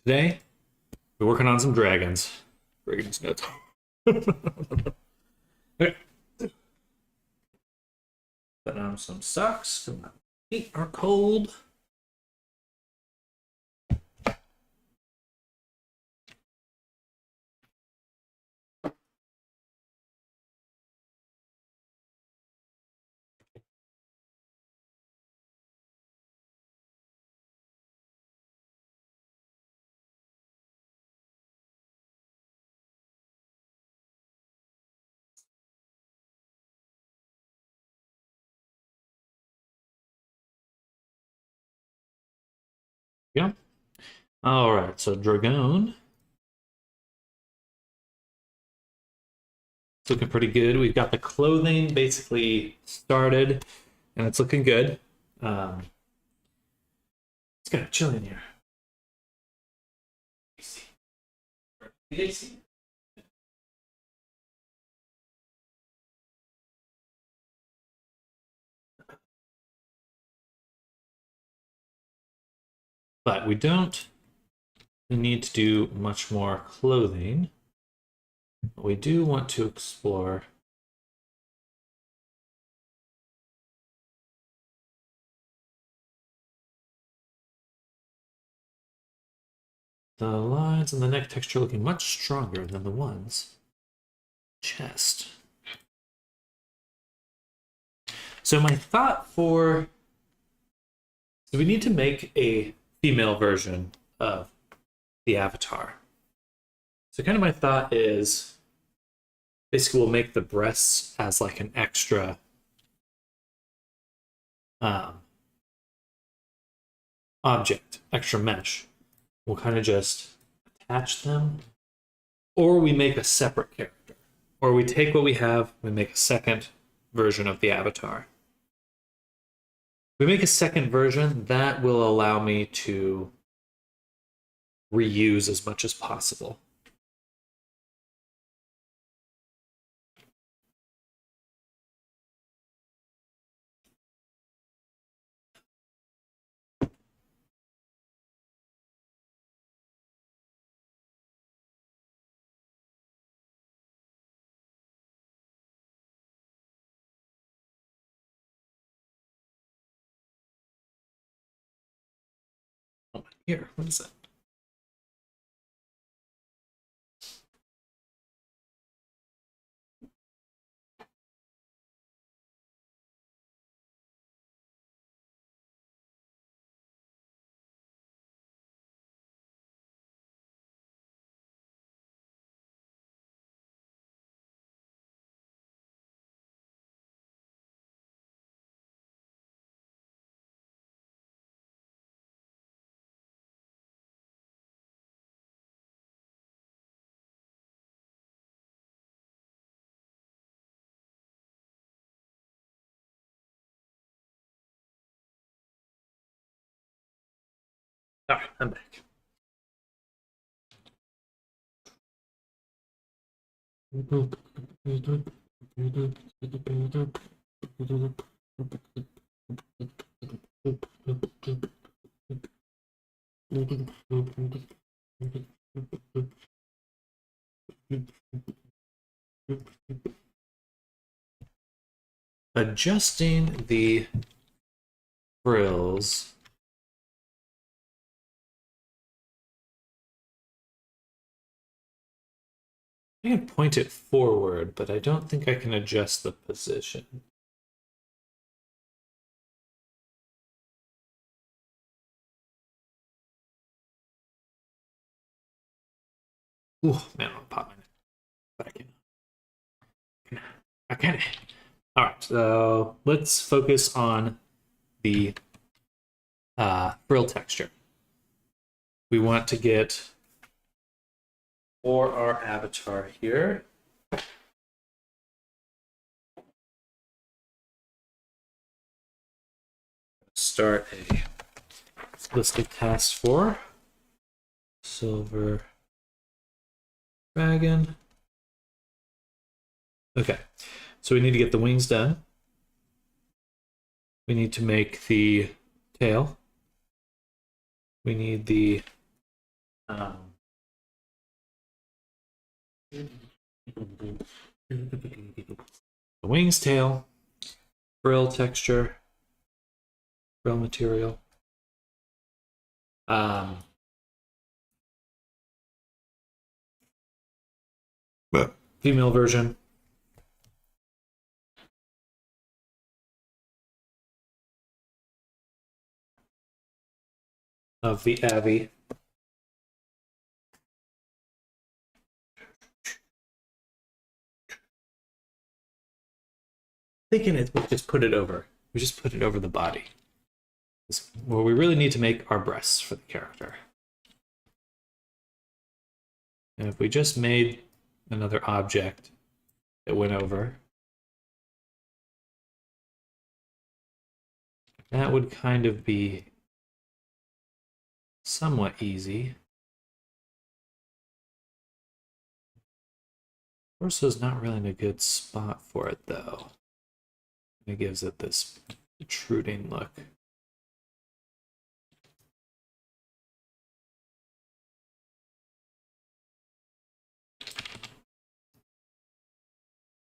Today, we're working on some dragons. Dragons nuts. Okay. Put on some socks so my feet are cold. Yeah. All right. So Dragon. It's looking pretty good. We've got the clothing basically started, and it's looking good. It's kind of chilly in here. AC. The AC. But we don't need to do much more clothing. We do want to explore the lines and the neck texture looking much stronger than the ones chest. So my thought so we need to make a female version of the avatar. So kind of my thought is basically we'll make the breasts as like an extra object, extra mesh. We'll kind of just attach them, or we make a separate character, or we take what we have, we make a second version of the avatar. If we make a second version, that will allow me to reuse as much as possible. Oh, here, what is that? All right, I'm back. Adjusting the frills. I can point it forward, but I don't think I can adjust the position. Ooh, man, I'll pop my neck. But I can. I can. All right, so let's focus on the frill texture. We want to get for our avatar here. Start a list of tasks for silver dragon. Okay, so we need to get the wings done. We need to make the tail. We need the Um, the wings, tail, frill texture, frill material. Female version. Of the Abby. Thinking it, we just put it over. We just put it over the body. Well, we really need to make our breasts for the character. And if we just made another object that went over, that would kind of be somewhat easy. Torso's not really in a good spot for it, though. It gives it this protruding look.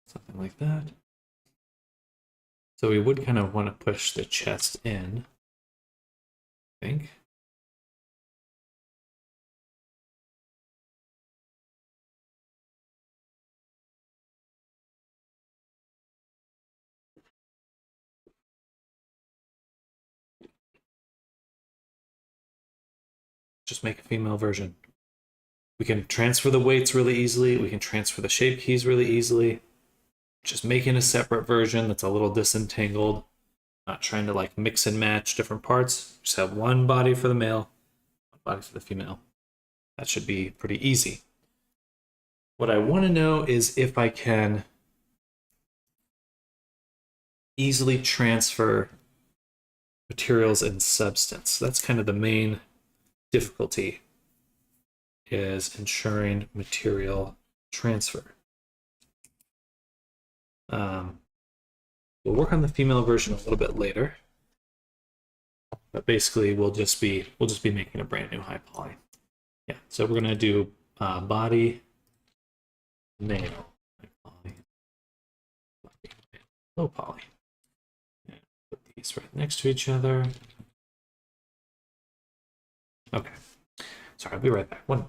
Something like that. So we would kind of want to push the chest in, I think. Just make a female version. We can transfer the weights really easily. We can transfer the shape keys really easily. Just making a separate version that's a little disentangled. Not trying to like mix and match different parts. Just have one body for the male, one body for the female. That should be pretty easy. What I want to know is if I can easily transfer materials and substance. That's kind of the main difficulty, is ensuring material transfer. We'll work on the female version a little bit later, but basically we'll just be making a brand new high poly. Yeah, so we're gonna do body, male, high poly, body, low poly. And put these right next to each other. Okay, sorry, I'll be right back. One.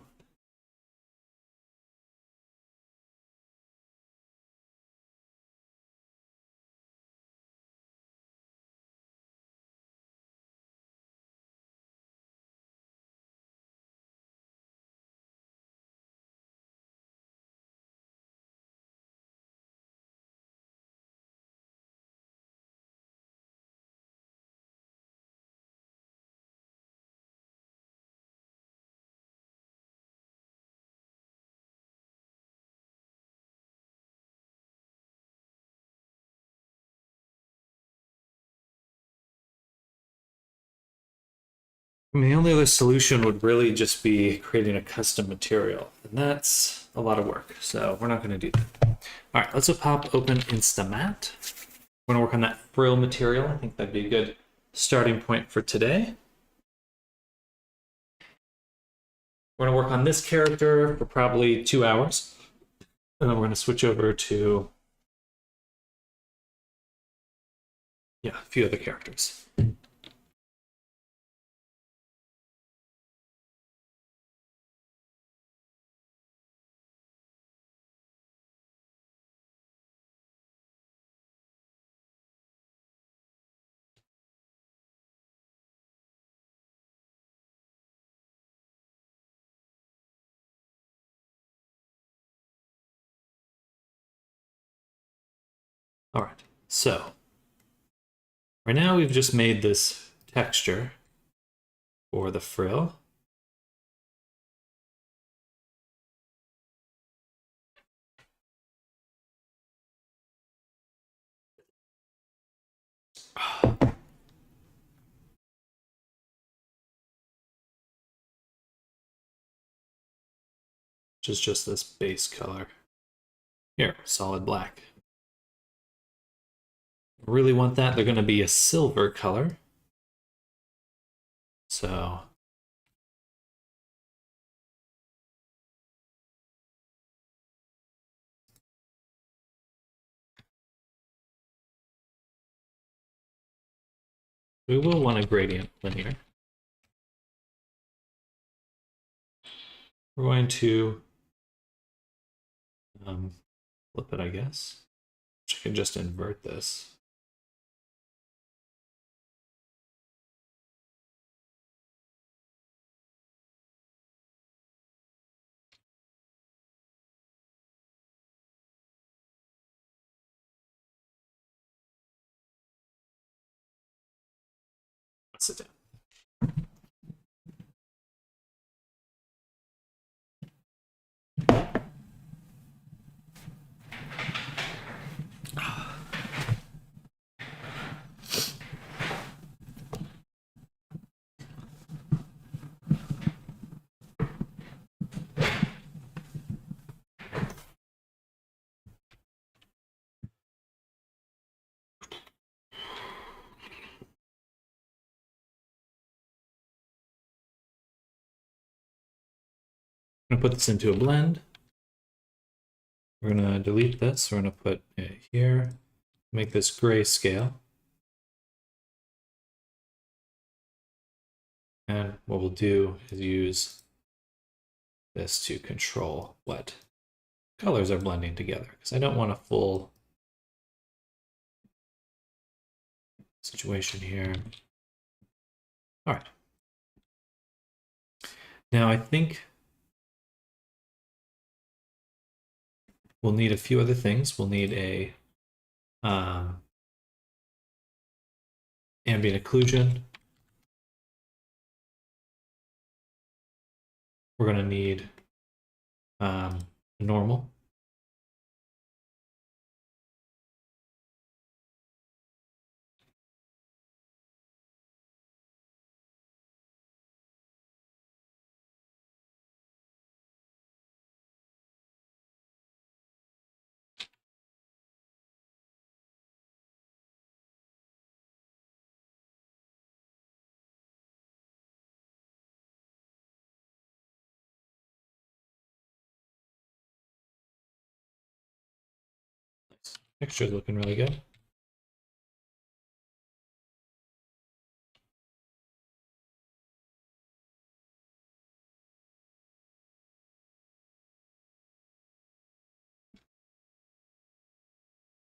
I mean, the only other solution would really just be creating a custom material, and that's a lot of work, so we're not going to do that. All right, let's pop open Instamat. We're going to work on that frill material. I think that'd be a good starting point for today. We're going to work on this character for probably 2 hours, and then we're going to switch over to a few other characters. All right, so right now we've just made this texture for the frill. Which is just this base color. Here, solid black. Really want that. They're going to be a silver color. So we will want a gradient linear. We're going to flip it, I guess. I can just invert this. Let's sit down. I'm going to put this into a blend. We're going to delete this. We're going to put it here, make this grayscale. And what we'll do is use this to control what colors are blending together, because I don't want a full situation here. All right. Now I think we'll need a few other things. We'll need a ambient occlusion. We're going to need normal. Nice. Texture is looking really good.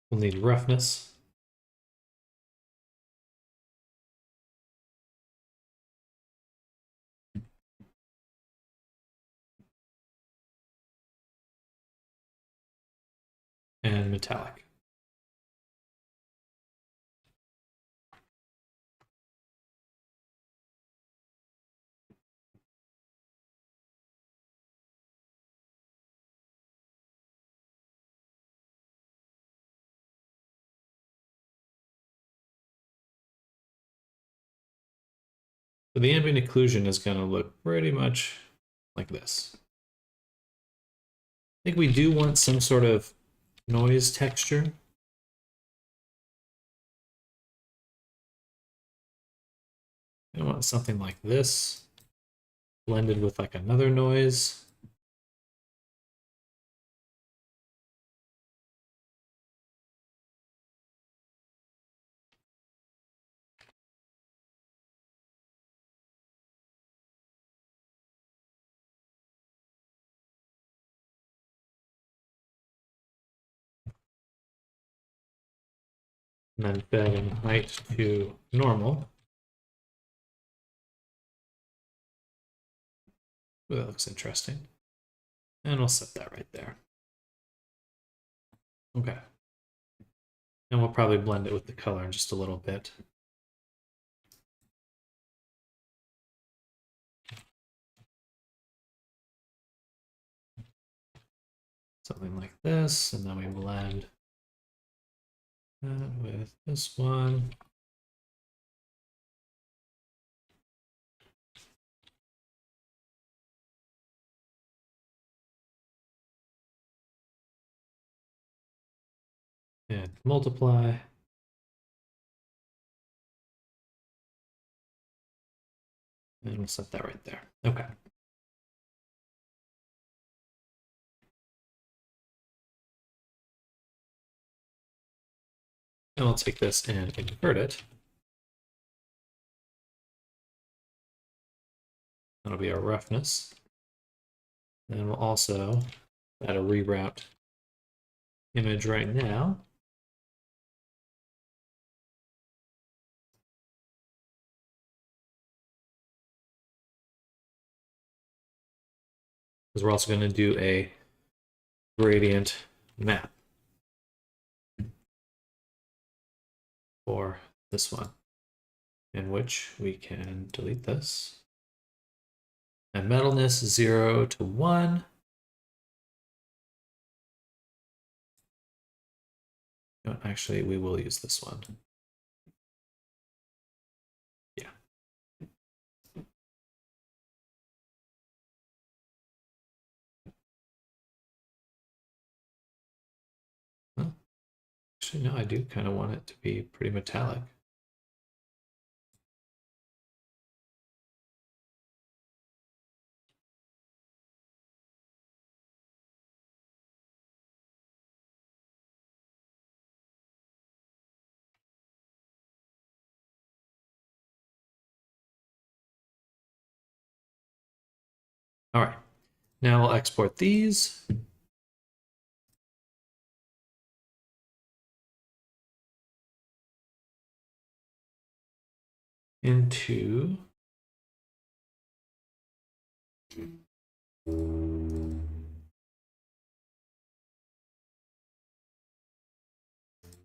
We'll need roughness. And metallic. So the ambient occlusion is going to look pretty much like this. I think we do want some sort of noise texture. I want something like this, blended with like another noise. And then bedding height to normal. Ooh, that looks interesting. And we'll set that right there. Okay. And we'll probably blend it with the color in just a little bit. Something like this, and then we blend that with this one. And multiply. And we'll set that right there. Okay. And we'll take this and invert it. That'll be our roughness. And we'll also add a reroute image right now. Because we're also going to do a gradient map for this one, in which we can delete this. And metalness 0 to 1. No, actually, we will use this one. Yeah. Well, actually, no, I do kind of want it to be pretty metallic. All right, now we'll export these. Into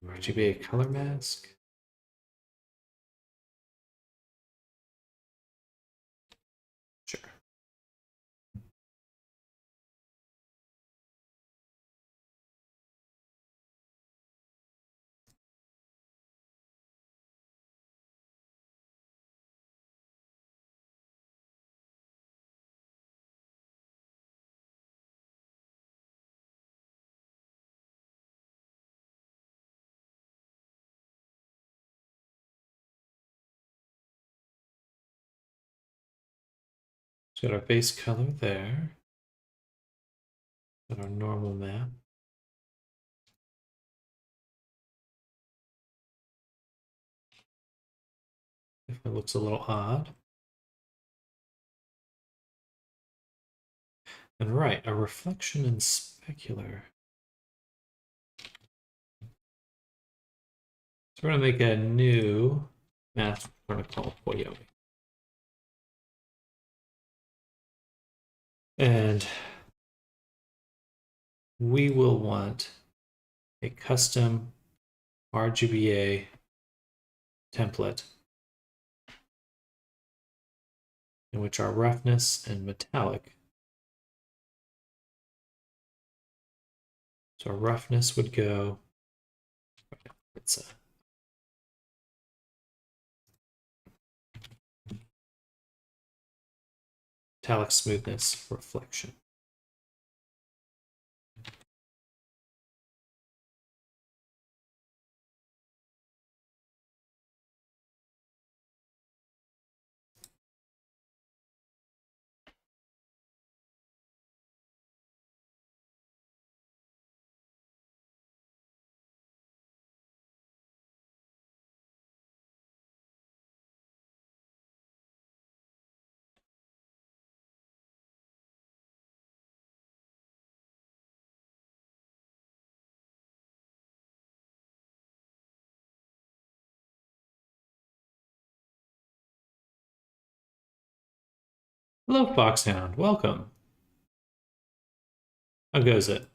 RGBA color mask. Sure. Got our base color there. Got our normal map. If it looks a little odd. And right, a reflection in specular. So we're going to make a new mask we're going to call Poyoe. And we will want a custom RGBA template in which our roughness and metallic. So our roughness would go, it's a metallic smoothness reflection. Hello, Foxhound. Welcome. How goes it?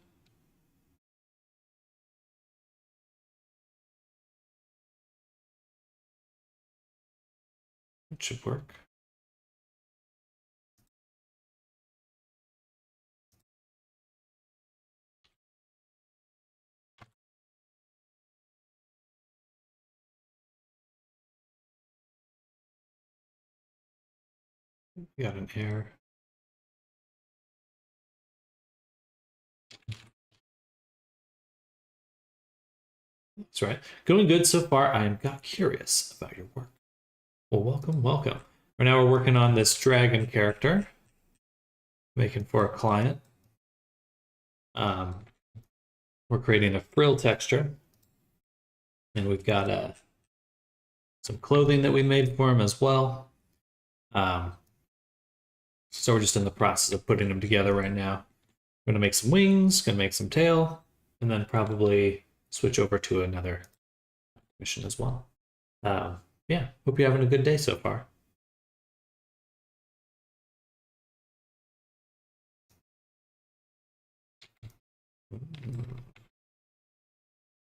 It should work. We got an error. That's right. Going good so far. I am got curious about your work. Well, welcome, welcome. Right now we're working on this dragon character, making for a client. We're creating a frill texture, and we've got some clothing that we made for him as well. So we're just in the process of putting them together right now. I'm gonna make some wings, gonna make some tail, and then probably switch over to another mission as well. Yeah, hope you're having a good day so far.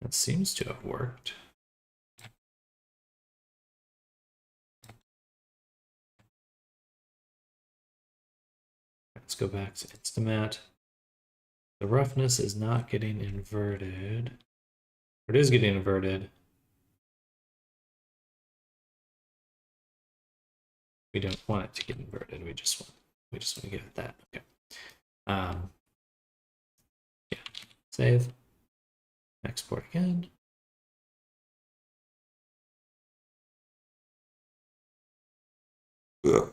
That seems to have worked. Let's go back to Instamat. The roughness is not getting inverted. It is getting inverted. We don't want it to get inverted. We just want to give it that. Okay. Yeah. Save. Export again. Ugh.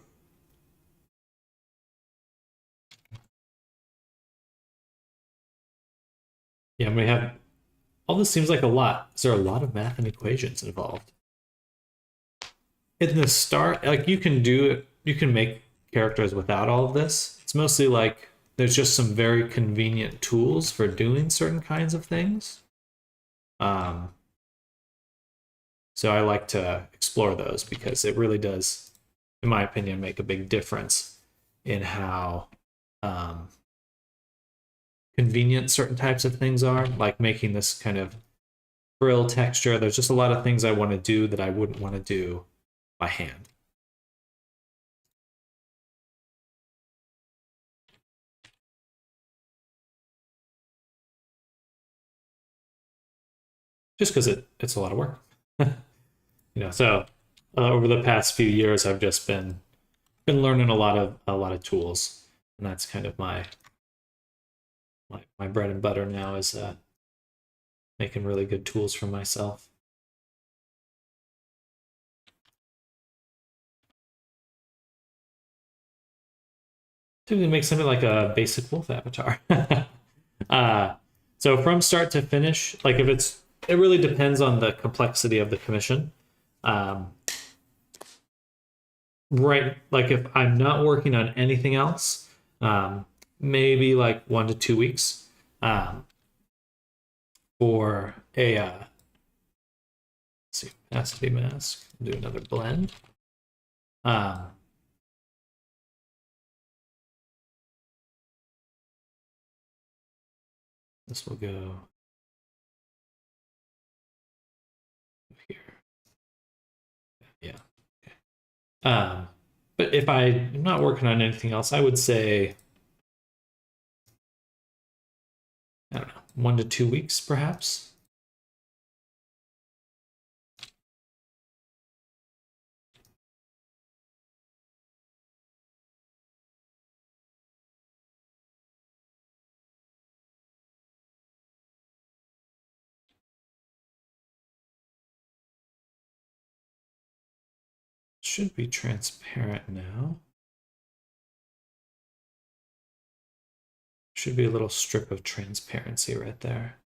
Yeah, we have all this seems like a lot. Is there a lot of math and equations involved? In the start, like you can make characters without all of this. It's mostly like there's just some very convenient tools for doing certain kinds of things. So I like to explore those because it really does, in my opinion, make a big difference in how convenient certain types of things are, like making this kind of frill texture. There's just a lot of things I want to do that I wouldn't want to do by hand. Just because it's a lot of work. So over the past few years, I've just been learning a lot of tools, and that's kind of my bread and butter now is making really good tools for myself. Typically make something like a basic wolf avatar. So from start to finish, like if it really depends on the complexity of the commission. Right, like if I'm not working on anything else, maybe like 1 to 2 weeks for a let's see, opacity mask. Do another blend. This will go here. Yeah. Okay. But if I'm not working on anything else, I would say, I don't know, 1 to 2 weeks perhaps. Should be transparent now. Should be a little strip of transparency right there.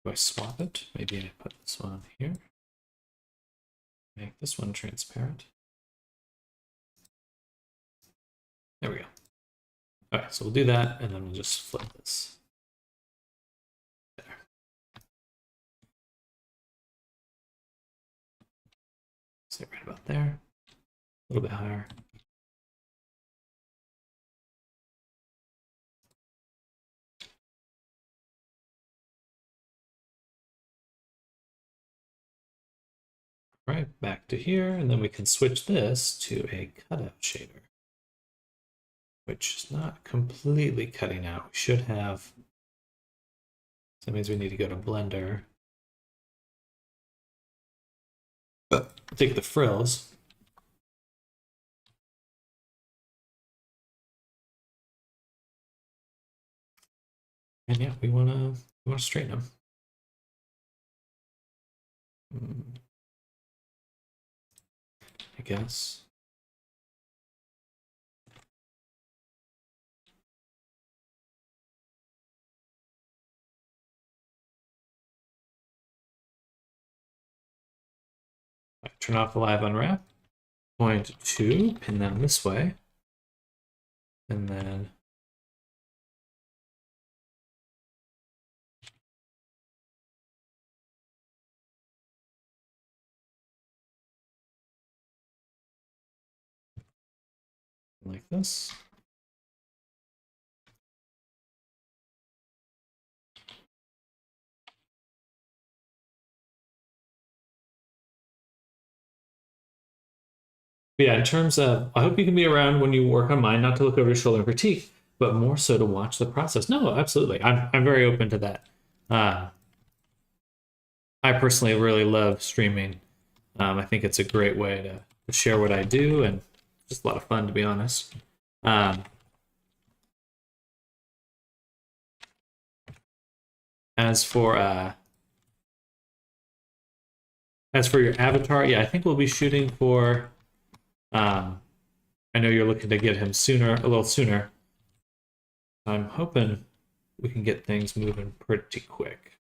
Do I swap it? Maybe I put this one on here. Make this one transparent. There we go. Okay, so we'll do that, and then we'll just flip this. There. Sit right about there. A little bit higher. Right, back to here, and then we can switch this to a cutout shader, which is not completely cutting out. We should have, so that means we need to go to Blender. Take the frills. And yeah, we wanna straighten them. I guess. turn off the live unwrap. Going to pin them this way. And then like this. But yeah, in terms of, I hope you can be around when you work on mine, not to look over your shoulder and critique, but more so to watch the process. No, absolutely. I'm very open to that. I personally really love streaming. I think it's a great way to share what I do, and just a lot of fun, to be honest. As for your avatar, yeah, I think we'll be shooting for. I know you're looking to get him sooner, a little sooner. I'm hoping we can get things moving pretty quick.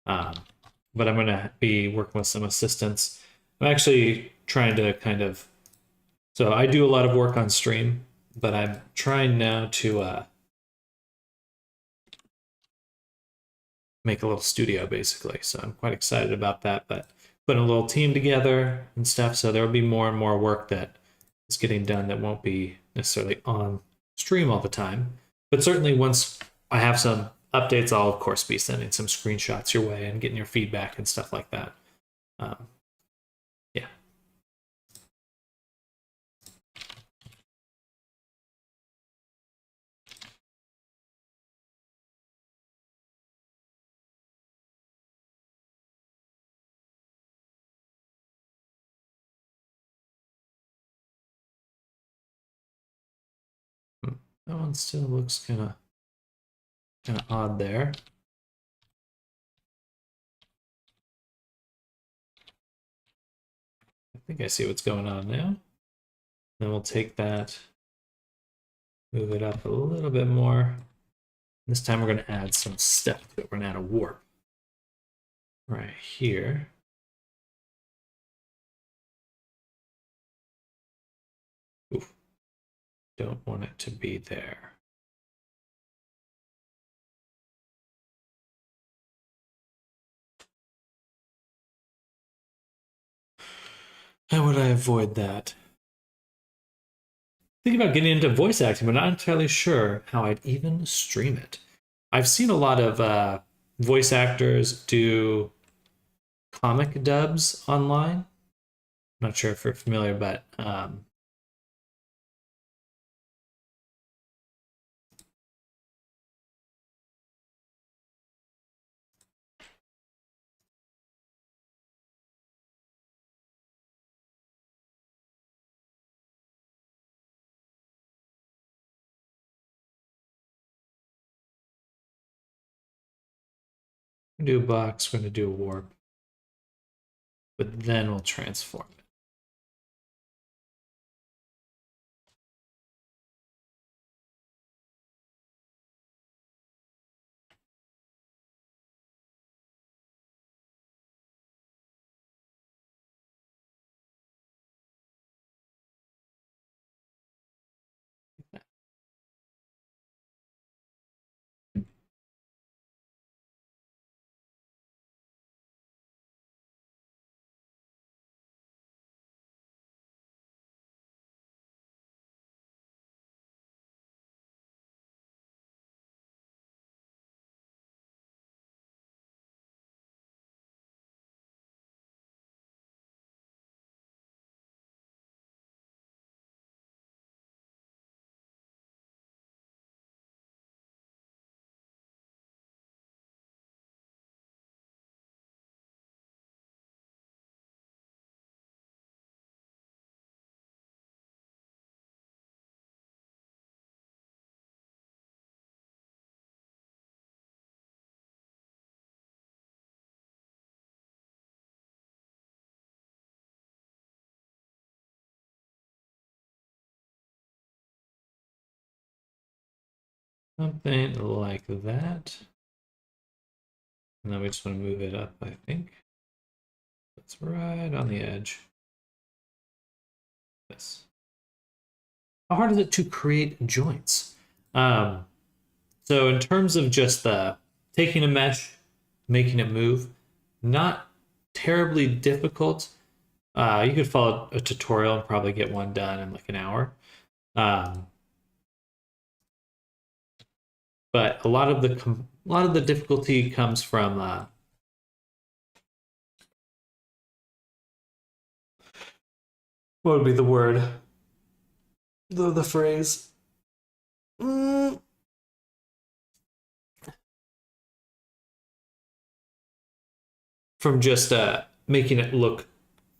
But I'm going to be working with some assistants. I'm actually trying to kind of, so I do a lot of work on stream, but I'm trying now to make a little studio basically. So I'm quite excited about that, but putting a little team together and stuff. So there'll be more and more work that is getting done that won't be necessarily on stream all the time. But certainly once I have some updates, I'll of course be sending some screenshots your way and getting your feedback and stuff like that. Yeah. That one still looks kind of odd there. I think I see what's going on now. Then we'll take that, move it up a little bit more. This time we're going to add some stuff to it. We're going to add a warp right here. Oof. Don't want it to be there. How would I avoid that? Thinking about getting into voice acting, but not entirely sure how I'd even stream it. I've seen a lot of voice actors do comic dubs online. I'm not sure if you're familiar, but we're going to do a box, we're going to do a warp, but then we'll transform it. Something like that. And then we just want to move it up, I think. That's right on the edge. this. How hard is it to create joints? So in terms of just the taking a mesh, making it move, not terribly difficult. You could follow a tutorial and probably get one done in like an hour. But a lot of the difficulty comes from what would be the word? The phrase? From just making it look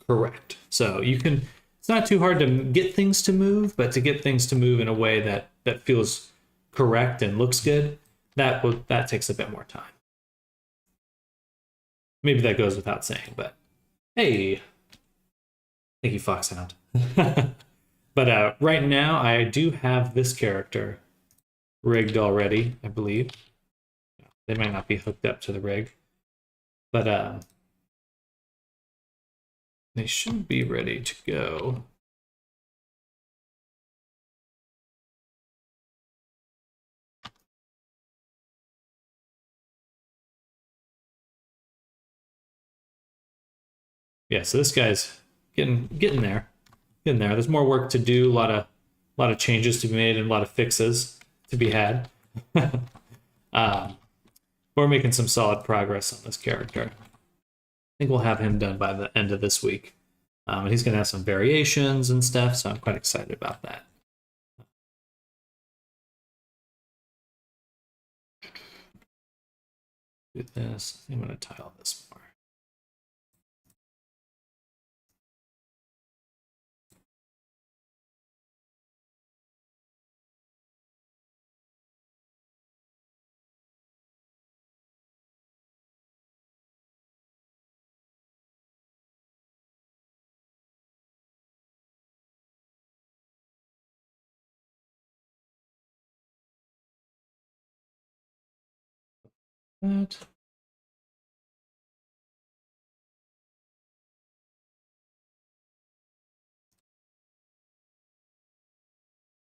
correct. So you can, it's not too hard to get things to move, but to get things to move in a way that feels correct and looks good, that takes a bit more time. Maybe that goes without saying, but hey, thank you, Foxhound. But right now, I do have this character rigged already, I believe. They might not be hooked up to the rig, but they should be ready to go. Yeah, so this guy's getting there. Getting there. There's more work to do, a lot of changes to be made and a lot of fixes to be had. We're making some solid progress on this character. I think we'll have him done by the end of this week. And he's going to have some variations and stuff, so I'm quite excited about that. Do this. I'm going to tile this more. That.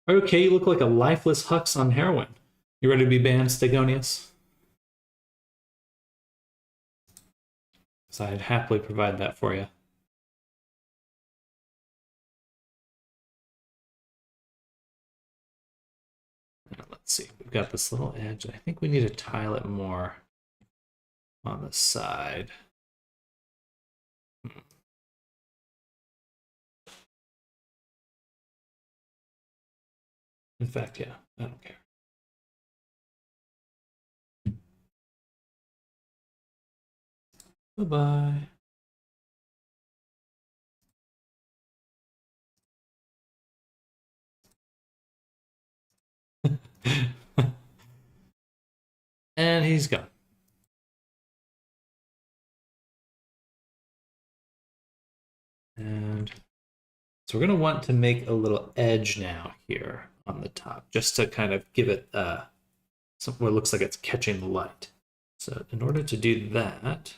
Okay, you look like a lifeless Hux on heroin. You ready to be banned, Stegonius? So I'd happily provide that for you. Now, let's see, we've got this little edge. I think we need to tile it more on the side. In fact, yeah, I don't care. Bye-bye. And he's gone. And so we're going to want to make a little edge now here on the top, just to kind of give it something where it looks like it's catching the light. So in order to do that,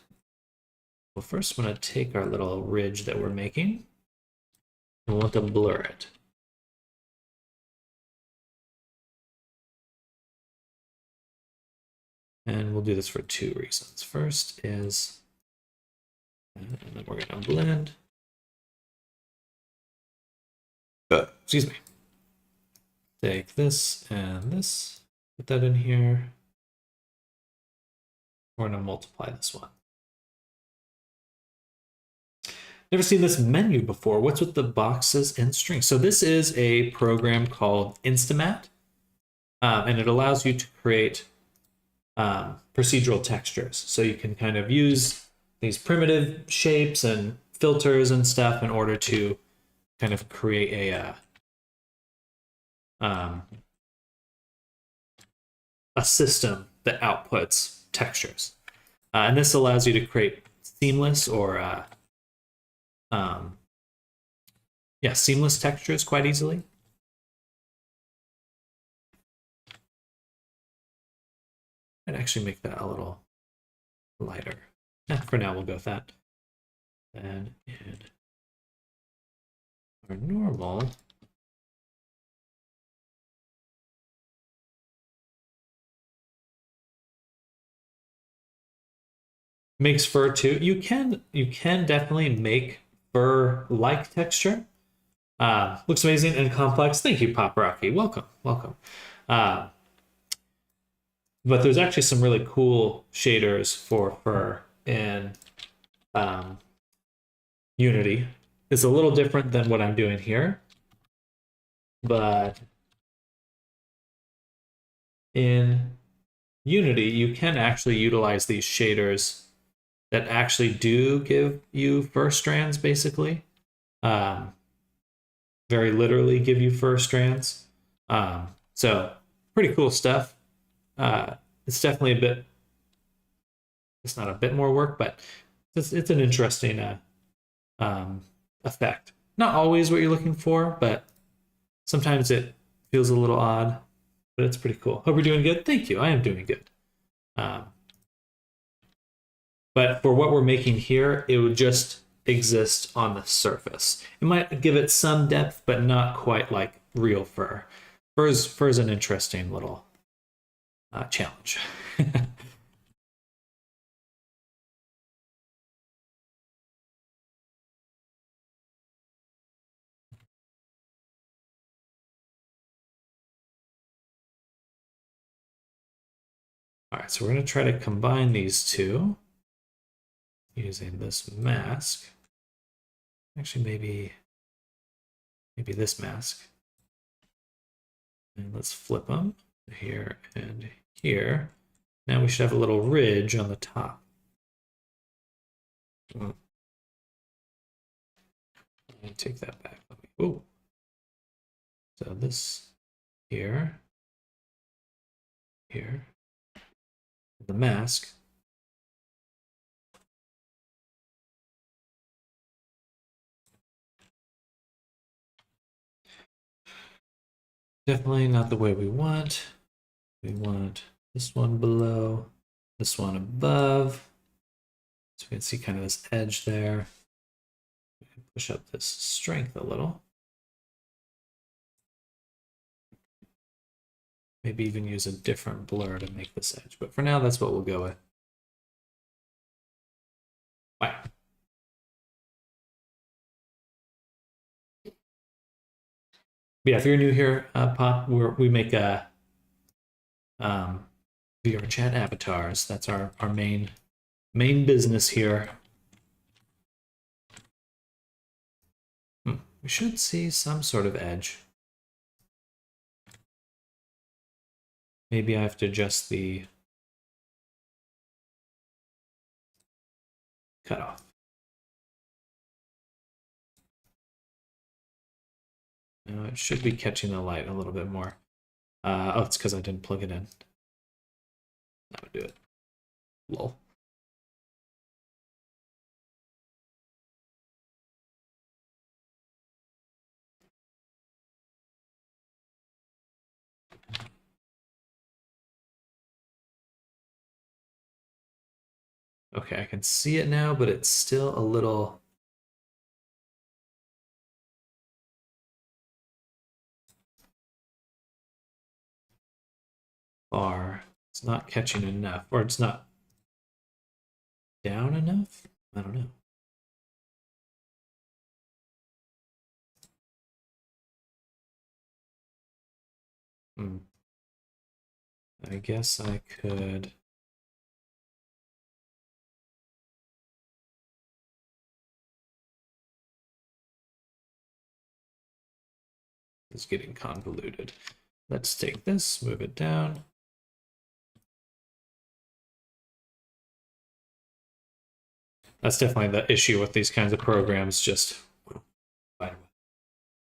well, first we're going to take our little ridge that we're making, and we want to blur it. And we'll do this for two reasons. First is, and then we're going to blend. Excuse me. Take this and this, put that in here. We're going to multiply this one. Never seen this menu before. What's with the boxes and strings? So this is a program called Instamat, and it allows you to create procedural textures. So you can kind of use these primitive shapes and filters and stuff in order to kind of create a system that outputs textures. And this allows you to create seamless or seamless textures quite easily. I'd actually make that a little lighter. For now, we'll go with that. And our normal. Makes fur too. You can definitely make fur-like texture. Looks amazing and complex. Thank you, Pop Rocky. Welcome, welcome. But there's actually some really cool shaders for fur in Unity. It's a little different than what I'm doing here, but in Unity, you can actually utilize these shaders that actually do give you fur strands, basically. Very literally give you fur strands. So pretty cool stuff. It's definitely a bit, it's not a bit more work, but it's an interesting effect. Not always what you're looking for, but sometimes it feels a little odd, but it's pretty cool. Hope you're doing good. Thank you. I am doing good. But for what we're making here, it would just exist on the surface. It might give it some depth, but not quite like real fur. Fur is an interesting little challenge. All right, so we're going to try to combine these two using this mask. Actually, maybe this mask. And let's flip them here and here. Now we should have a little ridge on the top. Let me take that back. Oh, so this here, the mask. Definitely not the way we want. We want this one below, this one above. So we can see kind of this edge there. We can push up this strength a little. Maybe even use a different blur to make this edge. But for now, that's what we'll go with. Bye. Yeah, if you're new here, Pop, we make a VR chat avatars. That's our main business here. We should see some sort of edge. Maybe I have to adjust the cutoff. Now it should be catching the light a little bit more. Oh, it's because I didn't plug it in. That would do it. Lol. Okay, I can see it now, but it's still a little... far. It's not catching enough, or it's not down enough? I don't know. I guess I could... It's getting convoluted. Let's take this, move it down. That's definitely the issue with these kinds of programs, just...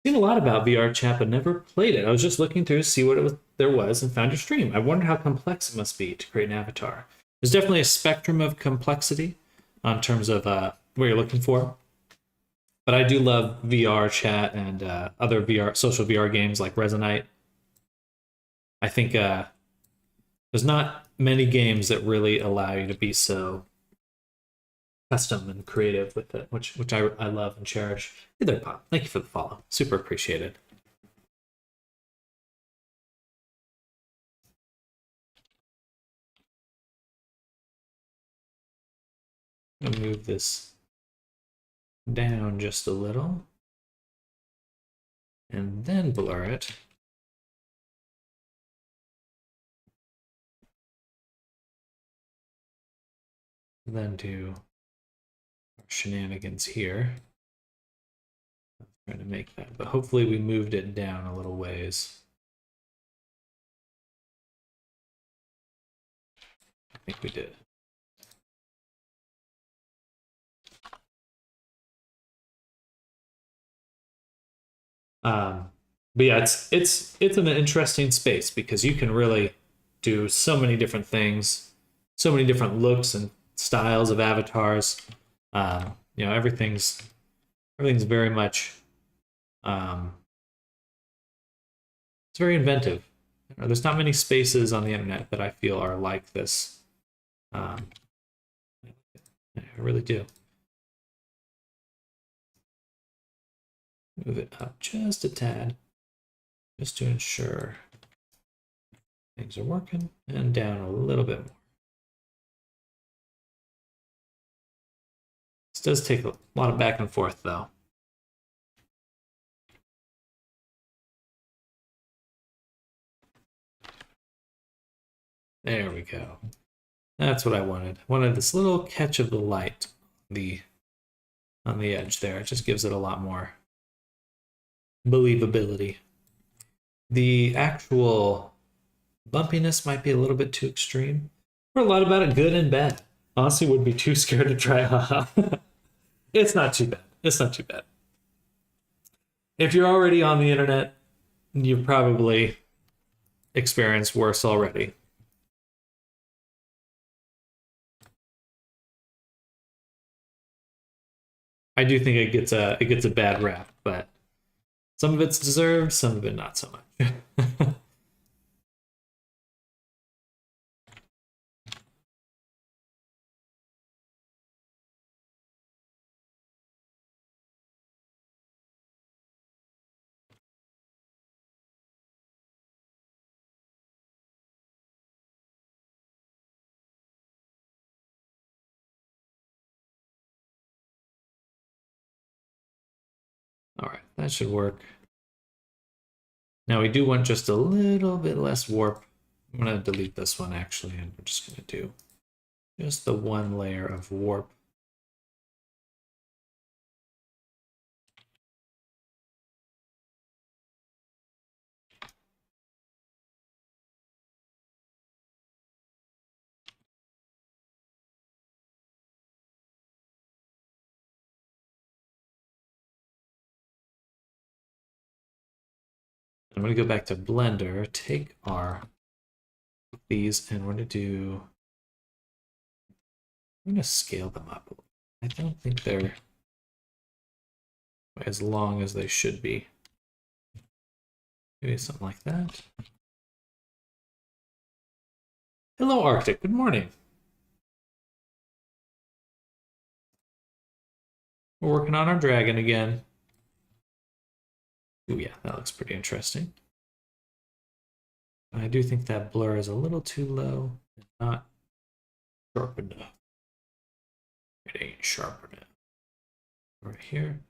Seen a lot about VR chat, but never played it. I was just looking through to see what there was and found your stream. I wonder how complex it must be to create an avatar. There's definitely a spectrum of complexity in terms of what you're looking for. But I do love VR chat and other social VR games like Resonite. I think there's not many games that really allow you to be so custom and creative with it, which I love and cherish. Hey there, Pop. Thank you for the follow. Super appreciated. I'm gonna move this down just a little and then blur it. And then do our shenanigans here. I'm trying to make that, but hopefully we moved it down a little ways. I think we did. But yeah, it's an interesting space because you can really do so many different things, so many different looks and styles of avatars. You know, everything's very much it's very inventive. You know, there's not many spaces on the internet that I feel are like this. I really do. Move it up just a tad, just to ensure things are working, and down a little bit more. This does take a lot of back and forth, though. There we go. That's what I wanted. I wanted this little catch of the light on the edge there. It just gives it a lot more believability. The actual bumpiness might be a little bit too extreme. We're a lot about it, good and bad. Honestly, would be too scared to try. It's not too bad. It's not too bad. If you're already on the internet, you've probably experienced worse already. I do think it gets a bad rap, but some of it's deserved, some of it not so much. All right, that should work. Now we do want just a little bit less warp. I'm gonna delete this one actually, and we're just gonna do just the one layer of warp. I'm going to go back to Blender, take these, and we're going to I'm going to scale them up. I don't think they're as long as they should be. Maybe something like that. Hello, Arctic. Good morning. We're working on our dragon again. Oh yeah, that looks pretty interesting. I do think that blur is a little too low and not sharp enough. It ain't sharp enough. Right here,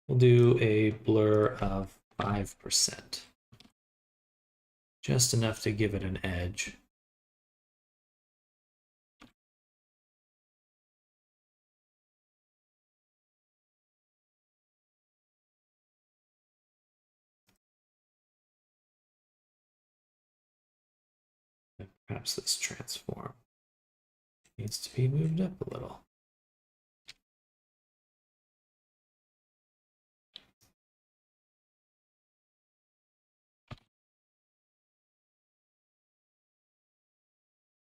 we'll do a blur of 5%. Just enough to give it an edge. And perhaps this transform needs to be moved up a little.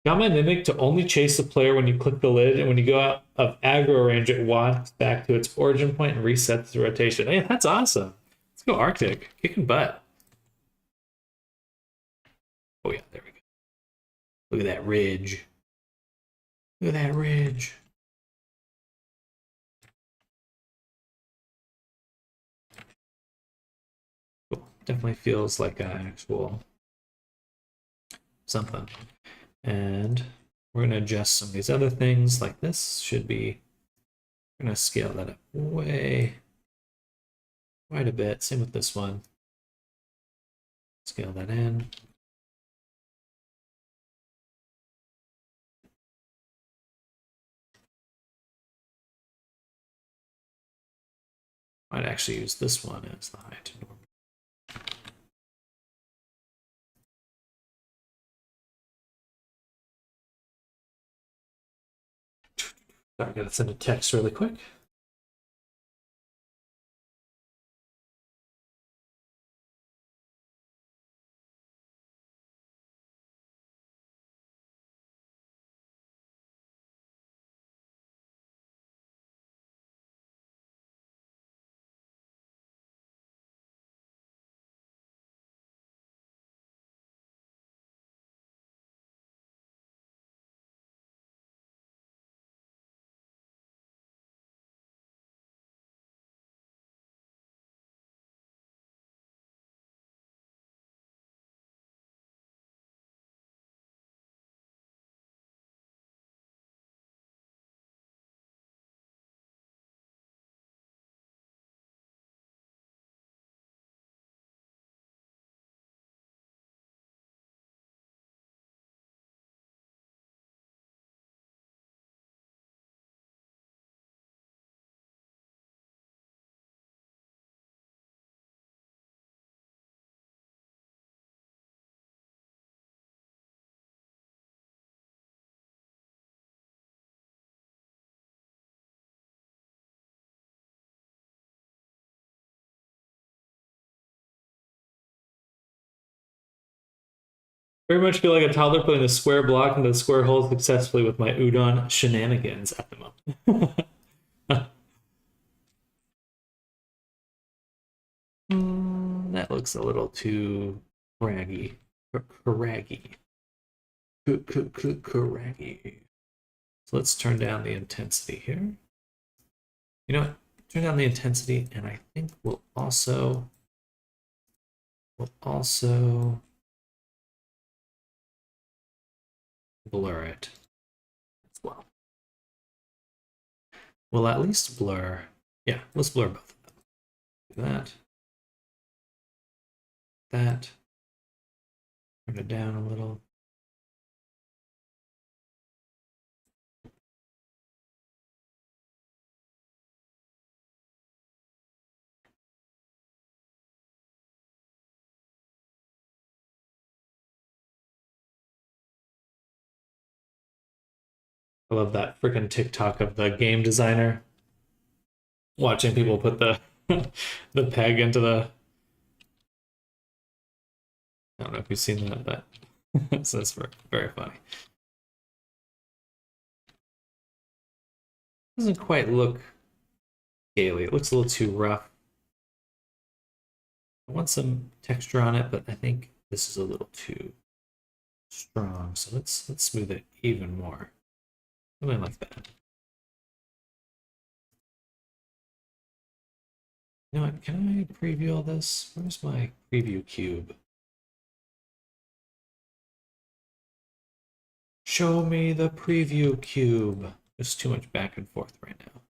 Got my Mimic to only chase the player when you click the lid, and when you go out of aggro range, it walks back to its origin point and resets the rotation. Hey, that's awesome. Let's go Arctic. Kicking butt. Oh yeah, there we go. Look at that ridge. Look at that ridge. definitely feels like an actual something. And we're going to adjust some of these other things, like this should be, we're going to scale that up quite a bit. Same with this one. Scale that in. Might actually use this one as the height to normal. Sorry, I gotta send a text really quick. Very much feel like a toddler putting a square block into the square hole successfully with my udon shenanigans at the moment. That looks a little too craggy. Craggy. Craggy. So let's turn down the intensity here. You know what? Turn down the intensity, and I think we'll also blur it as well. We'll at least blur. Yeah, let's blur both of them. Do that. That. Turn it down a little. I love that freaking TikTok of the game designer watching people put the the peg into the. I don't know if you've seen that, but so it's very funny. Doesn't quite look scaly. It looks a little too rough. I want some texture on it, but I think this is a little too strong. So let's smooth it even more. Something like that. You know what? Can I preview all this? Where's my preview cube? Show me the preview cube. There's too much back and forth right now.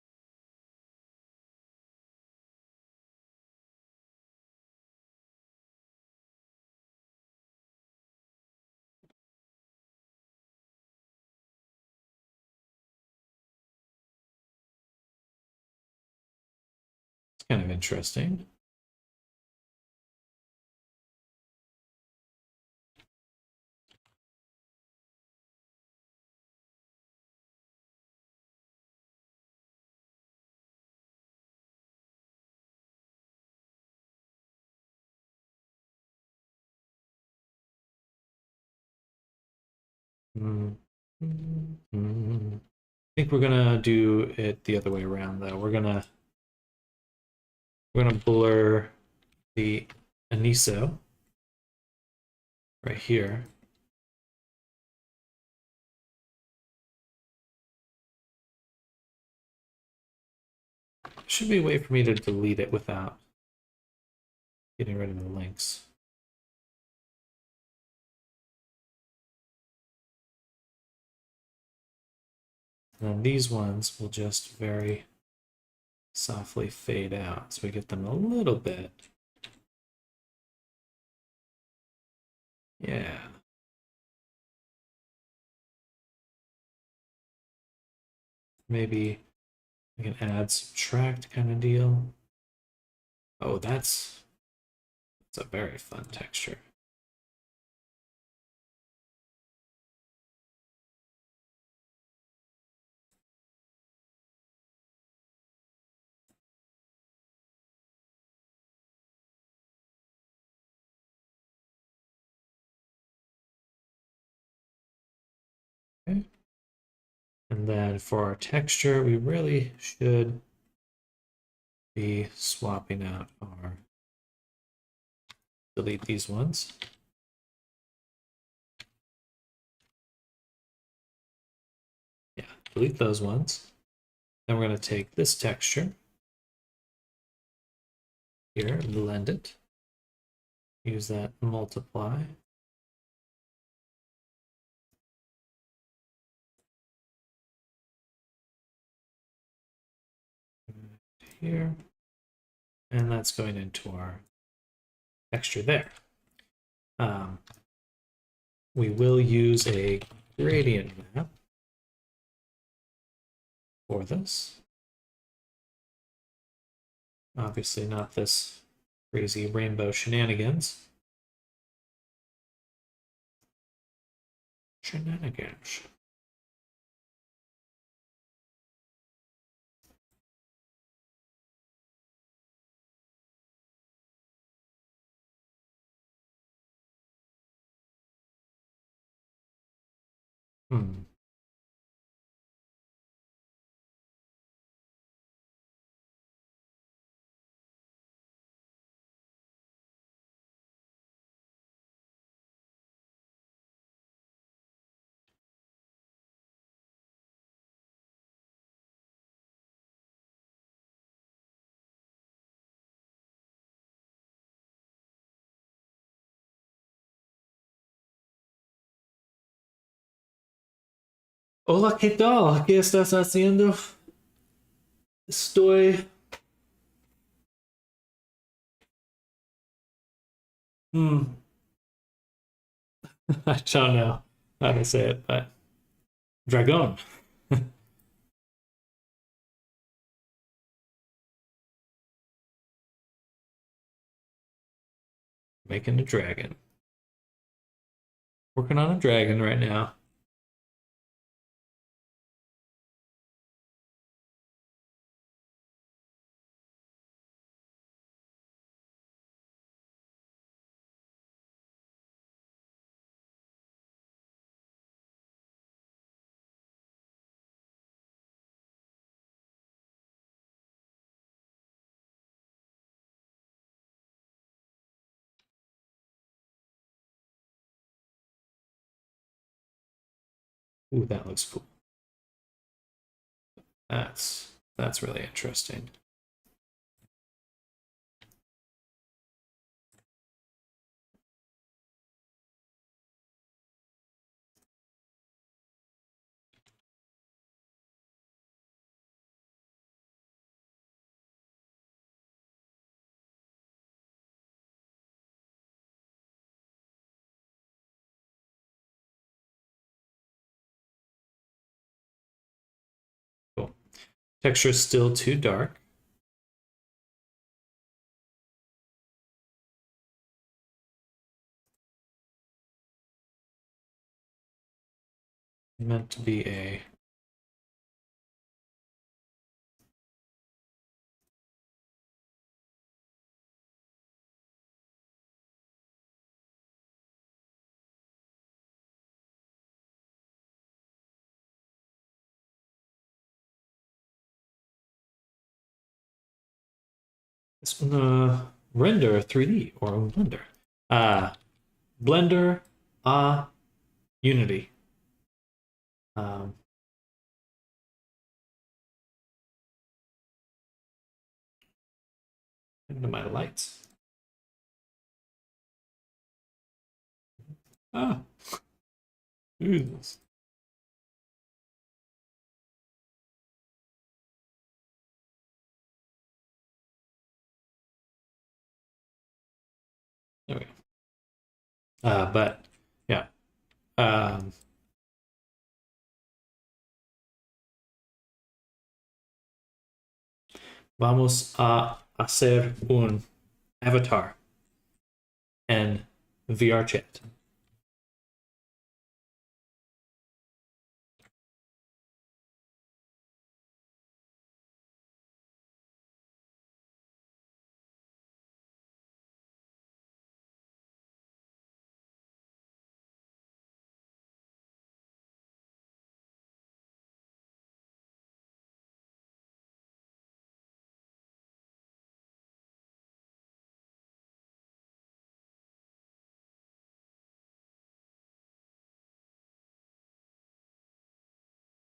It's kind of interesting. I think we're gonna do it the other way around though. We're gonna blur the aniso right here. Should be a way for me to delete it without getting rid of the links. And then these ones will just very softly fade out. So we get them a little bit. Yeah. Maybe we can add subtract kind of deal. Oh, that's a very fun texture. Okay. And then for our texture, we really should be swapping out our, delete these ones. Yeah, delete those ones. Then we're going to take this texture here, blend it, use that multiply. Here, and that's going into our texture there. We will use a gradient map for this. Obviously not this crazy rainbow shenanigans. Shenanigans. Hmm. Hola, ¿qué tal? ¿Qué estás haciendo? Estoy. Hmm. I don't know how to say it, but dragon. Making a dragon. Working on a dragon right now. Ooh, that looks cool. That's really interesting. Cool. Texture is still too dark. Meant to be a this one, render 3D or Blender. Blender, Unity. Um, into my lights. Ah, Jesus. There we go. But yeah. Um, Vamos a hacer un avatar en VRChat.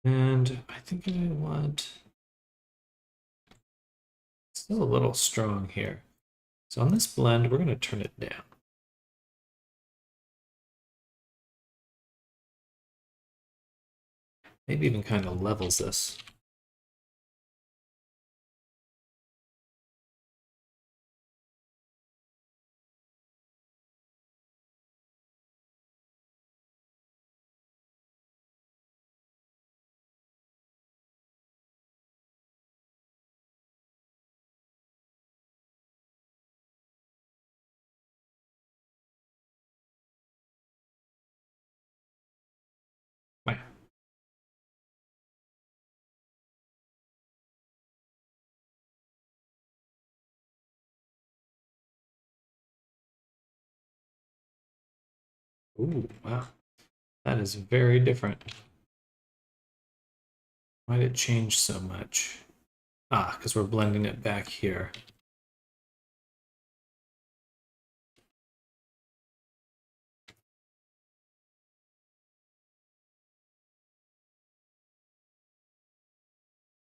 And I think I want still a little strong here. So on this blend, we're going to turn it down. Maybe even kind of levels this. Right. Ooh, wow. That is very different. Why did it change so much? Ah, because we're blending it back here.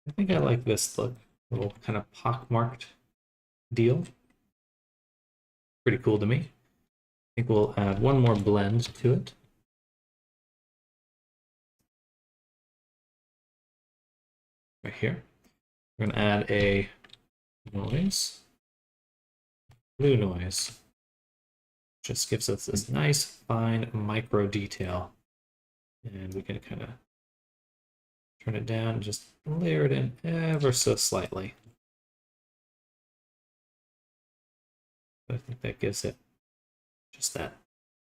I think I like this look. Little kind of pockmarked deal. Pretty cool to me. I think we'll add one more blend to it. Right here. We're going to add a noise. Blue noise. Just gives us this nice, fine micro detail. And we can kind of turn it down and just layer it in ever so slightly. But I think that gives it just that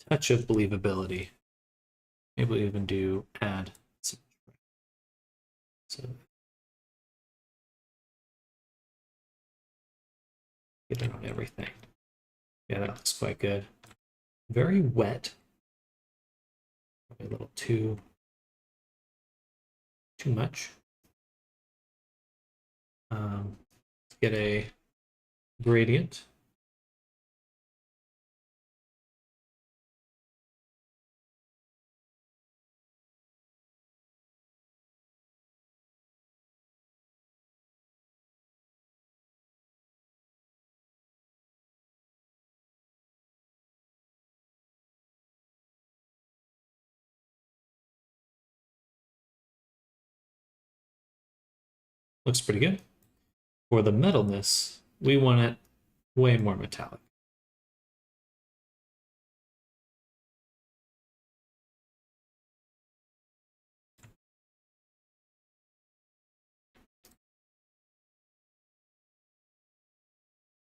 touch of believability. Maybe we'll even do add some. So get it on everything. Yeah, that looks quite good. Very wet. Probably a little too much. Let's get a gradient. Looks pretty good. For the metalness, we want it way more metallic.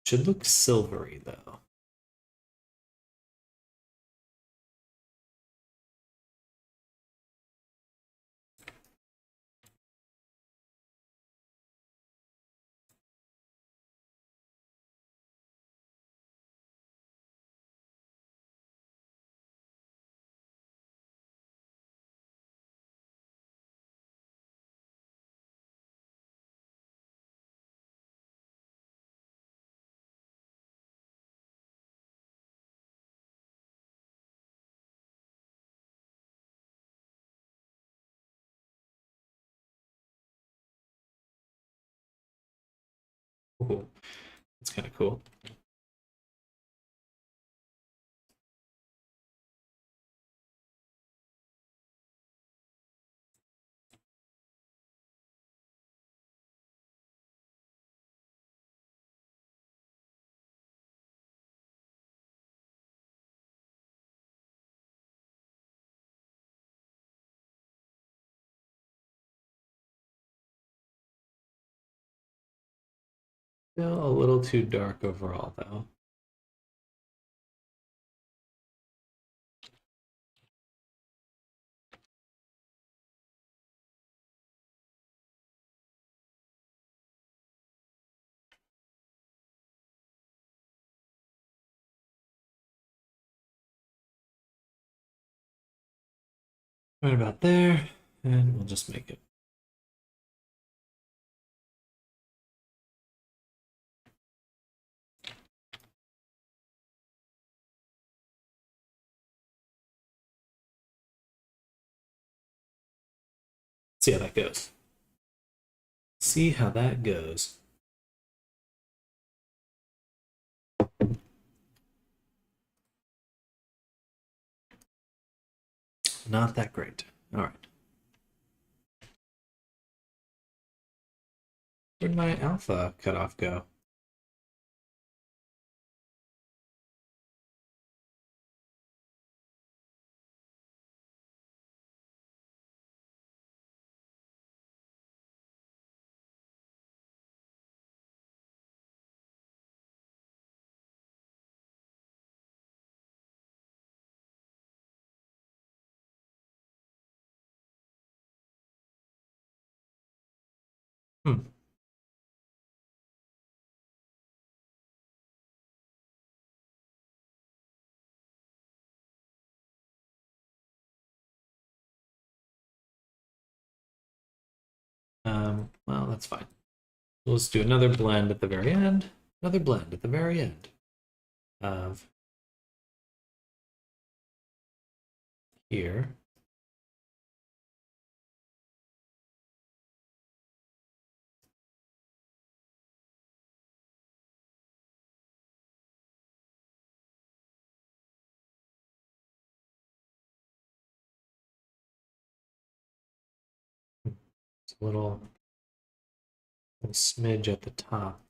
Should look silvery though. Ooh, that's kind of cool. Still a little too dark overall, though. Right about there, and we'll just make it. See how that goes. See how that goes. Not that great. All right. Where'd my alpha cutoff go? Hmm. Well, that's fine. Let's do another blend at the very end. Another blend at the very end of here. It's a little smidge at the top.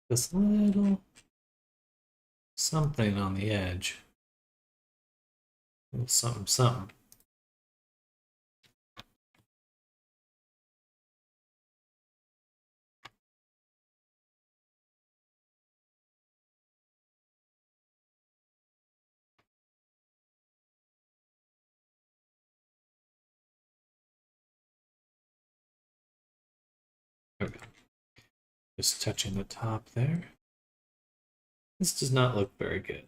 This little something on the edge. A little something, something. There we go. Just touching the top there. This does not look very good.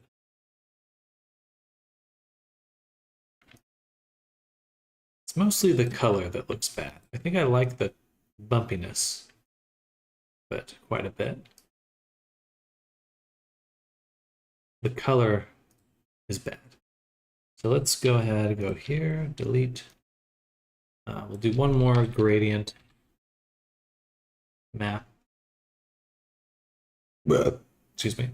It's mostly the color that looks bad. I think I like the bumpiness, but quite a bit. The color is bad. So let's go ahead and go here, delete. We'll do one more gradient map. Excuse me.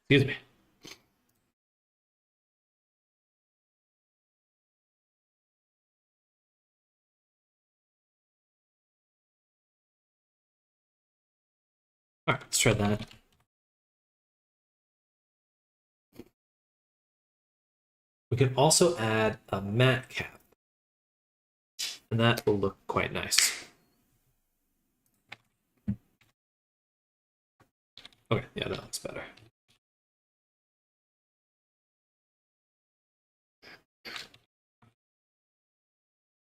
Excuse me. All right, let's try that. We can also add a matte cap, and that will look quite nice. Okay, yeah, that looks better.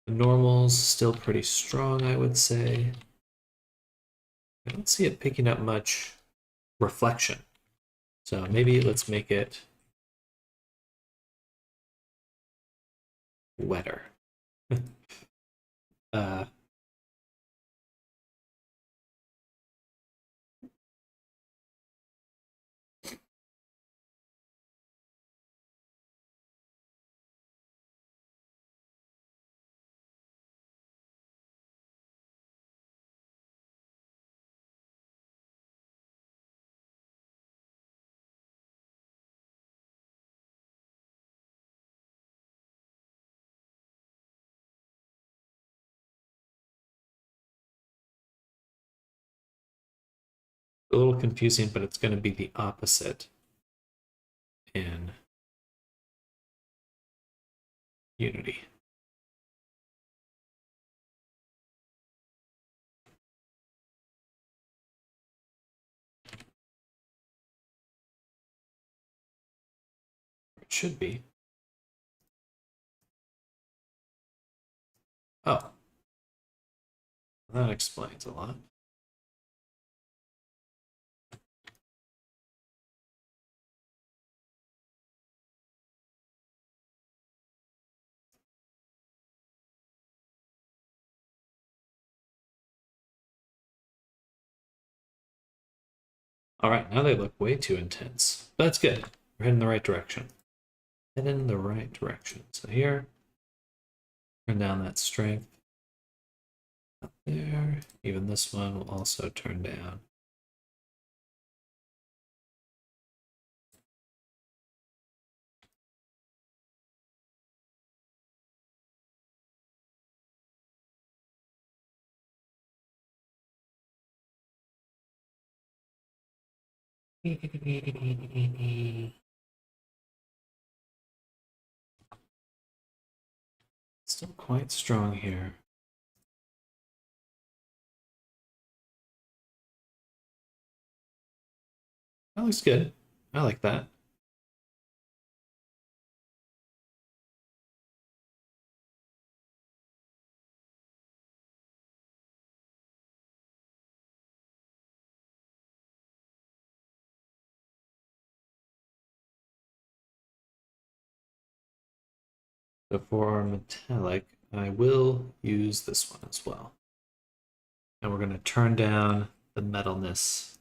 The normal's still pretty strong, I would say. I don't see it picking up much reflection. So maybe let's make it wetter. uh, a little confusing, but it's going to be the opposite in Unity. It should be. Oh, that explains a lot. All right, now they look way too intense. But that's good. We're heading in the right direction. Heading in the right direction. So here, turn down that strength. Up there. Even this one will also turn down. Still quite strong here. That looks good. I like that. So for metallic, I will use this one as well. And we're going to turn down the metalness.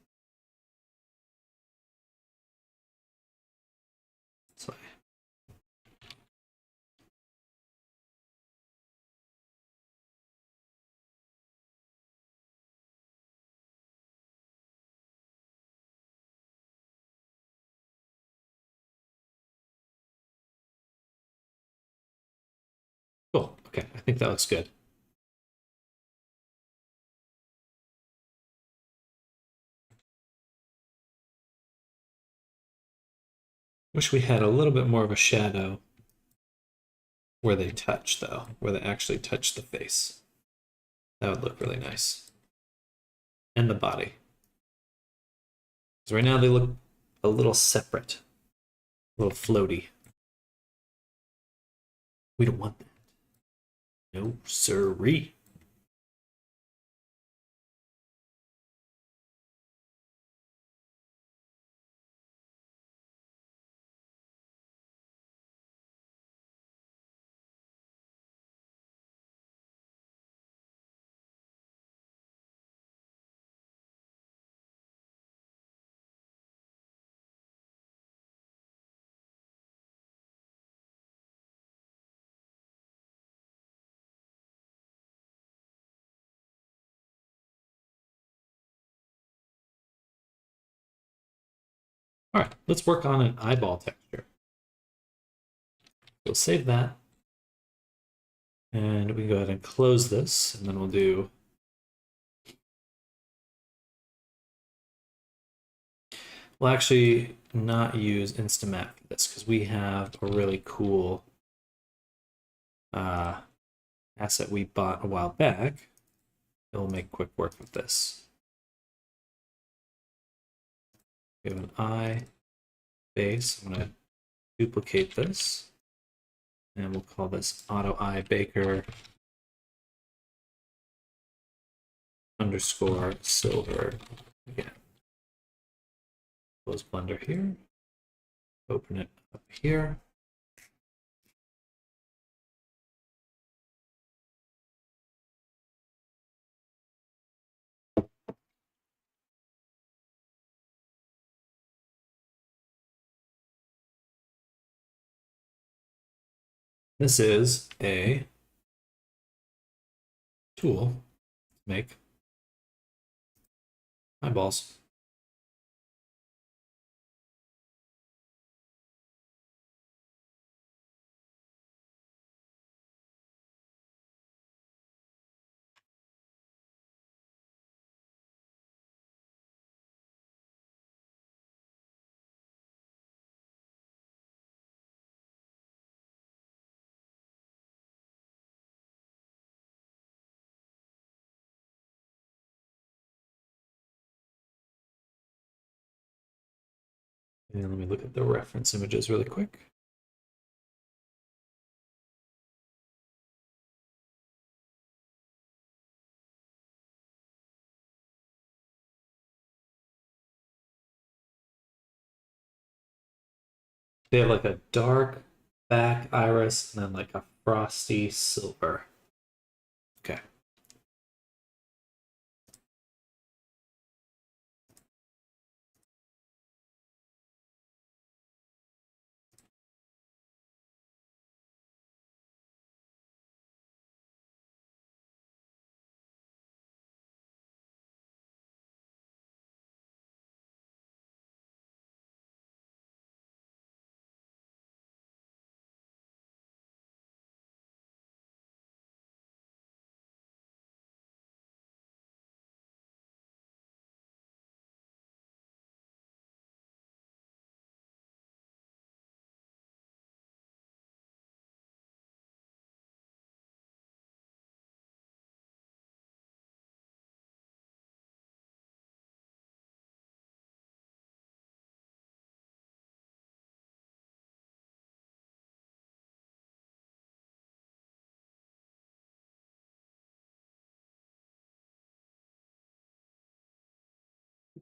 So cool. Okay, I think that looks good. Wish we had a little bit more of a shadow where they touch, though, where they actually touch the face. That would look really nice. And the body. Because right now they look a little separate, a little floaty. We don't want that. No, sirree. All right, let's work on an eyeball texture. We'll save that. And we can go ahead and close this, and then we'll do we'll actually not use Instamat for this because we have a really cool asset we bought a while back. It'll make quick work of this. We have an I base. I'm going to duplicate this. And we'll call this auto I baker underscore silver again. Close Blender here. Open it up here. This is a tool to make eyeballs. And let me look at the reference images really quick. They have like a dark back iris and then like a frosty silver. Okay.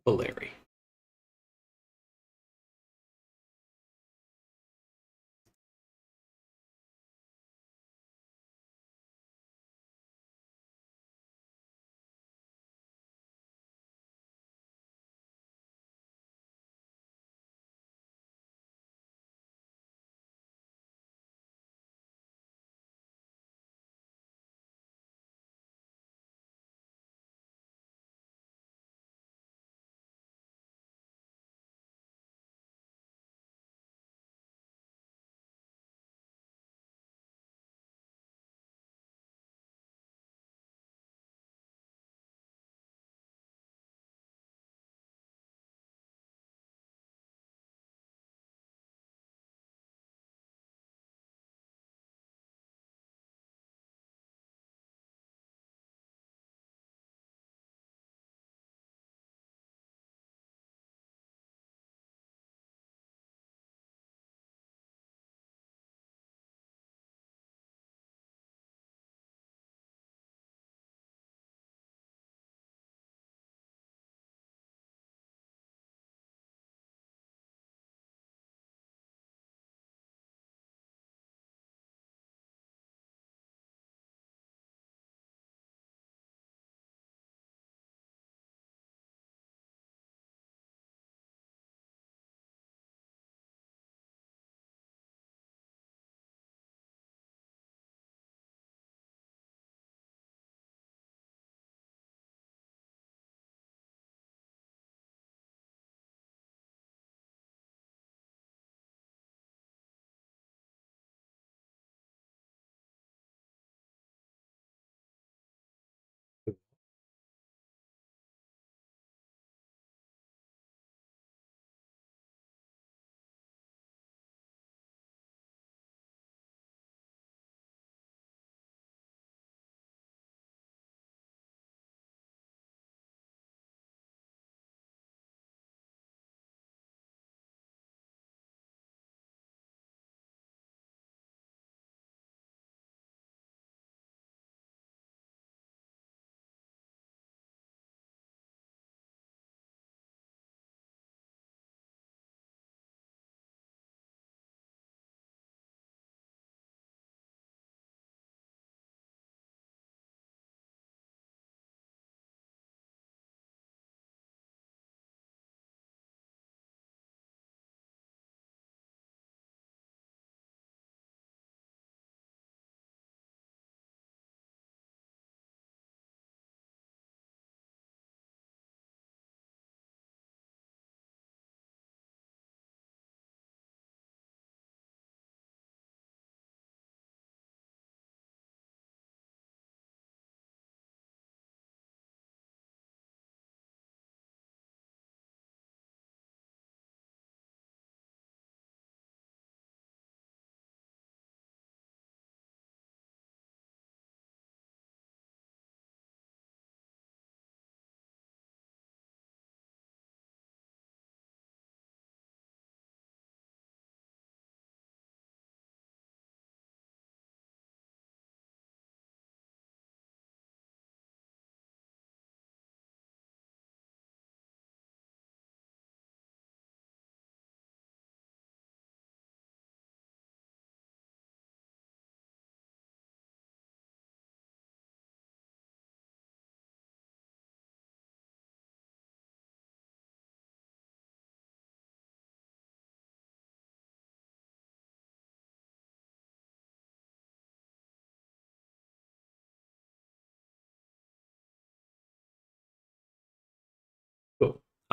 Larry.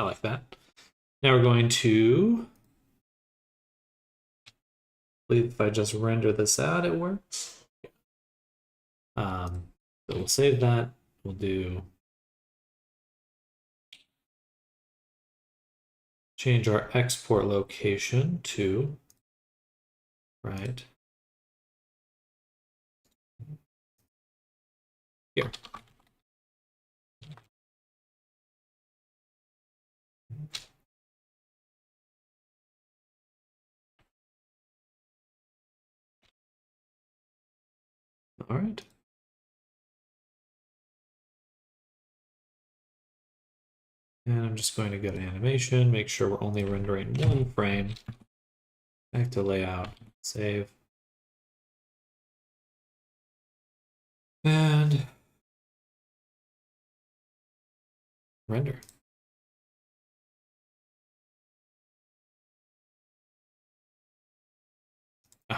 I like that. Now we're going to, I believe if I just render this out, it works. So we'll save that. We'll do change our export location to right here. All right. And I'm just going to go to animation, make sure we're only rendering one frame. Back to layout, save. And render.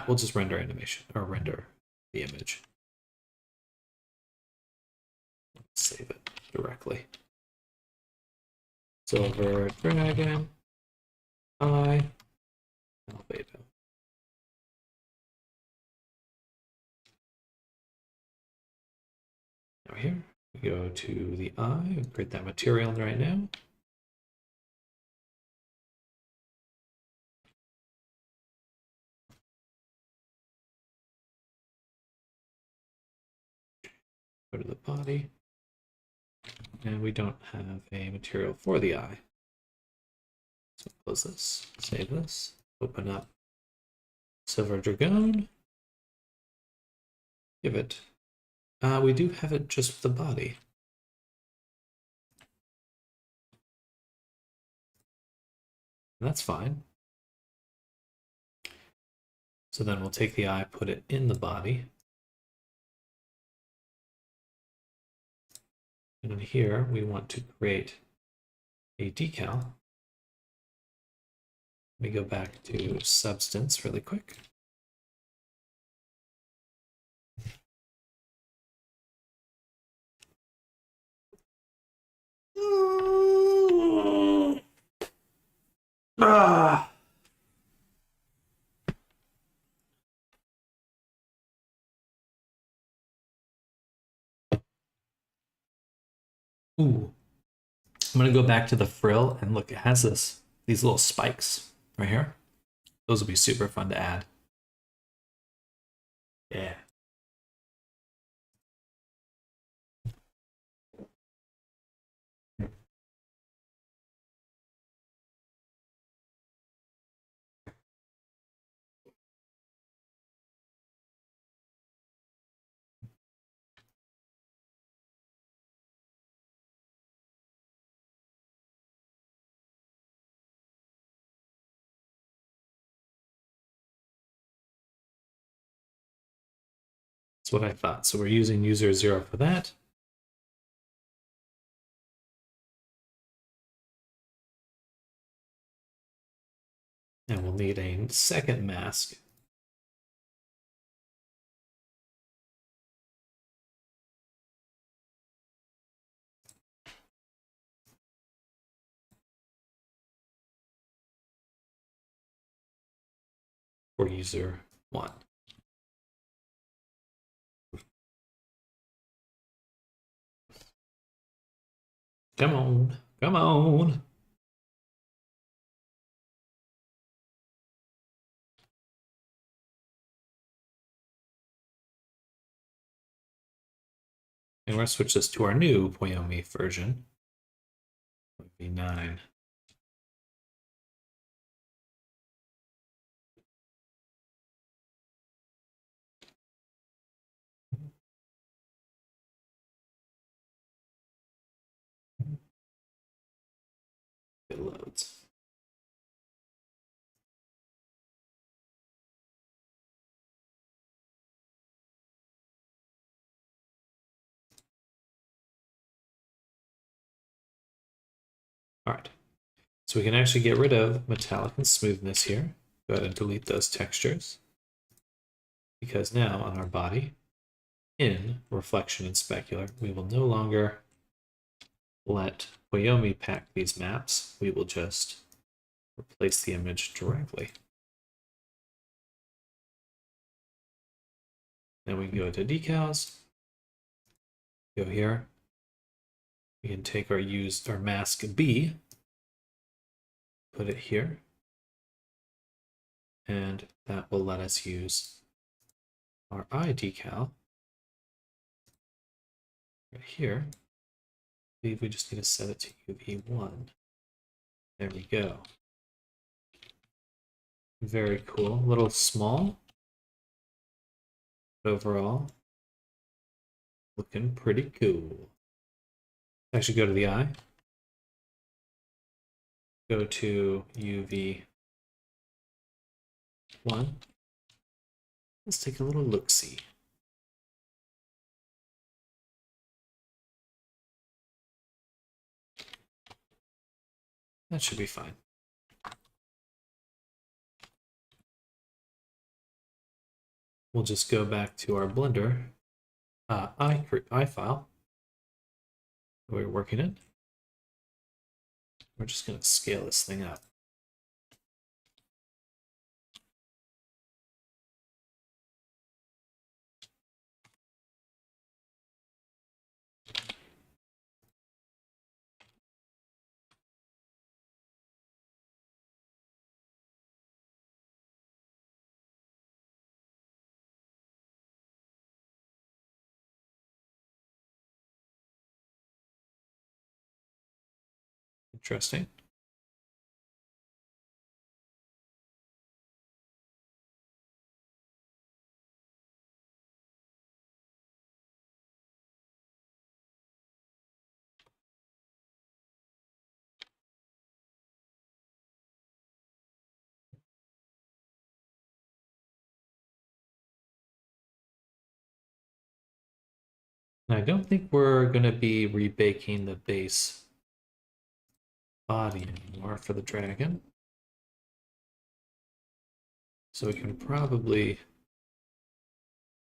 We'll just render animation or render the image. Save it directly. Silver dragon, eye, albedo. Now here, we go to the eye and create that material right now. Go to the body. And we don't have a material for the eye. So close this, save this, open up Silver Dragon. Give it. We do have it just with the body. That's fine. So then we'll take the eye, put it in the body. And in here, we want to create a decal. Let me go back to substance really quick. Ah. Ooh. I'm going to go back to the frill and look, it has these little spikes right here. Those will be super fun to add. Yeah. That's what I thought. So we're using user 0 for that. And we'll need a second mask. For user 1. Come on, come on. And we're going to switch this to our new Poyomi version. V9. It loads. All right. So we can actually get rid of metallic and smoothness here. Go ahead and delete those textures. Because now on our body, in reflection and specular, we will no longer let Wyoming pack these maps, we will just replace the image directly. Then we can go to decals, go here. We can take our mask B, put it here, and that will let us use our eye decal right here. I believe we just need to set it to UV1. There we go. Very cool. A little small, but overall, looking pretty cool. Actually, go to the eye. Go to UV1. Let's take a little look-see. That should be fine. We'll just go back to our Blender eye file we're working in. We're just going to scale this thing up. Interesting. I don't think we're going to be rebaking the base body anymore for the dragon. So we can probably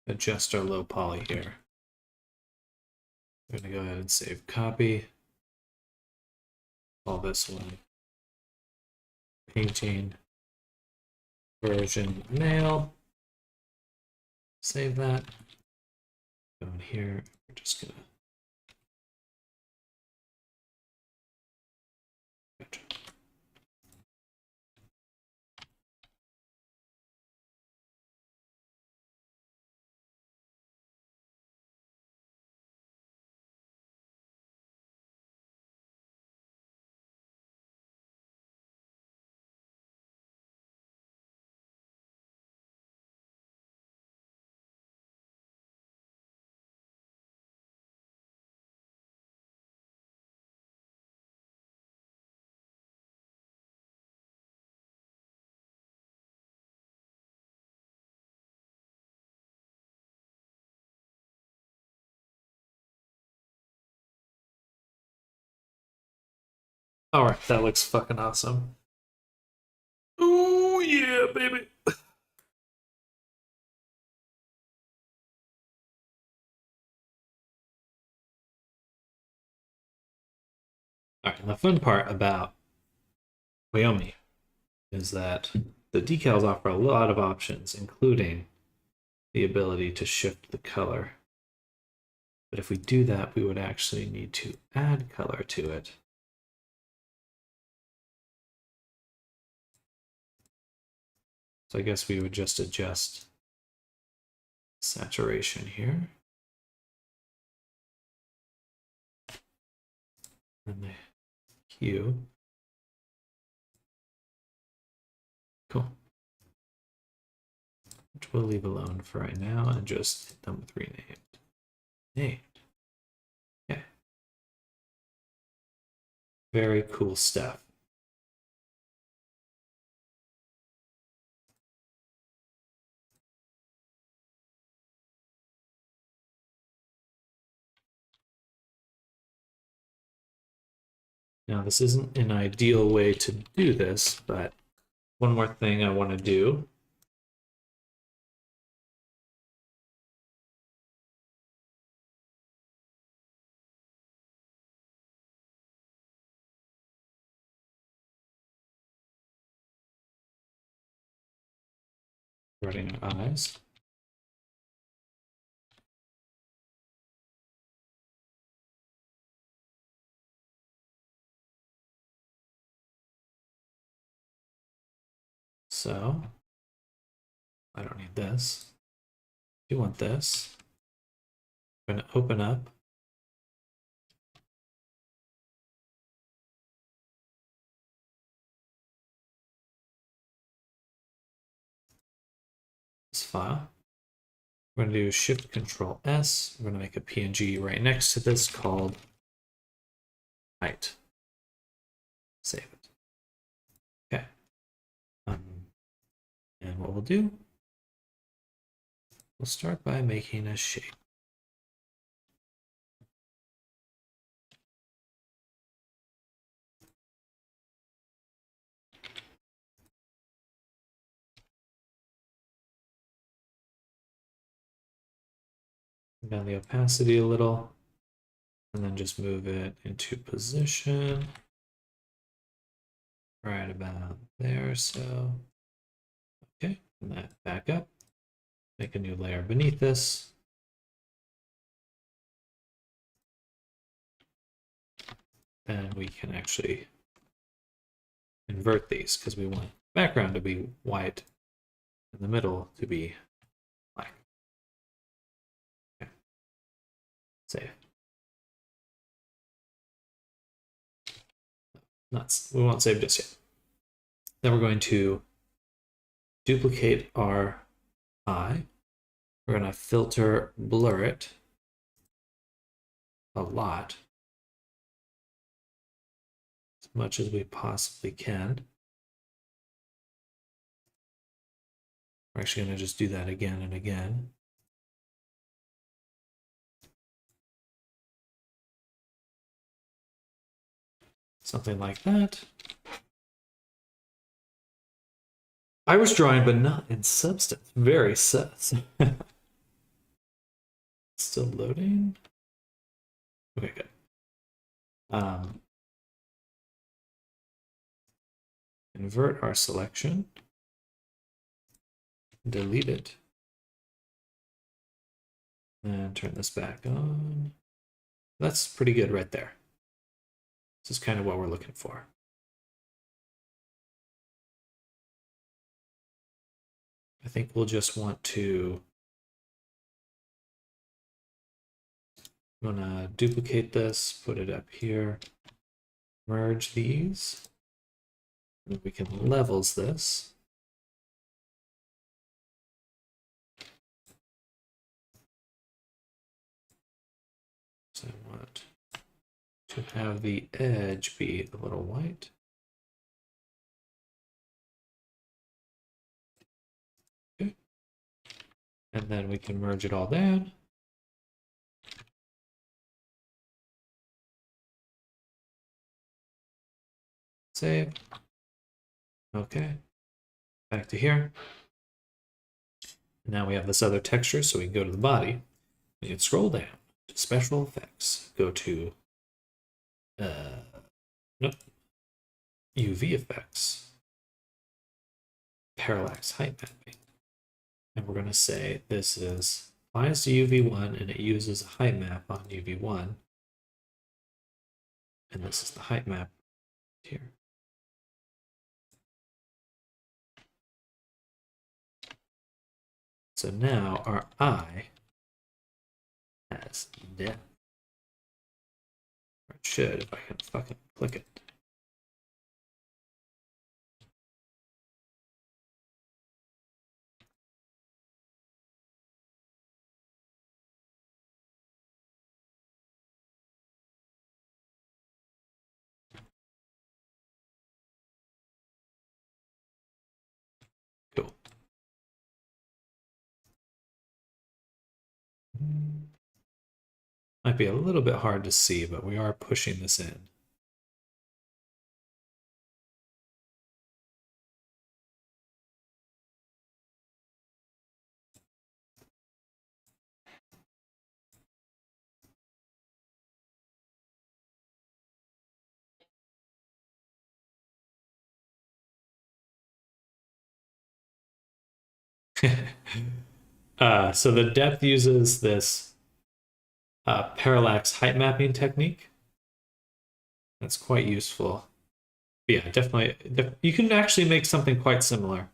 adjust our low poly here. We're going to go ahead and save copy. Call this one painting version male. Save that. Go in here. We're just going to all right, that looks fucking awesome. Oh yeah, baby. All right, and the fun part about Wyoming is that the decals offer a lot of options, including the ability to shift the color. But if we do that, we would actually need to add color to it. So I guess we would just adjust saturation here. And the hue. Cool. Which we'll leave alone for right now and just hit them with renamed. Named. Okay. Very cool stuff. Now, this isn't an ideal way to do this, but one more thing I want to do Inverting our eyes. So I don't need this. I do want this. I'm going to open up this file. We're going to do Shift Control S. We're going to make a PNG right next to this called height. Save it. Okay. And what we'll do, we'll start by making a shape. Down the opacity a little, and then just move it into position right about there. So, okay, and that back up, make a new layer beneath this. And we can actually invert these because we want the background to be white and the middle to be black. Okay. Save. We won't save just yet. Then we're going to duplicate our eye. We're going to filter blur it a lot, as much as we possibly can. We're actually going to just do that again and again. Something like that. I was drawing, but not in substance. Very sus. Still loading. Okay, good. Invert our selection. Delete it. And turn this back on. That's pretty good right there. This is kind of what we're looking for. I think we'll just want to, I'm gonna duplicate this, put it up here, merge these, and we can levels this. So I want to have the edge be a little white. Okay. And then we can merge it all down. Save. Okay. Back to here. Now we have this other texture, so we can go to the body. We can scroll down to special effects. Go to nope. UV effects. Parallax height mapping. And we're going to say this is applies to UV1 and it uses a height map on UV1. And this is the height map here. So now our eye has depth. Or it should if I can fucking click it. Cool. Might be a little bit hard to see, but we are pushing this in. So the depth uses this parallax height mapping technique. That's quite useful. But yeah, definitely. You can actually make something quite similar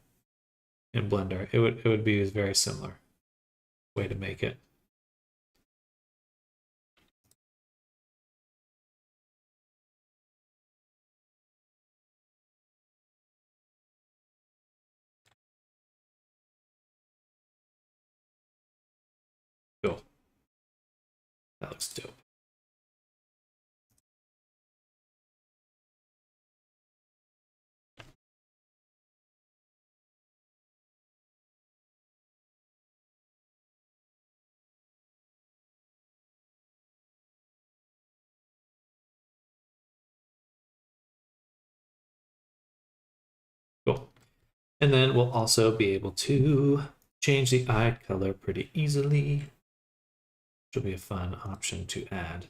in Blender. It would be a very similar way to make it. Cool. That looks dope. Cool. And then we'll also be able to change the eye color pretty easily, which will be a fun option to add.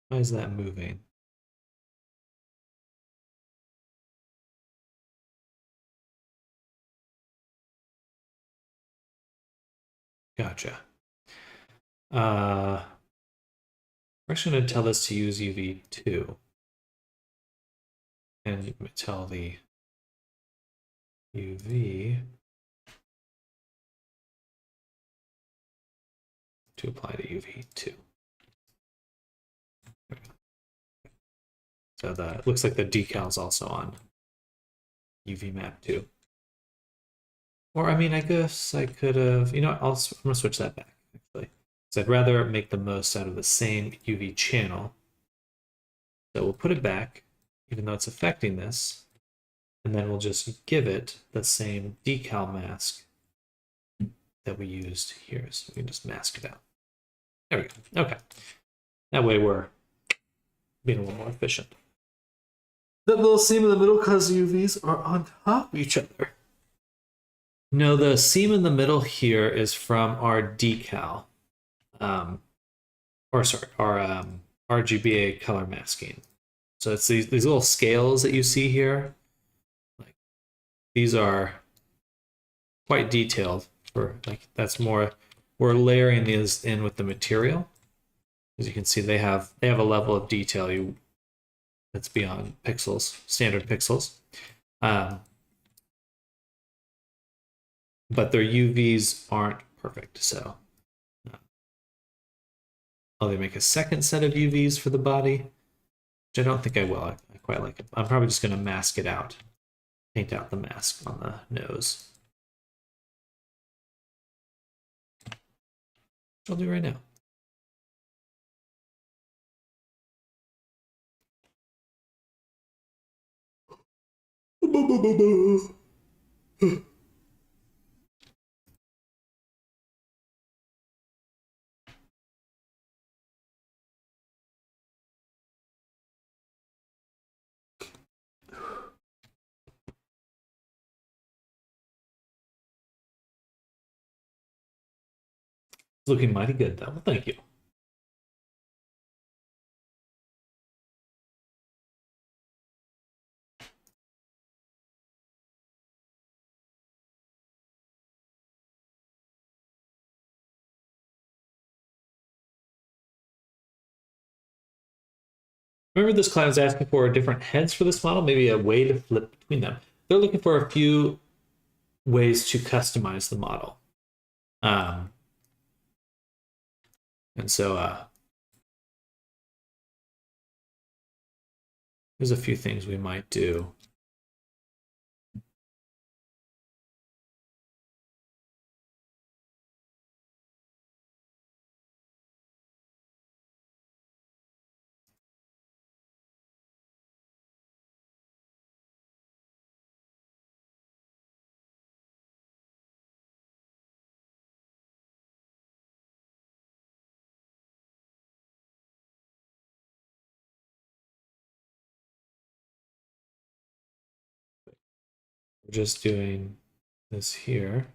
Why is that moving? Gotcha. We're actually going to tell this to use UV2. And tell the UV to apply to UV2. So it looks like the decal's also on UV map 2. Or, I mean, I guess I could have, I'm going to switch that back, actually. So I'd rather make the most out of the same UV channel. So we'll put it back, even though it's affecting this. And then we'll just give it the same decal mask that we used here. So we can just mask it out. There we go. Okay. That way we're being a little more efficient. That little seam in the middle because UVs are on top of each other. No, the seam in the middle here is from our decal. Our RGBA color masking. So it's these little scales that you see here. Like, these are quite detailed that's more, we're layering these in with the material. As you can see, they have a level of detail that's beyond pixels, standard pixels. But their UVs aren't perfect, so I'll either make a second set of UVs for the body, which I don't think I will. I quite like it. I'm probably just going to mask it out, paint out the mask on the nose. Which I'll do right now. Looking mighty good, though. Thank you. Remember, this client is asking for different heads for this model, maybe a way to flip between them. They're looking for a few ways to customize the model. And so there's a few things we might do. We're just doing this here.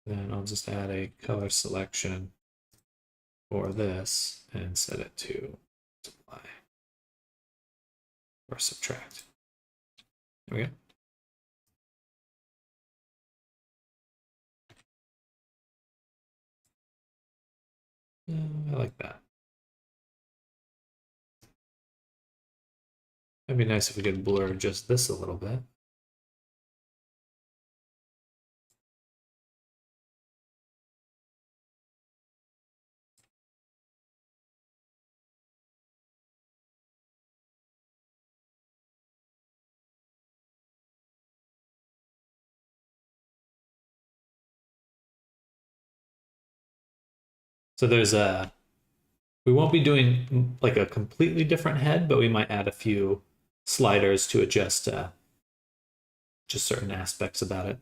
Then I'll just add a color selection for this and set it to multiply or subtract. There we go. I like that. It'd be nice if we could blur just this a little bit. So there's we won't be doing like a completely different head, but we might add a few sliders to adjust just certain aspects about it.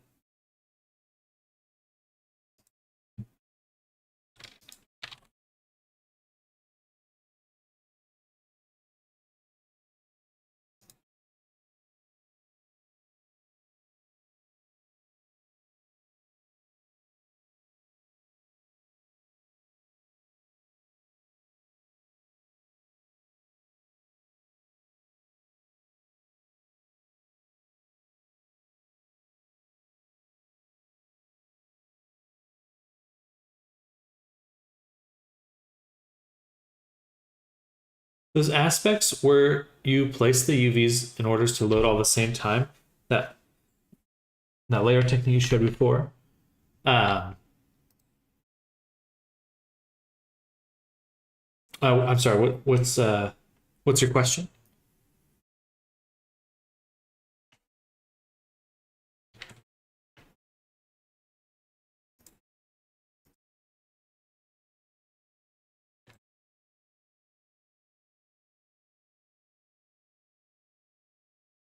Those aspects where you place the UVs in orders to load all at the same time, that layer technique you showed before, oh, I'm sorry, what's your question?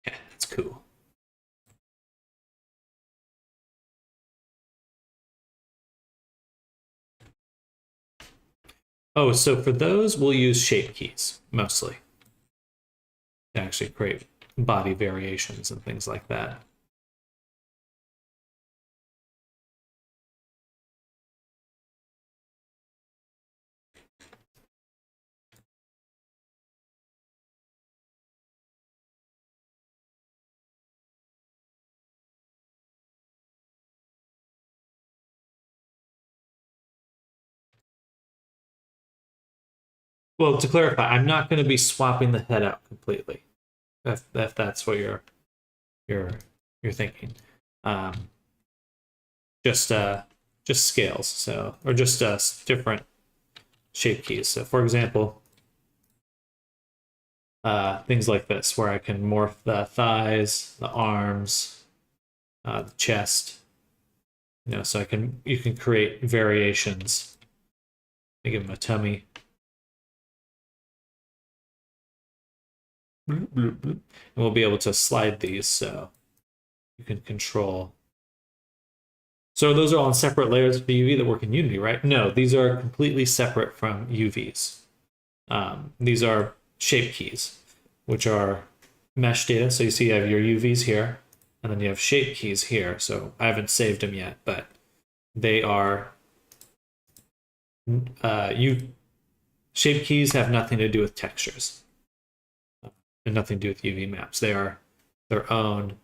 Yeah, that's cool. Oh, so for those, we'll use shape keys mostly to actually create body variations and things like that. Well, to clarify, I'm not going to be swapping the head out completely, if that's what you're thinking. Um, just scales, so or just different shape keys. So, for example, things like this, where I can morph the thighs, the arms, the chest. You know, so you can create variations. I give him a tummy. Bloop, bloop, bloop. And we'll be able to slide these so you can control. So those are all on separate layers of the UV that work in Unity, right? No, these are completely separate from UVs. These are shape keys, which are mesh data. So you see you have your UVs here, and then you have shape keys here. So I haven't saved them yet, but they are shape keys have nothing to do with textures and nothing to do with UV maps. They are their own,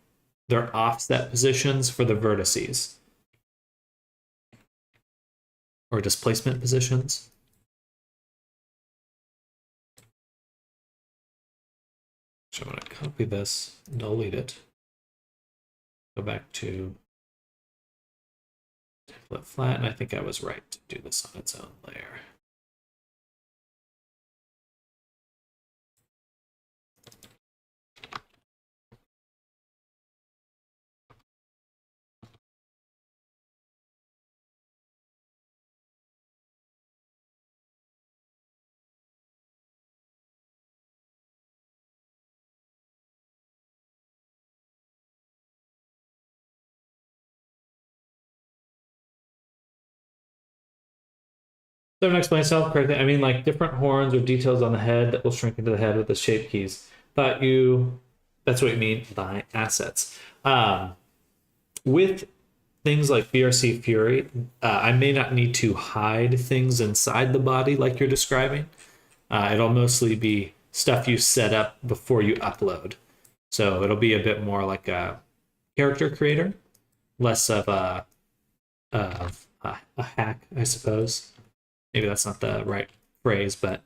they're offset positions for the vertices or displacement positions. So I'm going to copy this, delete it, go back to flip flat, and I think I was right to do this on its own layer. So I'm not explaining myself correctly. I mean, like different horns or details on the head that will shrink into the head with the shape keys. Thought you, that's what you mean by assets. With things like VRC Fury, I may not need to hide things inside the body like you're describing. It'll mostly be stuff you set up before you upload. So it'll be a bit more like a character creator, less of a hack, I suppose. Maybe that's not the right phrase, but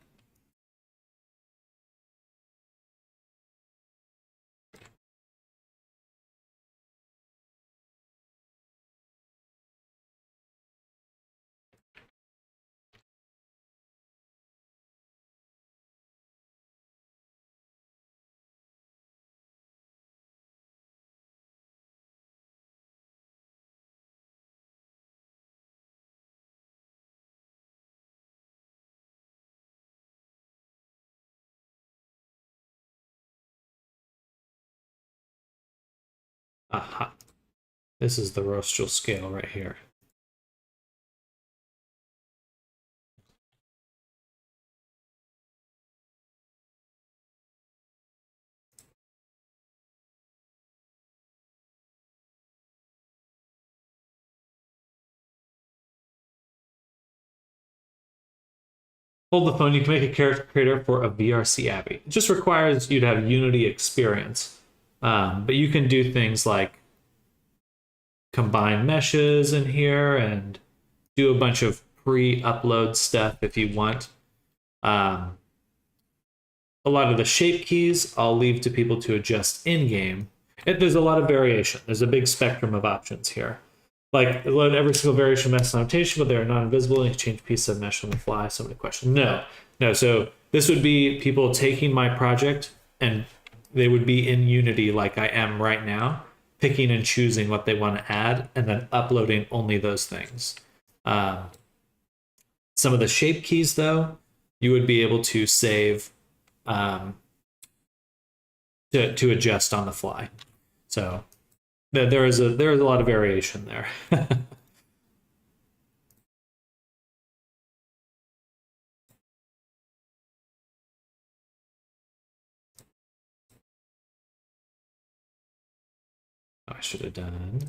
aha. This is the rostral scale right here. Hold the phone, you can make a character creator for a VRC Abbey. It just requires you to have Unity experience. But you can do things like combine meshes in here and do a bunch of pre-upload stuff if you want. A lot of the shape keys I'll leave to people to adjust in-game. There's a lot of variation. There's a big spectrum of options here. Like, load every single variation of mesh annotation, but they're not invisible, and you can change pieces of mesh on the fly. So many questions. No. So this would be people taking my project, and they would be in Unity like I am right now, picking and choosing what they want to add, and then uploading only those things. Some of the shape keys, though, you would be able to save to adjust on the fly. So there is a lot of variation there. I should have done.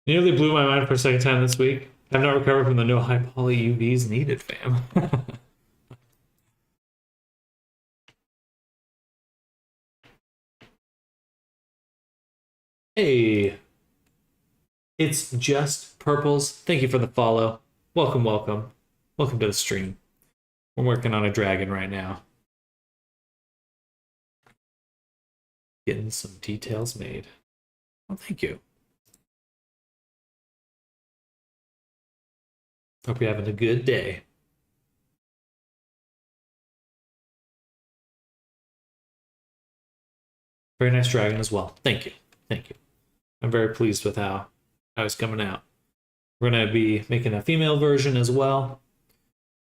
Nearly blew my mind for a second time this week. I've not recovered from the no high poly UVs needed, fam. Hey, it's just purples. Thank you for the follow. Welcome. Welcome to the stream. We're working on a dragon right now. Getting some details made. Well, thank you. Hope you're having a good day. Very nice dragon as well. Thank you. I'm very pleased with how it's coming out. We're going to be making a female version as well.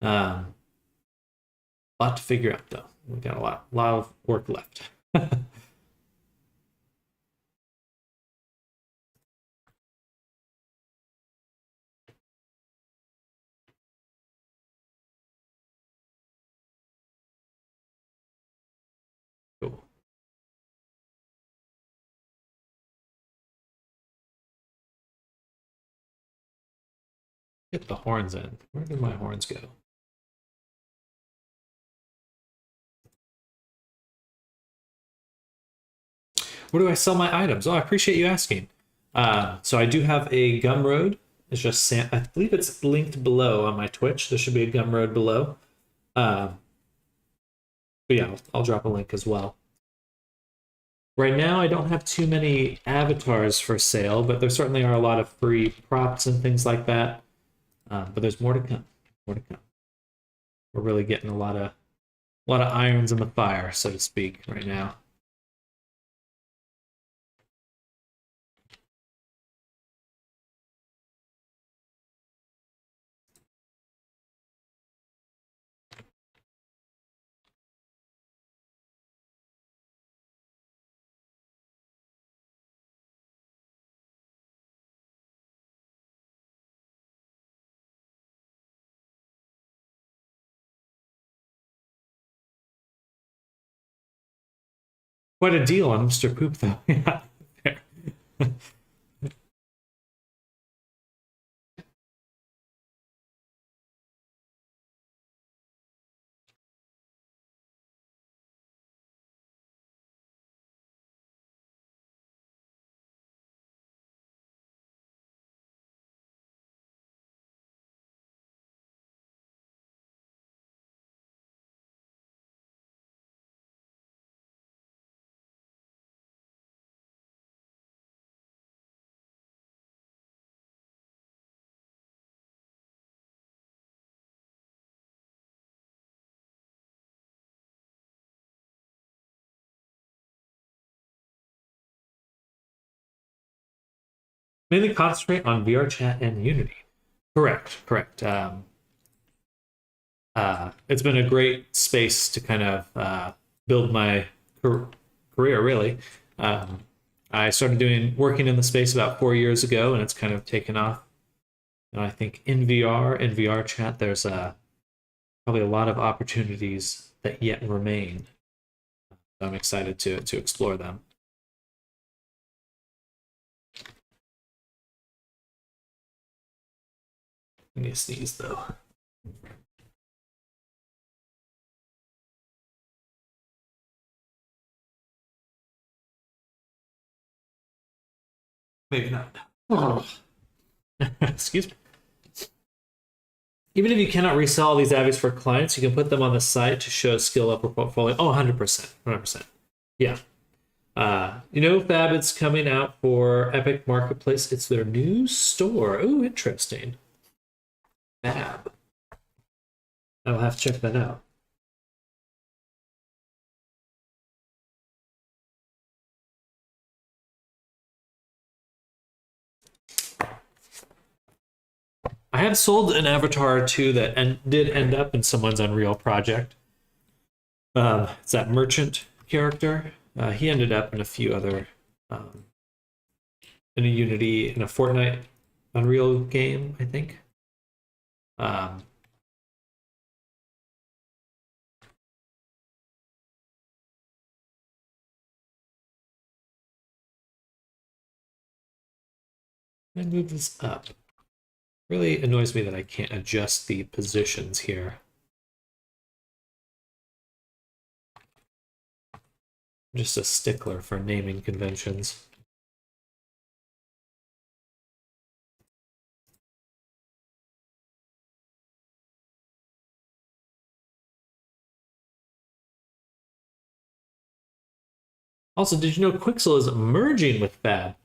A lot to figure out, though. We've got a lot of work left. Cool. Get the horns in. Where did my horns go? Where do I sell my items? Oh, I appreciate you asking. So I do have a Gumroad. It's just I believe it's linked below on my Twitch. There should be a Gumroad below. But yeah, I'll drop a link as well. Right now, I don't have too many avatars for sale, but there certainly are a lot of free props and things like that. But there's more to come. More to come. We're really getting a lot of irons in the fire, so to speak, right now. Quite a deal on Mr. Poop, though. Yeah. Mainly concentrate on VR chat and Unity. Correct. It's been a great space to kind of build my career, really. I started working in the space about 4 years ago, and it's kind of taken off. And I think in VR chat, there's probably a lot of opportunities that yet remain. I'm excited to explore them. I need to sneeze, though. Maybe not. Oh. Excuse me. Even if you cannot resell these avies for clients, you can put them on the site to show skill up or portfolio. Oh, 100%. 100%. Yeah. Fabit's coming out for Epic Marketplace. It's their new store. Oh, interesting. Fab. I'll have to check that out. I have sold an avatar too that did end up in someone's Unreal project. It's that merchant character. He ended up in a few other, in a Unity, in a Fortnite Unreal game, I think. I move this up. Really annoys me that I can't adjust the positions here. I'm just a stickler for naming conventions. Also, did you know Quixel is merging with Fab?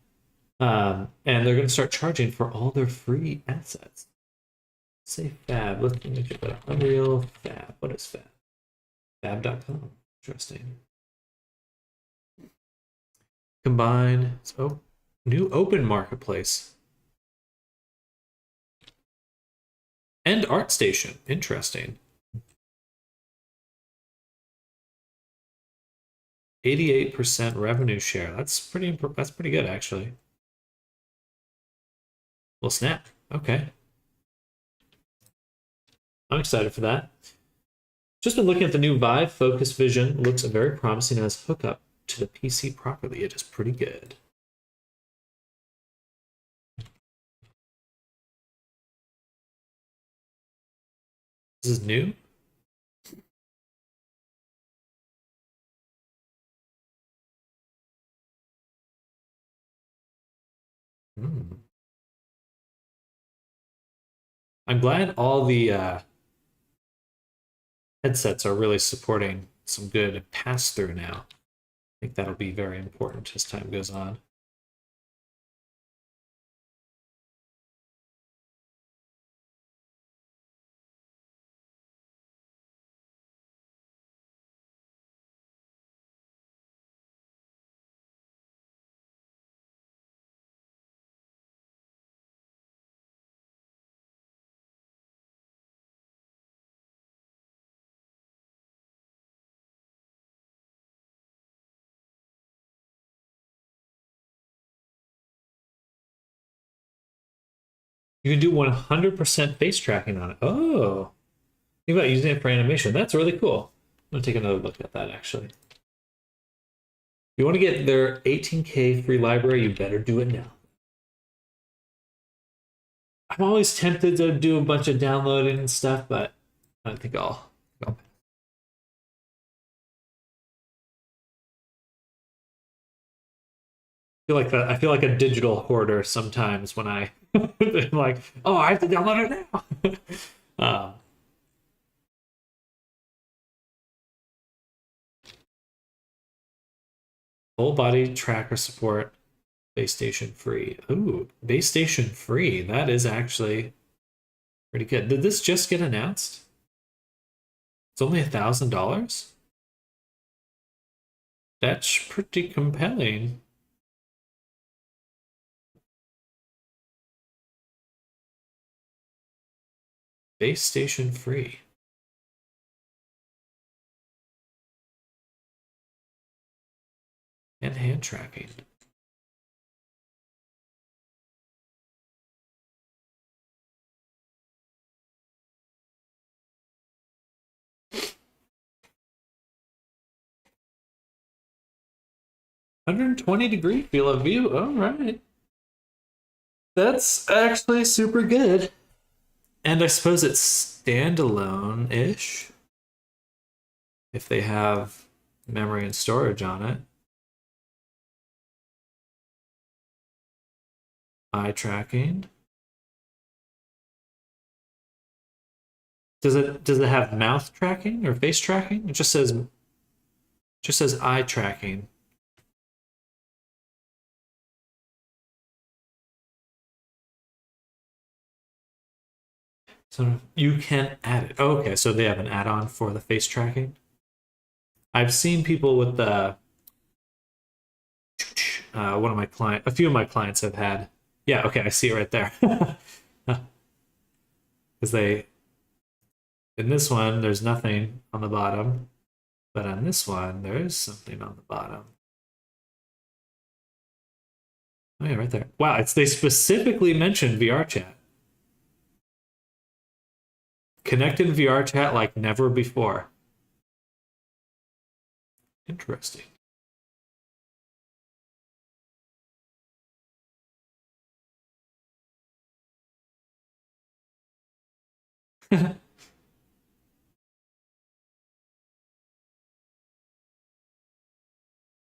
And they're going to start charging for all their free assets. Say Fab. Let's check that out. Unreal Fab. What is Fab? Fab.com. Interesting. Combine. So, new open marketplace. And ArtStation. Interesting. 88% revenue share. That's pretty good, actually. Well, snap. Okay. I'm excited for that. Just been looking at the new Vive Focus Vision. Looks very promising as hookup to the PC properly. It is pretty good. This is new? I'm glad all the headsets are really supporting some good pass-through now. I think that'll be very important as time goes on. You can do 100% face tracking on it. Oh, think about using it for animation. That's really cool. I'm gonna take another look at that actually. If you want to get their 18K free library, you better do it now. I'm always tempted to do a bunch of downloading and stuff, but I think I'll I feel like a digital hoarder sometimes when I'm like, oh, I have to download it now. Full body tracker support, base station free. Ooh, base station free. That is actually pretty good. Did this just get announced? It's only $1,000. That's pretty compelling. Base station free. And hand tracking. $120-degree field of view. All right. That's actually super good. And I suppose it's standalone-ish. If they have memory and storage on it. Eye tracking. Does it have mouth tracking or face tracking? It just says eye tracking. So you can add it. Oh, okay, so they have an add-on for the face tracking. I've seen people with the a few of my clients have had. Yeah, okay, I see it right there. Because in this one, there's nothing on the bottom, but on this one, there is something on the bottom. Oh yeah, right there. Wow, they specifically mentioned VR chat. Connected VR chat like never before. Interesting.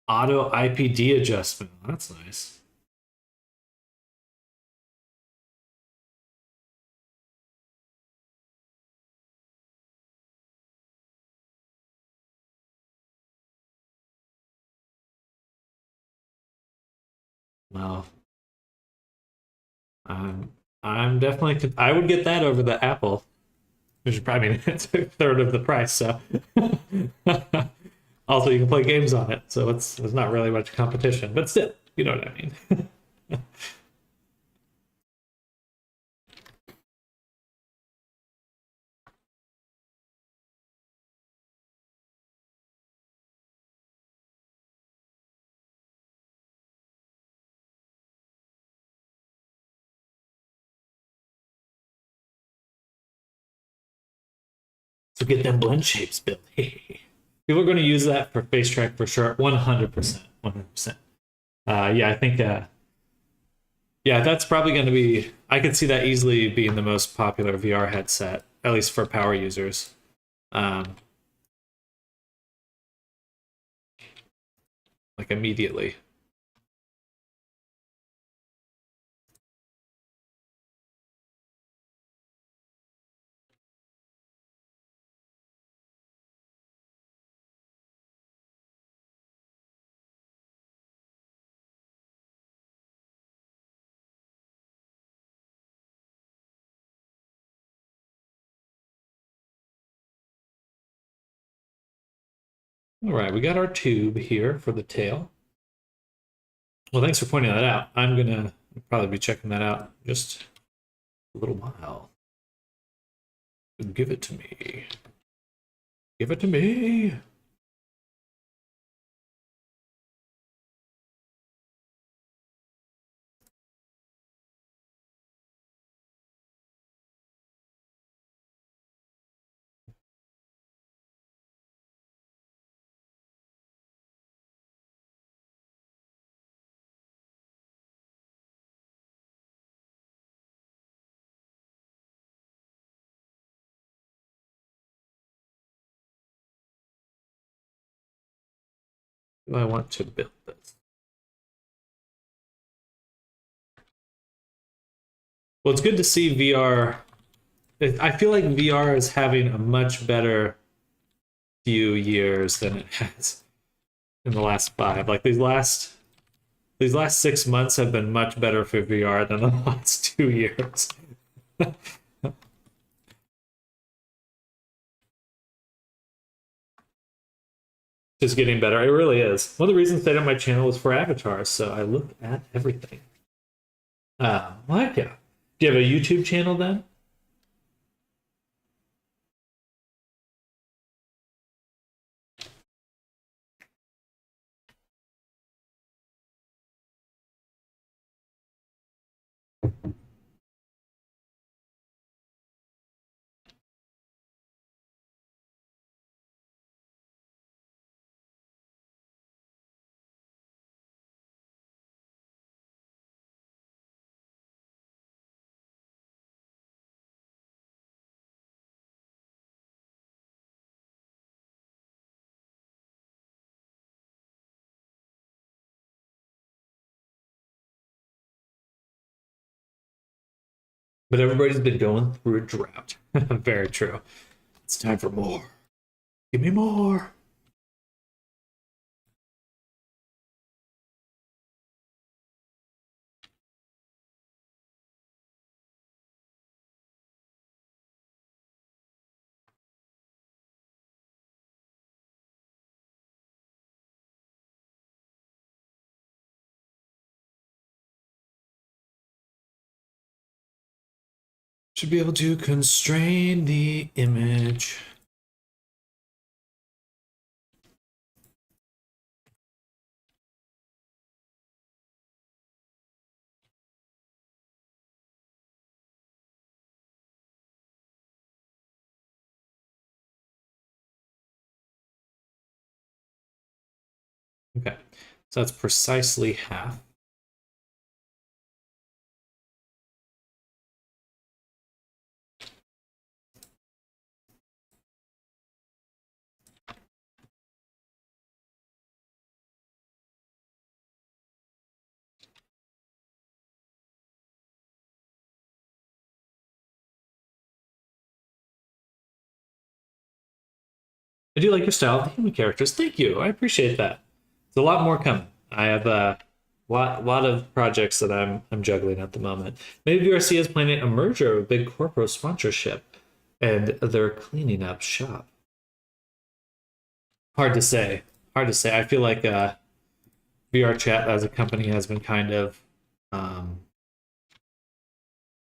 Auto IPD adjustment. That's nice. Well, I'm definitely. I would get that over the Apple, which is probably it's a third of the price. So, also you can play games on it, so there's not really much competition. But still, you know what I mean. So get them blend shapes built. People are going to use that for face track for sure. 100%. 100%. Yeah, I think yeah, that's probably going to be. I could see that easily being the most popular VR headset, at least for power users. Like immediately. All right, we got our tube here for the tail. Well, thanks for pointing that out. I'm gonna probably be checking that out just a little while. Give it to me. Give it to me. Do I want to build this? Well, it's good to see VR. I feel like VR is having a much better few years than it has in the last 5. Like these last 6 months have been much better for VR than the last 2 years. Just getting better. It really is. One of the reasons I stayed on my channel was for avatars, so I look at everything. Like yeah. Do you have a YouTube channel then? But everybody's been going through a drought. Very true. It's time for more. Give me more. Should be able to constrain the image. Okay, so that's precisely half. I do like your style of the human characters. Thank you. I appreciate that. There's a lot more coming. I have a lot of projects that I'm juggling at the moment. Maybe VRC is planning a merger with big corporate sponsorship, and they're cleaning up shop. Hard to say. Hard to say. I feel like VR Chat as a company has been kind of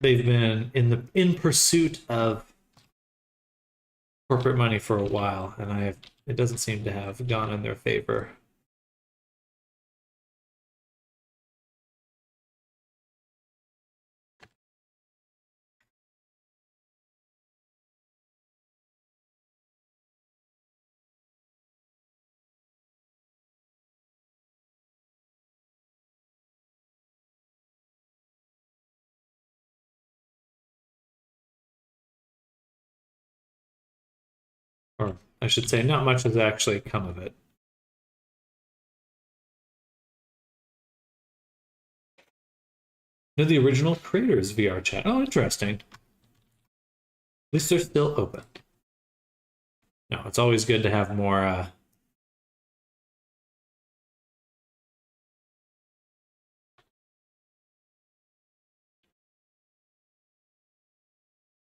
they've been in pursuit of corporate money for a while, and it doesn't seem to have gone in their favor. Or I should say, not much has actually come of it. They're the original creators of VR chat. Oh, interesting. At least they're still open. No, it's always good to have more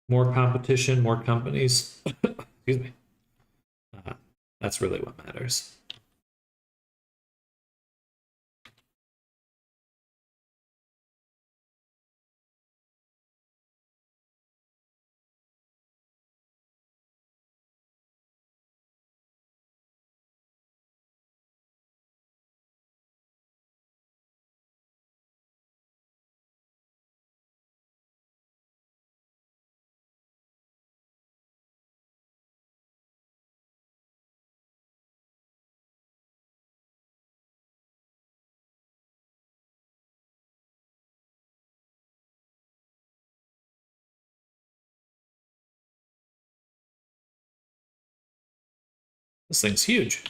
more competition, more companies. Excuse me. That's really what matters. This thing's huge.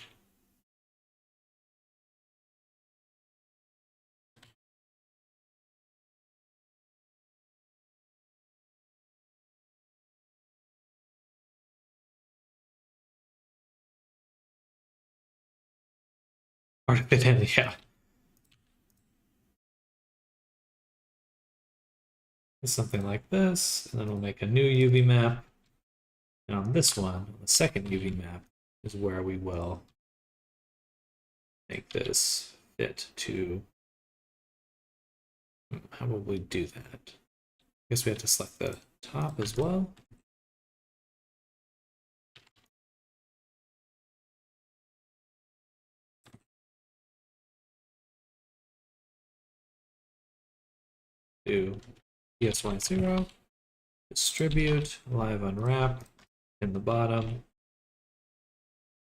Hard to fit in, yeah. Something like this, and then we'll make a new UV map. And on this one, on the second UV map, is where we will make this fit to. How will we do that? I guess we have to select the top as well. Do ESY0, distribute, live unwrap, in the bottom,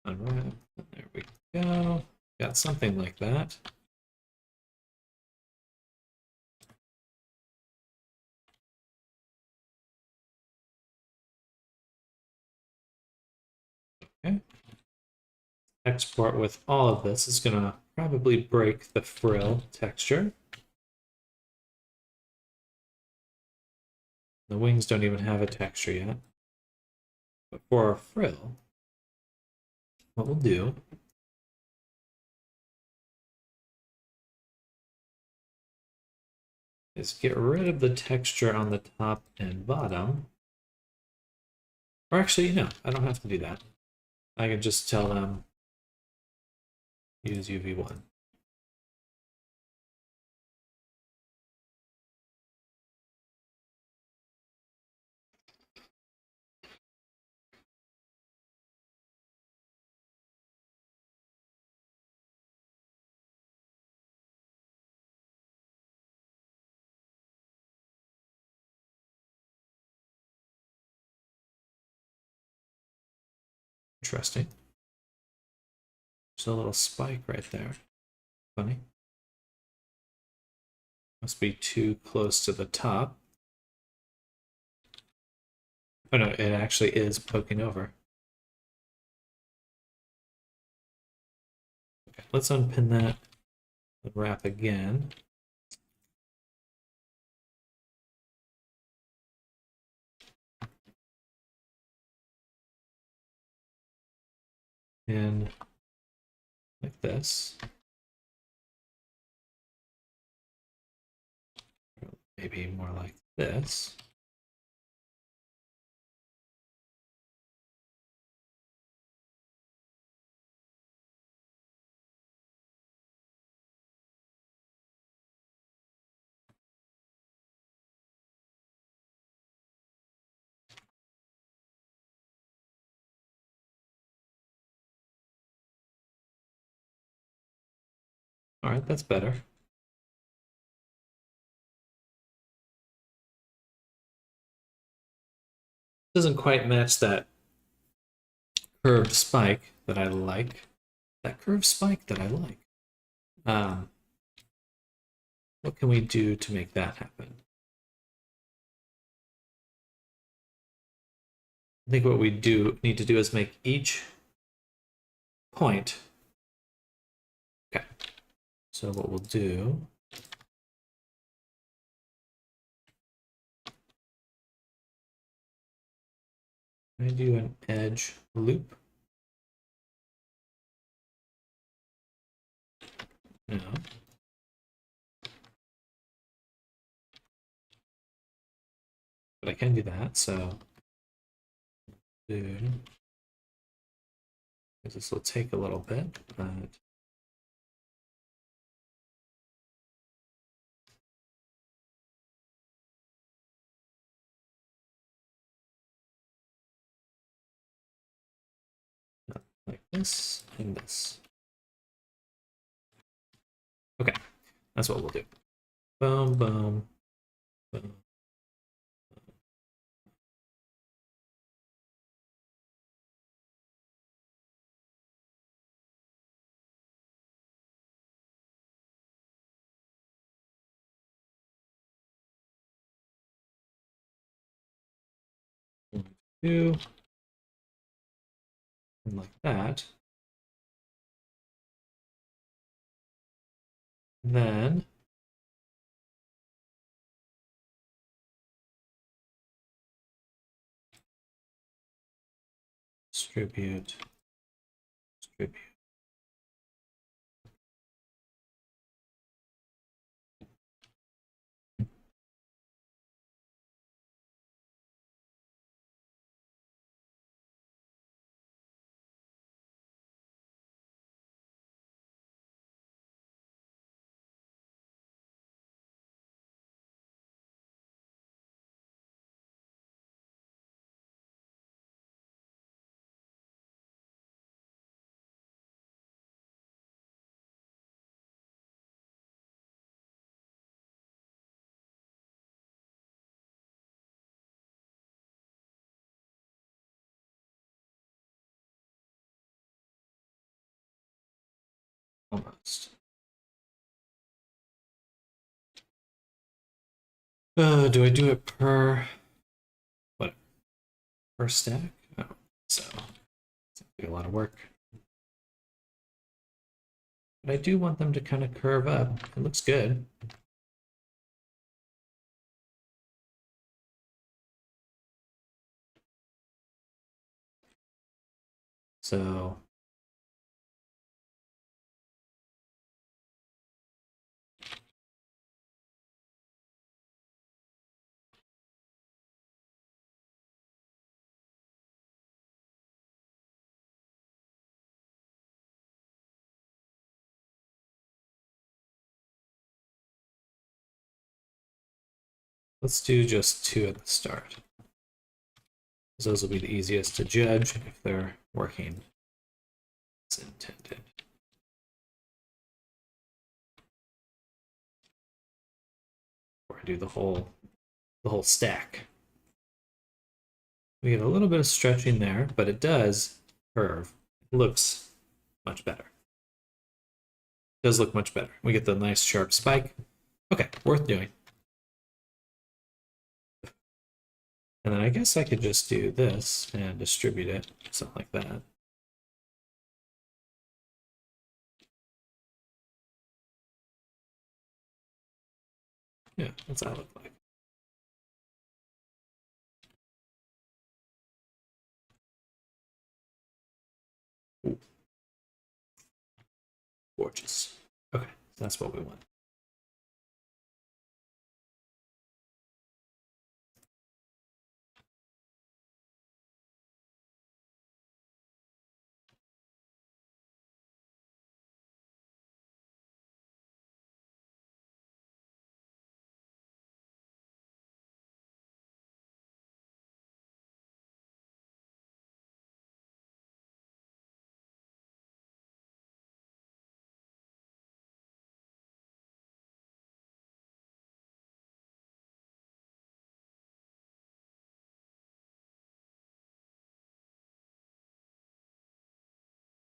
unwrap, there we go. Got something like that. Okay. Export with all of this is gonna probably break the frill texture. The wings don't even have a texture yet. But for our frill, what we'll do is get rid of the texture on the top and bottom. Or actually, no, I don't have to do that. I can just tell them use UV1. Interesting. Just a little spike right there. Funny. Must be too close to the top. Oh no, it actually is poking over. Okay, let's unpin that and wrap again. And like this. Maybe more like this. All right, that's better. Doesn't quite match that curved spike that I like. That curved spike that I like. What can we do to make that happen? I think what we need to do is make each point. Okay. So what we'll do, I do an edge loop. No. But I can do that, so this will take a little bit, but like this and this. Okay, that's what we'll do. Boom, boom, boom. One, two, and like that. Then distribute. Almost. Do I do it per what? Per stack? Oh, so it's a lot of work. But I do want them to kind of curve up. It looks good. So let's do just 2 at the start. Those will be the easiest to judge if they're working as intended. Or I do the whole stack. We get a little bit of stretching there, but it does curve. It looks much better. It does look much better. We get the nice sharp spike. Okay, worth doing. And then I guess I could just do this and distribute it, something like that. Yeah, what's that look like? Ooh. Gorgeous. Okay, so that's what we want.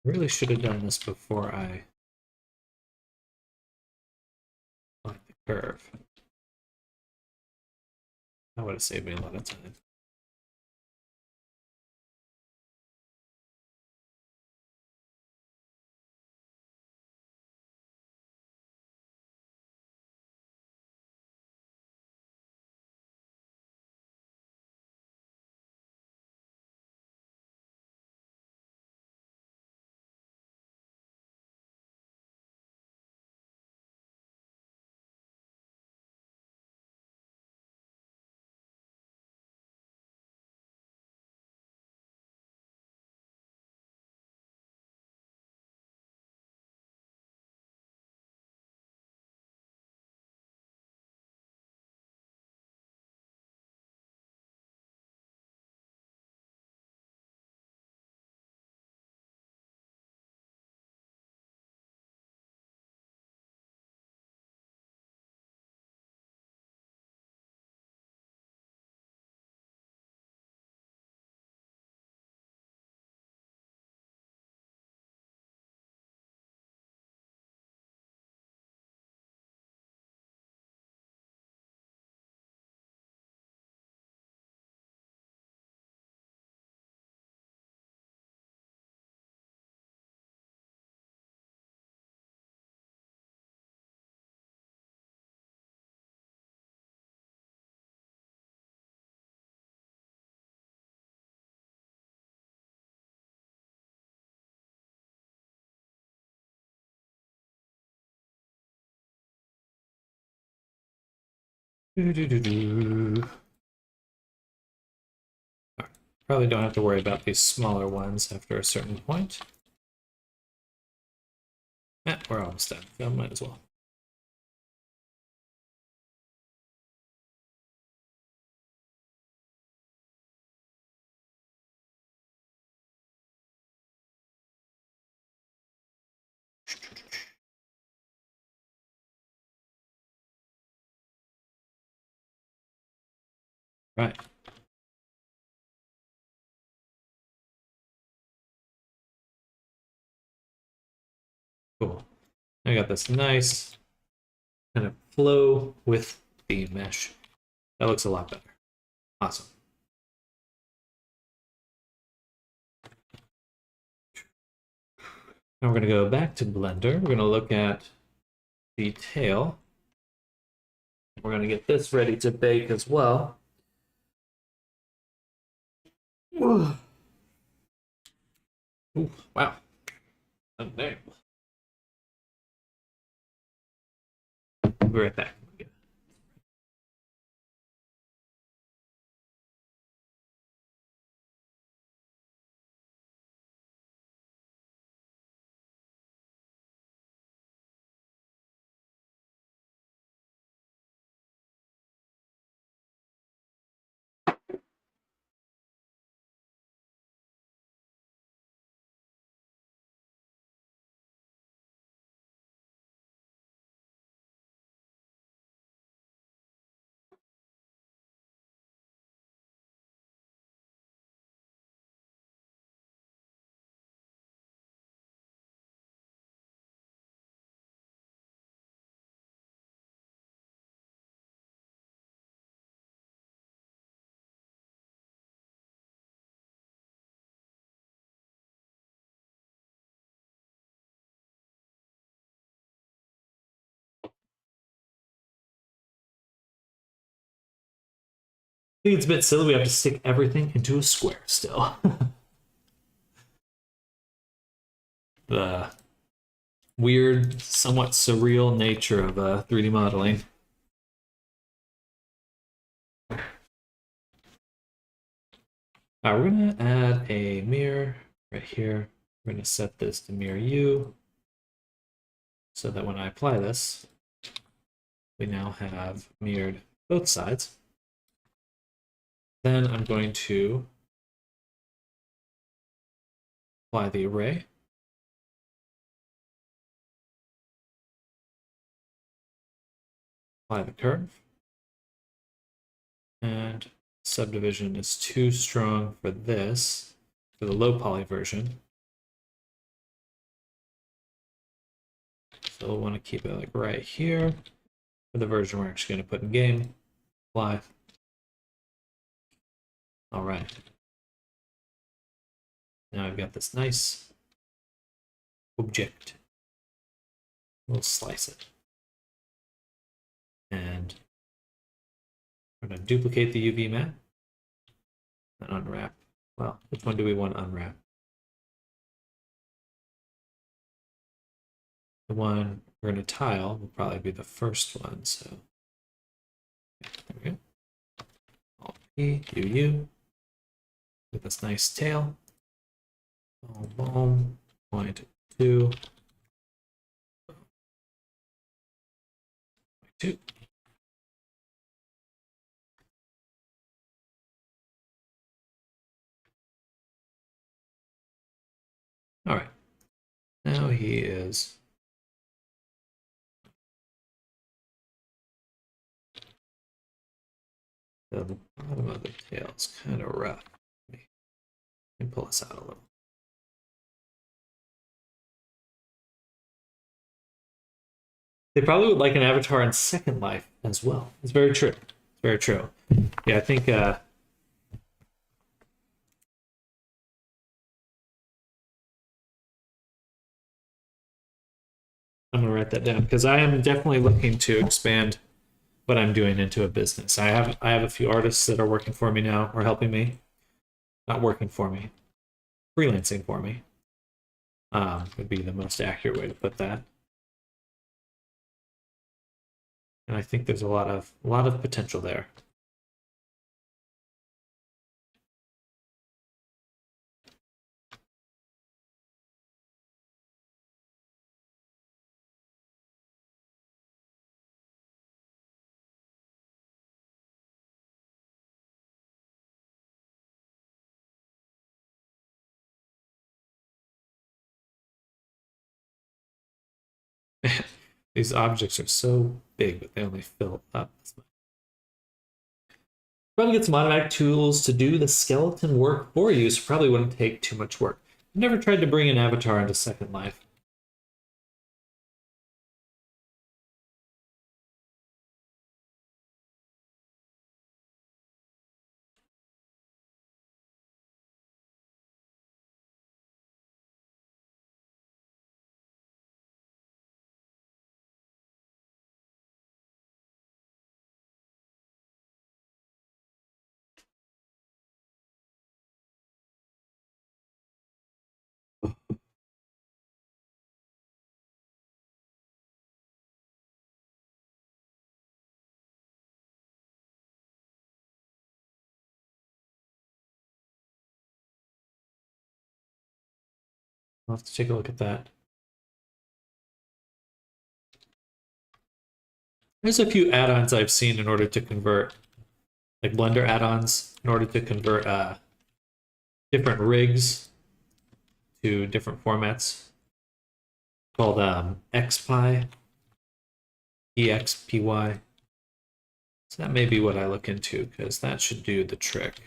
Really should have done this before I applied the curve. That would have saved me a lot of time. Probably don't have to worry about these smaller ones after a certain point. We're almost done. So might as well. Right. Cool. I got this nice kind of flow with the mesh. That looks a lot better. Awesome. Now we're going to go back to Blender. We're going to look at the tail. We're going to get this ready to bake as well. Ooh, wow. Oh, damn. We'll be right back. I think it's a bit silly we have to stick everything into a square still. The weird, somewhat surreal nature of 3D modeling. We're going to add a mirror right here. We're going to set this to mirror U so that when I apply this, we now have mirrored both sides. Then I'm going to apply the array. Apply the curve. And subdivision is too strong for this, for the low poly version. So we'll want to keep it like right here. For the version we're actually going to put in game, apply. All right. Now I've got this nice object. We'll slice it. And we're going to duplicate the UV map and unwrap. Well, which one do we want to unwrap? The one we're going to tile will probably be the first one. So there we go. Alt P, UU, with this nice tail. Boom, boom, point 2. 2. All right. Now he is the bottom of the tail is kind of rough. Let me pull this out a little. They probably would like an avatar in Second Life as well. It's very true. It's very true. Yeah, I think I'm gonna write that down because I am definitely looking to expand what I'm doing into a business. I have a few artists that are working for me now or helping me. Not working for me, freelancing for me. Would be the most accurate way to put that. And I think there's a lot of potential there. These objects are so big, but they only fill up this much. Probably get some automatic tools to do the skeleton work for you, so probably wouldn't take too much work. I've never tried to bring an avatar into Second Life. I'll have to take a look at that. There's a few add-ons I've seen in order to convert, like Blender add-ons, in order to convert different rigs to different formats, called XPy, EXPY. So that may be what I look into, because that should do the trick.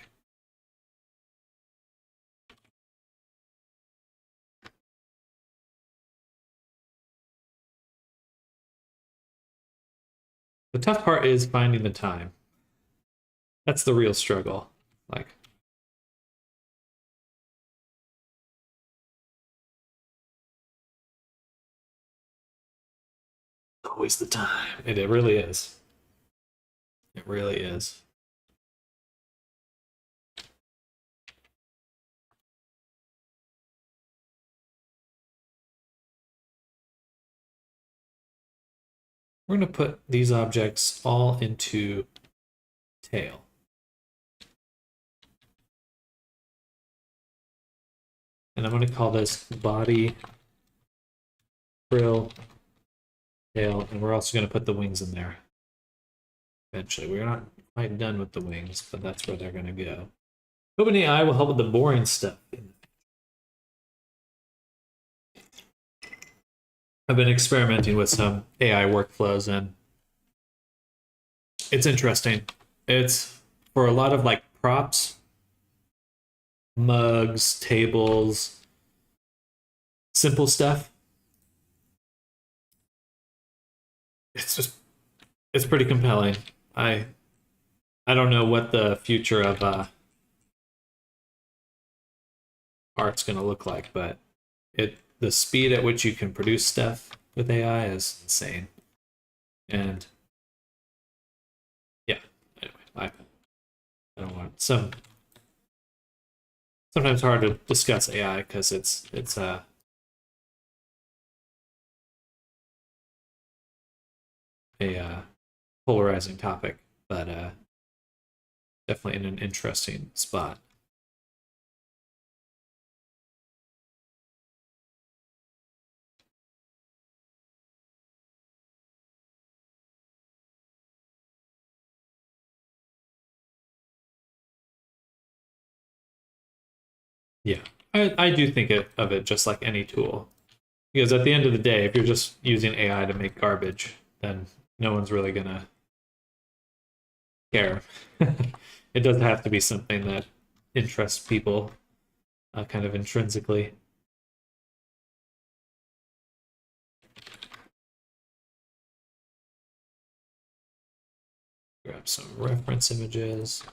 The tough part is finding the time. That's the real struggle. Like, always the time. It really is. It really is. We're going to put these objects all into tail. And I'm going to call this body, frill, tail, and we're also going to put the wings in there. Eventually, we're not quite done with the wings, but that's where they're going to go. OpenAI will help with the boring stuff. I've been experimenting with some AI workflows, and it's interesting. It's for a lot of like props, mugs, tables, simple stuff. It's pretty compelling. I don't know what the future of art's going to look like, but the speed at which you can produce stuff with AI is insane. And yeah, anyway, I don't want sometimes hard to discuss AI because it's a polarizing topic, but definitely in an interesting spot. Yeah, I do think of it just like any tool. Because at the end of the day, if you're just using AI to make garbage, then no one's really gonna care. It does have to be something that interests people kind of intrinsically. Grab some reference images.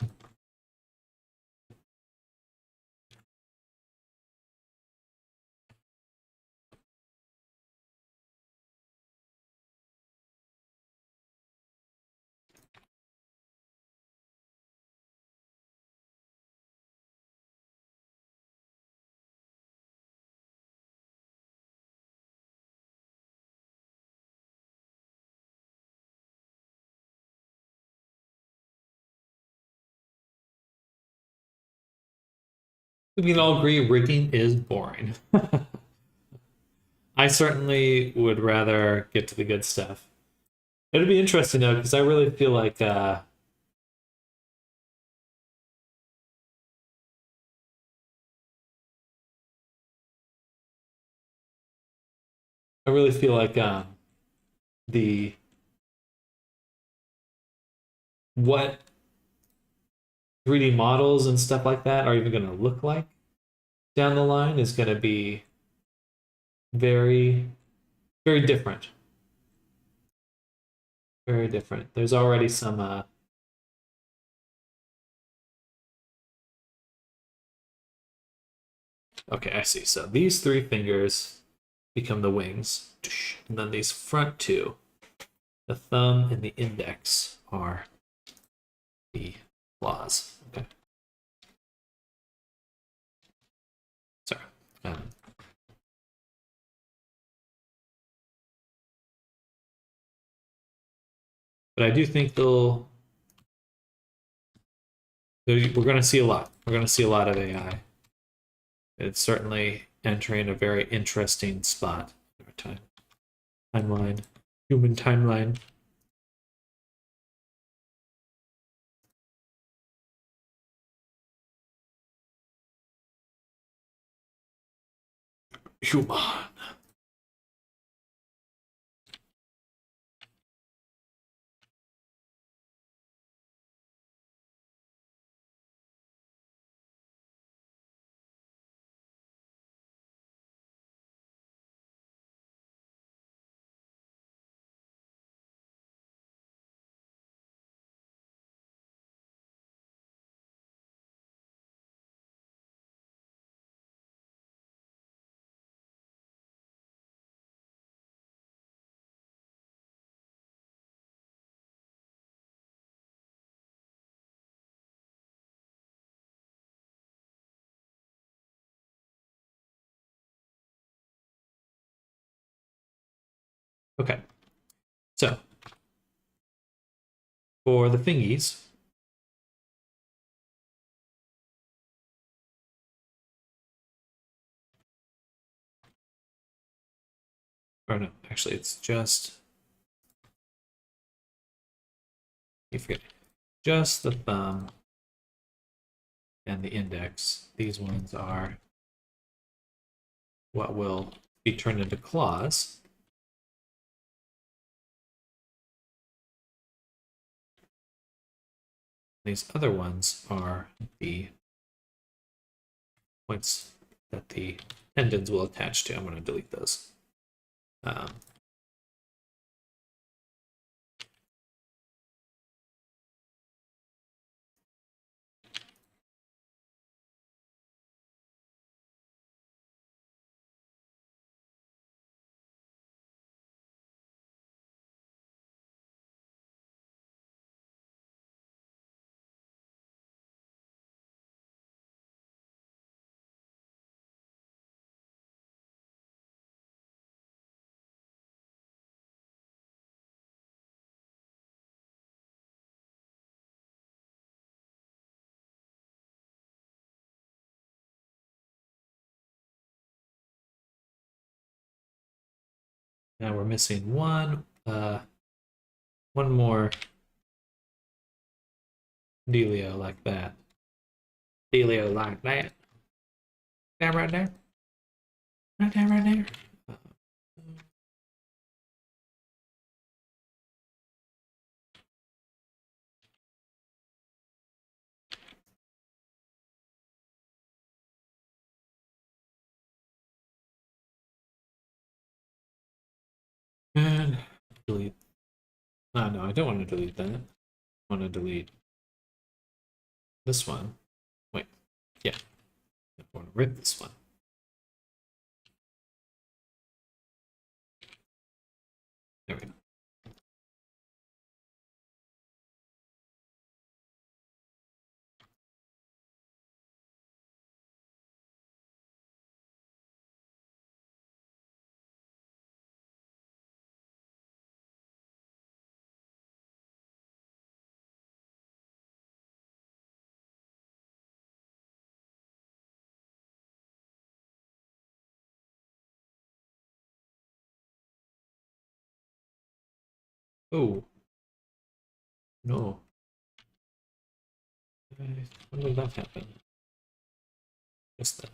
We can all agree rigging is boring. I certainly would rather get to the good stuff. It'd be interesting though, because I really feel like the what 3D models and stuff like that are even going to look like down the line is going to be very, very different. Very different. There's already some. Okay, I see. So these three fingers become the wings, and then these front two, the thumb and the index, are the claws. Okay. Sorry. But I do think we're going to see a lot. We're going to see a lot of AI. It's certainly entering a very interesting spot in our timeline, human timeline. Human. Okay, so for the thingies, or no, actually, it's just you forget just the thumb and the index. These ones are what will be turned into claws. These other ones are the points that the tendons will attach to. I'm going to delete those. Now we're missing one more dealio like that. Dealio like that. That right there. Right there, right there. And delete. No, I don't want to delete that. I want to delete this one. Wait, yeah. I want to rip this one. There we go. Oh, no. When did that happen? Just then.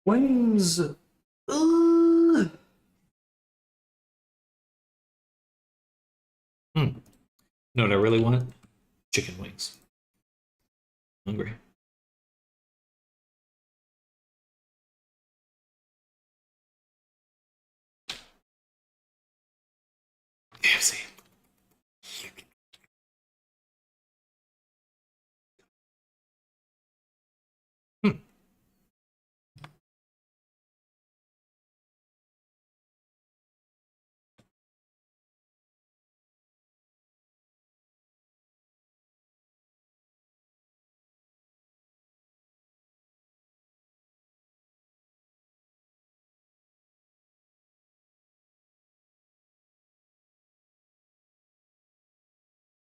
Wings! Hmm. Know what I really want? Chicken wings. Hungry. KFC. Hmm.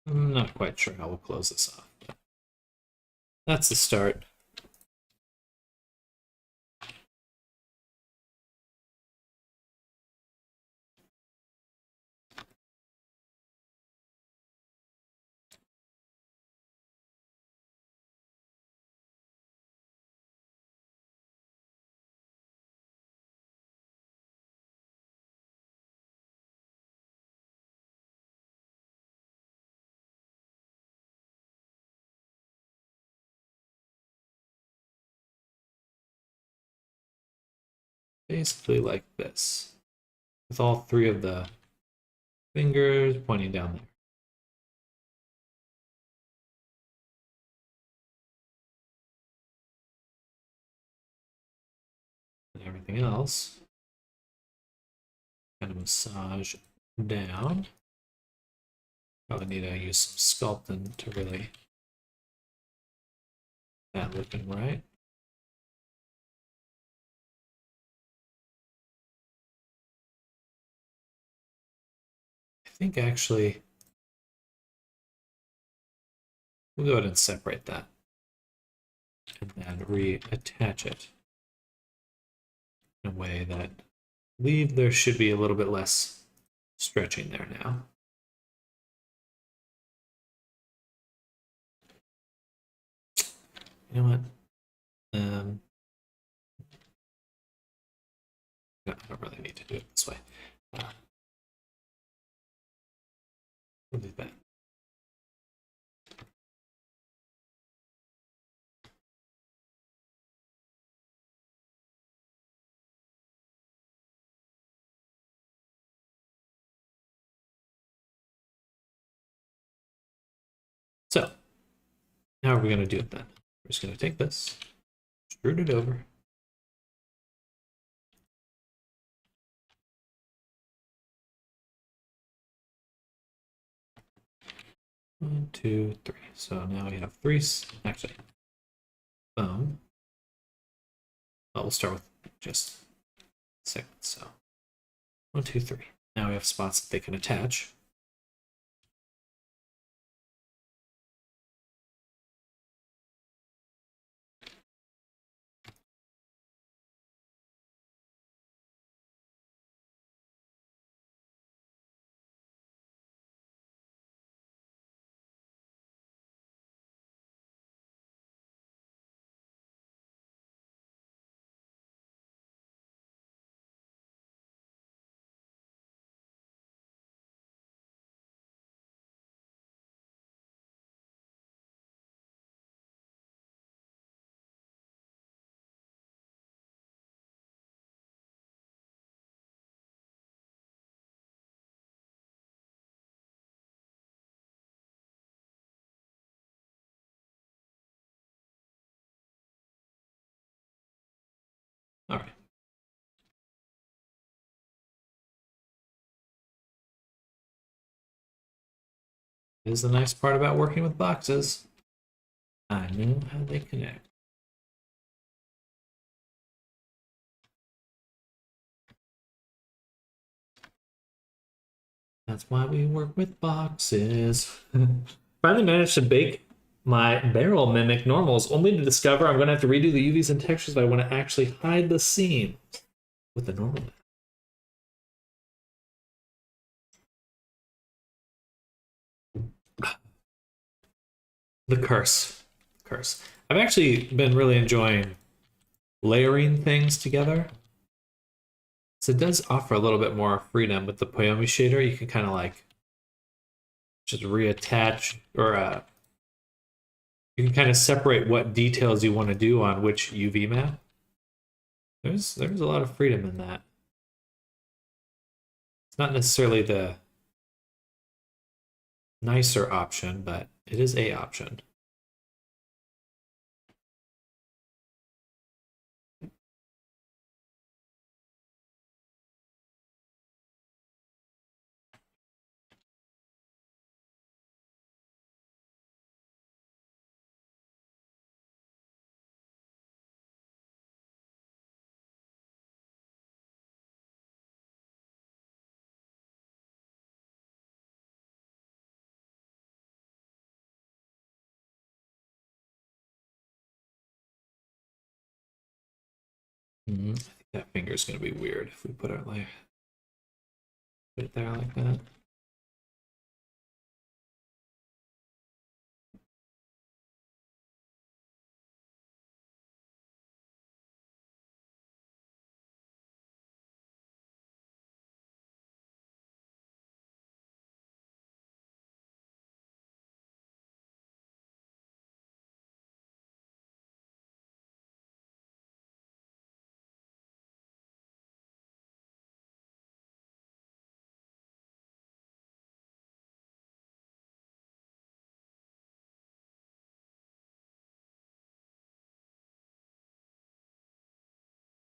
I'm not quite sure how we'll close this off, but that's the start. Basically like this, with all three of the fingers pointing down there. And everything else, kind of massage down. Probably need to use some sculpting to really that looking right. I think actually we'll go ahead and separate that and then reattach it in a way that I believe there should be a little bit less stretching there now. You know what? No, I don't really need to do it this way. We'll do that. So how are we going to do it then? We're just going to take this, extrude it over. One, two, three. So now we have three. Actually, boom. Well, we'll start with just segments. So one, two, three. Now we have spots that they can attach. is the nice part about working with boxes. I know how they connect. That's why we work with boxes. Finally managed to bake my barrel mimic normals, only to discover I'm going to have to redo the UVs and textures if I want to actually hide the seam with the normal. The curse. Curse. I've actually been really enjoying layering things together. So it does offer a little bit more freedom with the Poyomi shader. You can kind of like just reattach or you can kind of separate what details you want to do on which UV map. There's a lot of freedom in that. It's not necessarily the nicer option, but it is a option. I think that finger is going to be weird if we put it like put it there like that.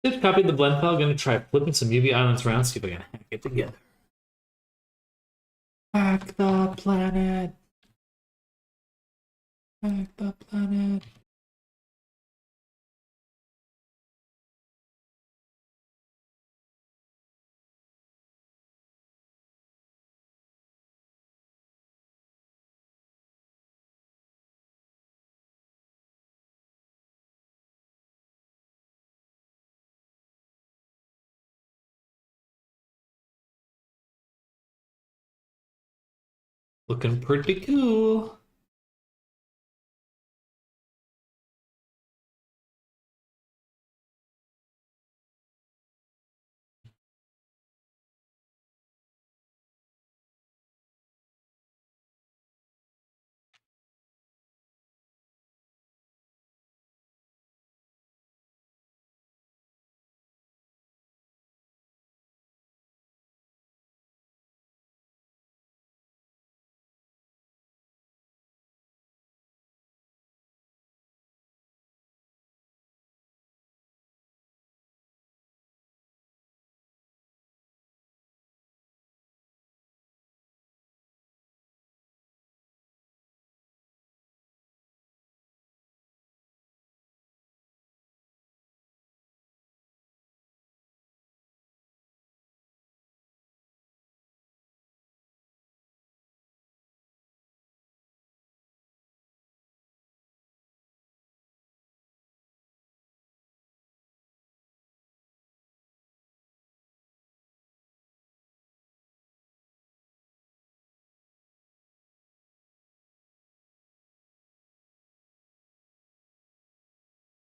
Just copied the blend file. Going to try flipping some UV islands around, see if I can hack it together. Hack the planet. Hack the planet. Looking pretty cool.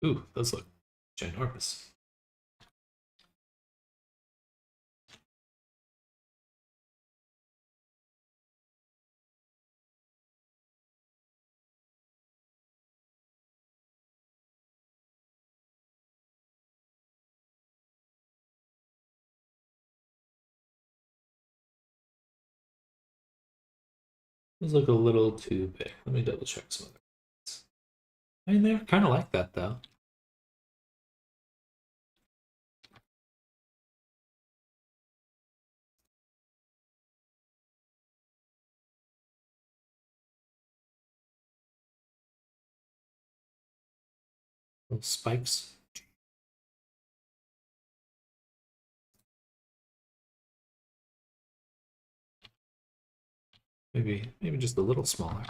Ooh, those look ginormous. Those look a little too big. Let me double check some of them. I mean, they're kind of like that though. Little spikes. Maybe just a little smaller,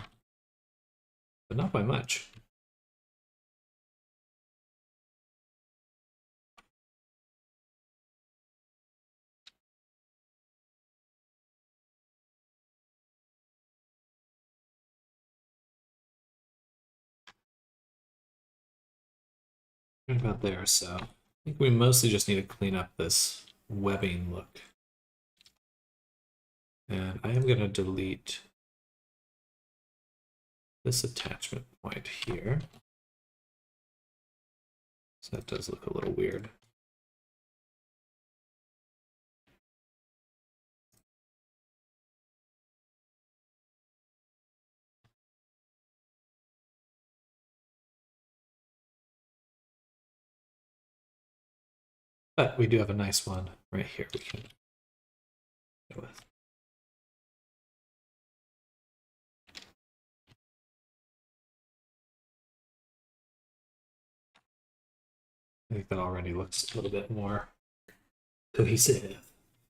but not by much. Right about there, so I think we mostly just need to clean up this webbing look. And I am going to delete this attachment point here. So that does look a little weird. But we do have a nice one right here we can go with. I think that already looks a little bit more cohesive.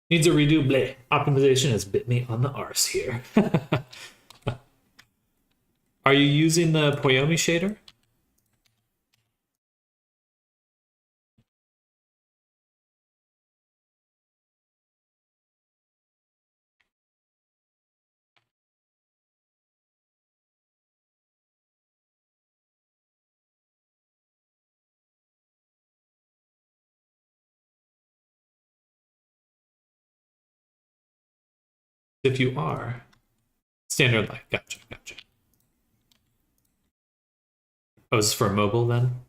Needs a redo. Bleh. Optimization has bit me on the arse here. Are you using the Poyomi shader? If you are, standard light. Gotcha, gotcha. Oh, is this for mobile then?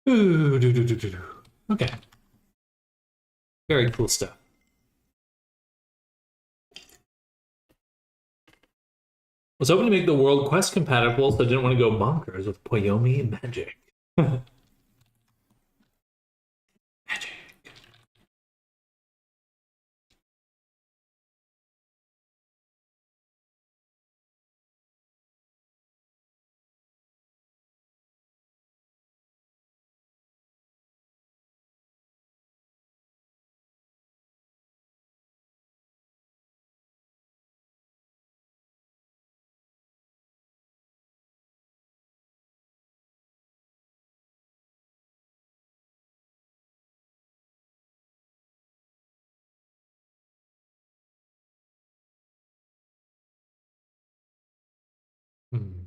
Ooh, okay. Very cool stuff. I was hoping to make the world quest compatible, so I didn't want to go bonkers with Poyomi magic. Magic. Hmm.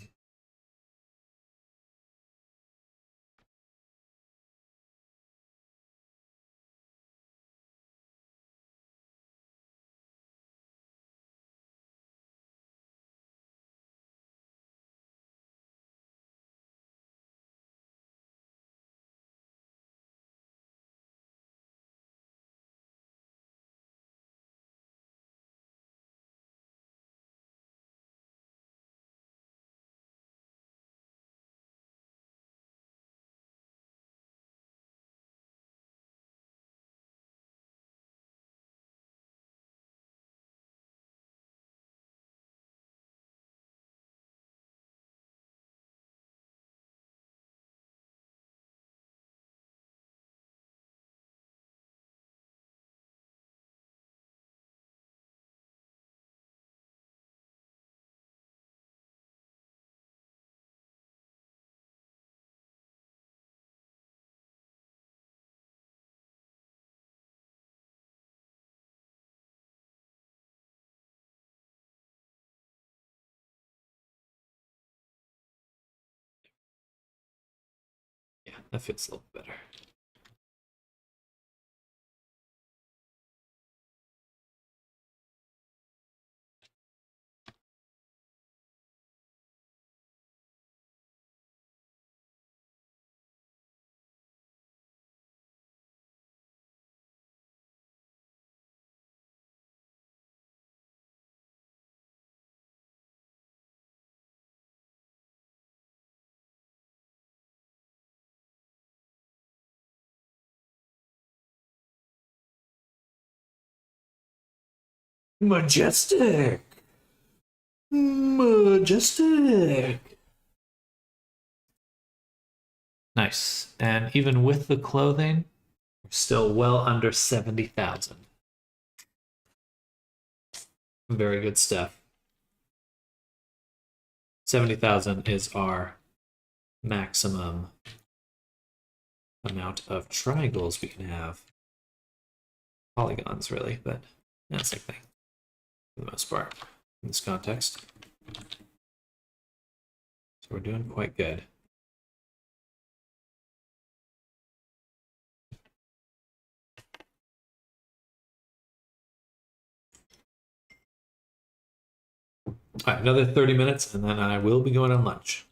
that fits a little better. Majestic. Majestic. Nice. And even with the clothing, we're still well under 70,000. Very good stuff. 70,000 is our maximum amount of triangles we can have. Polygons, really, but that's the same thing for the most part in this context. So we're doing quite good. All right, another 30 minutes, and then I will be going on lunch.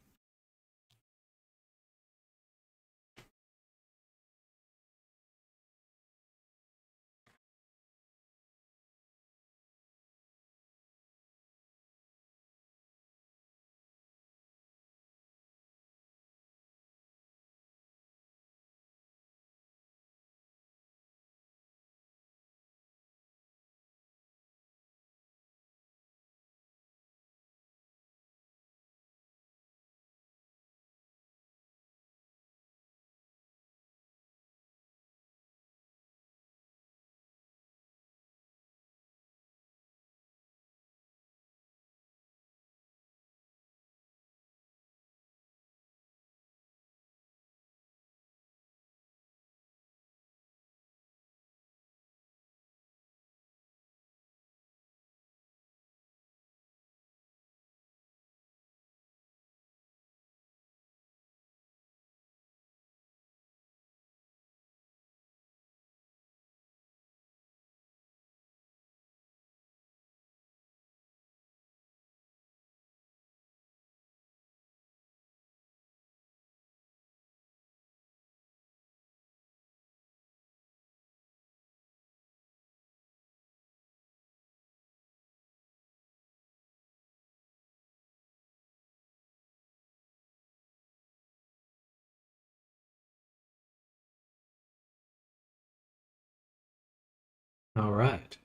All right.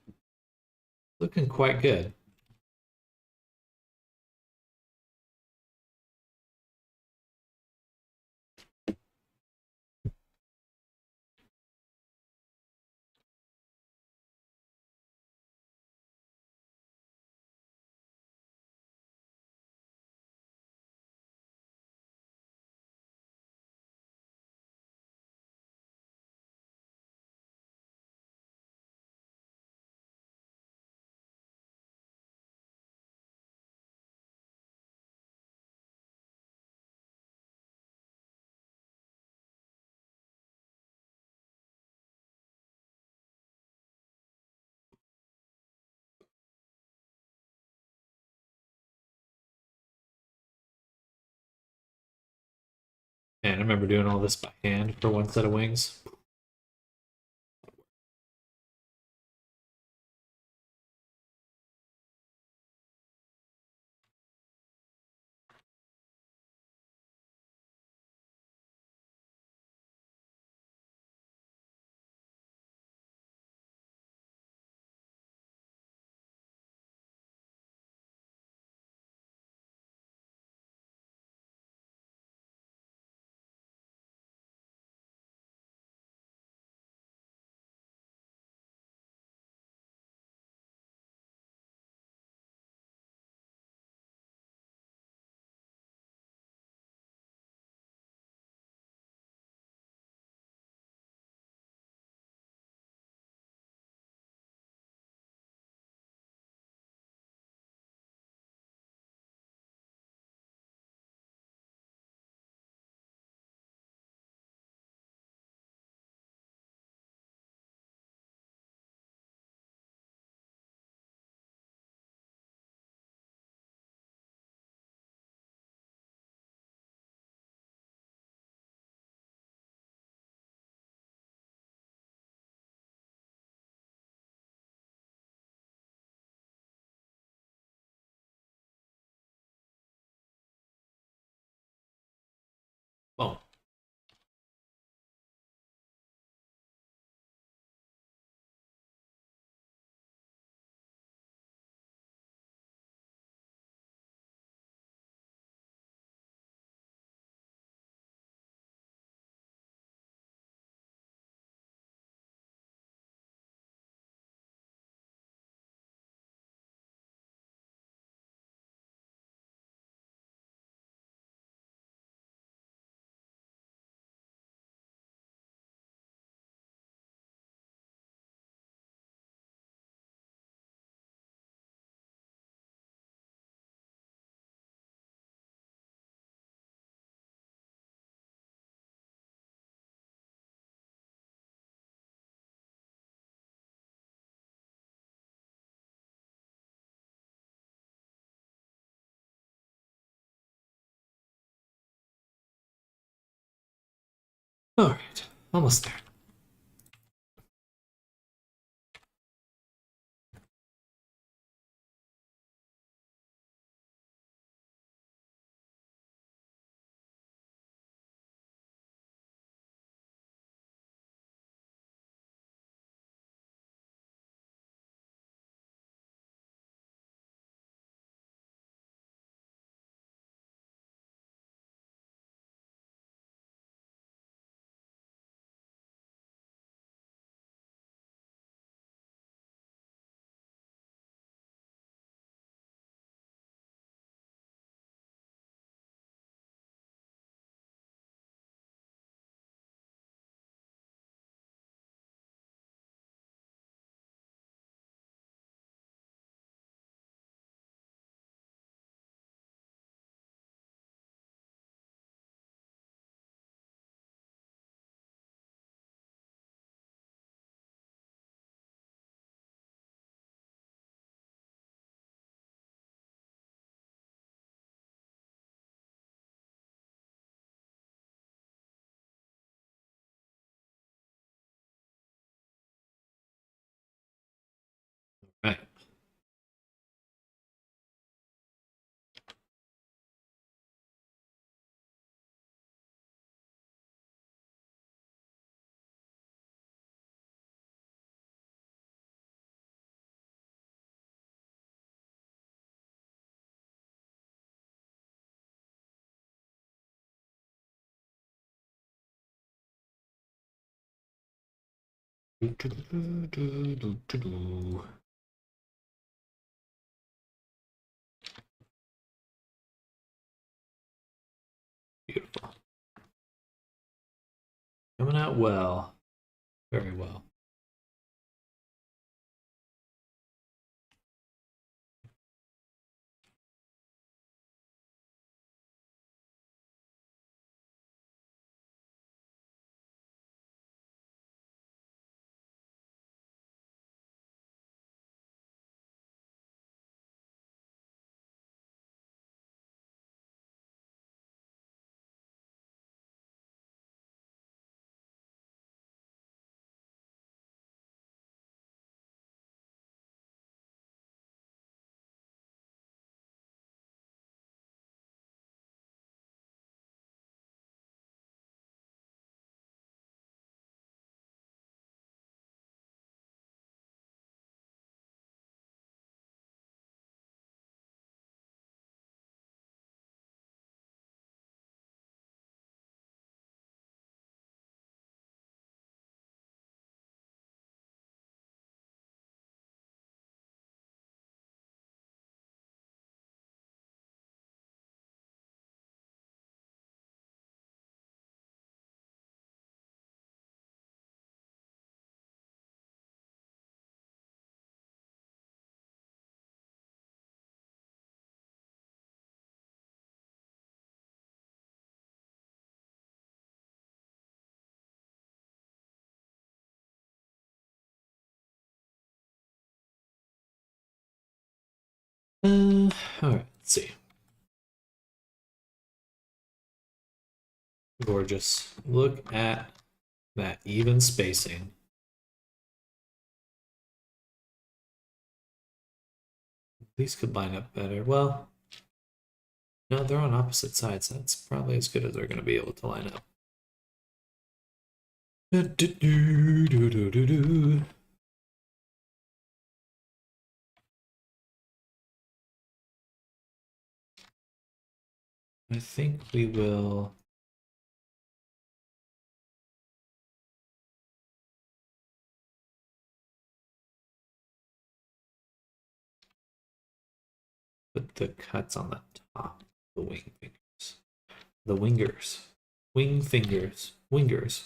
Looking quite good. And I remember doing all this by hand for one set of wings. All right, almost there. Right. Beautiful. Coming out well. Very well. All right, let's see. Gorgeous. Look at that even spacing. These could line up better. Well, no, they're on opposite sides. That's probably as good as they're going to be able to line up. I think we will. Put the cuts on the top, the wing fingers. The wingers. Wing fingers. Wingers.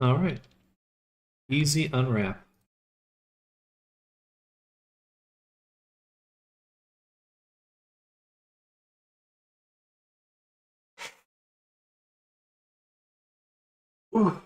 All right. Easy unwrap. Ooh.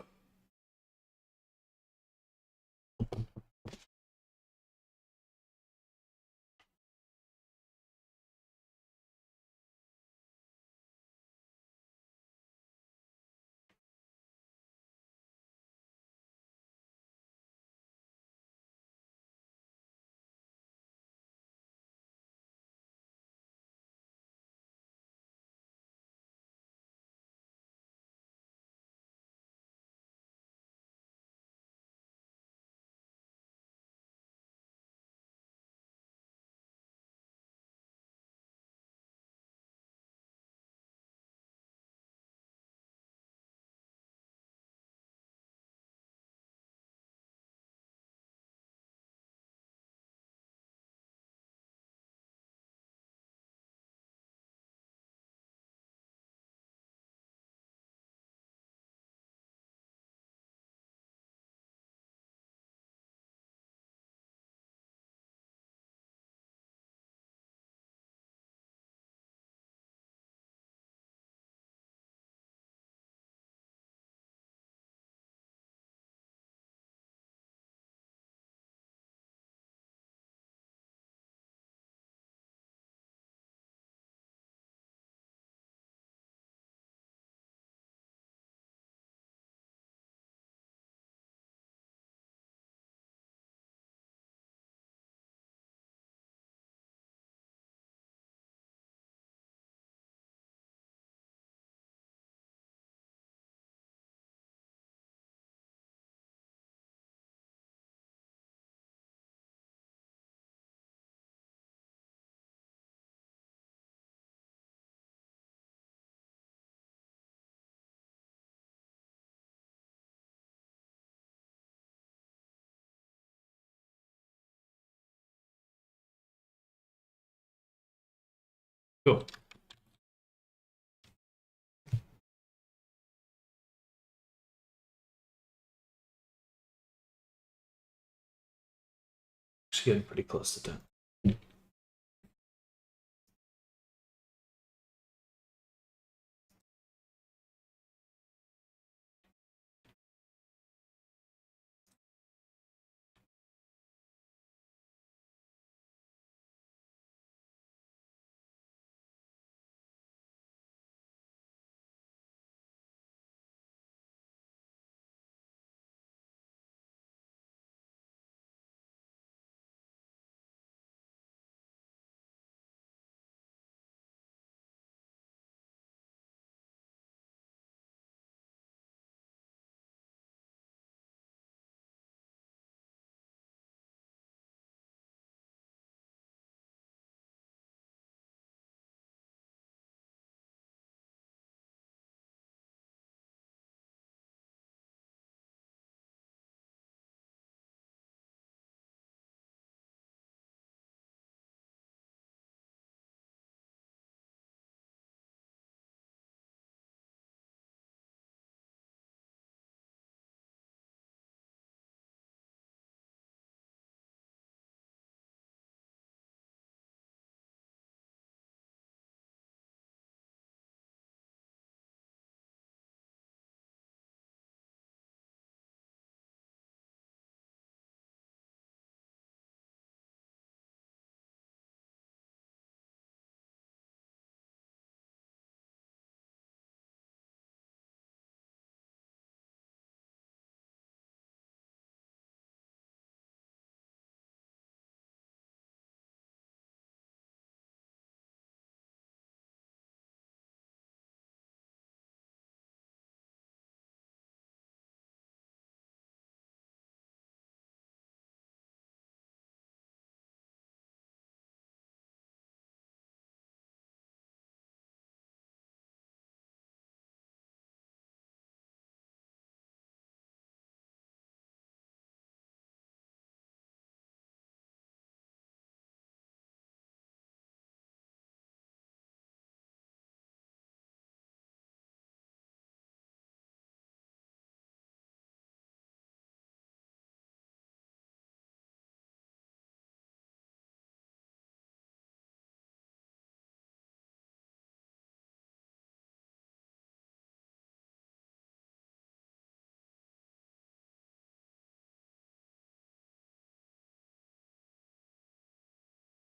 Cool. She's getting pretty close to 10.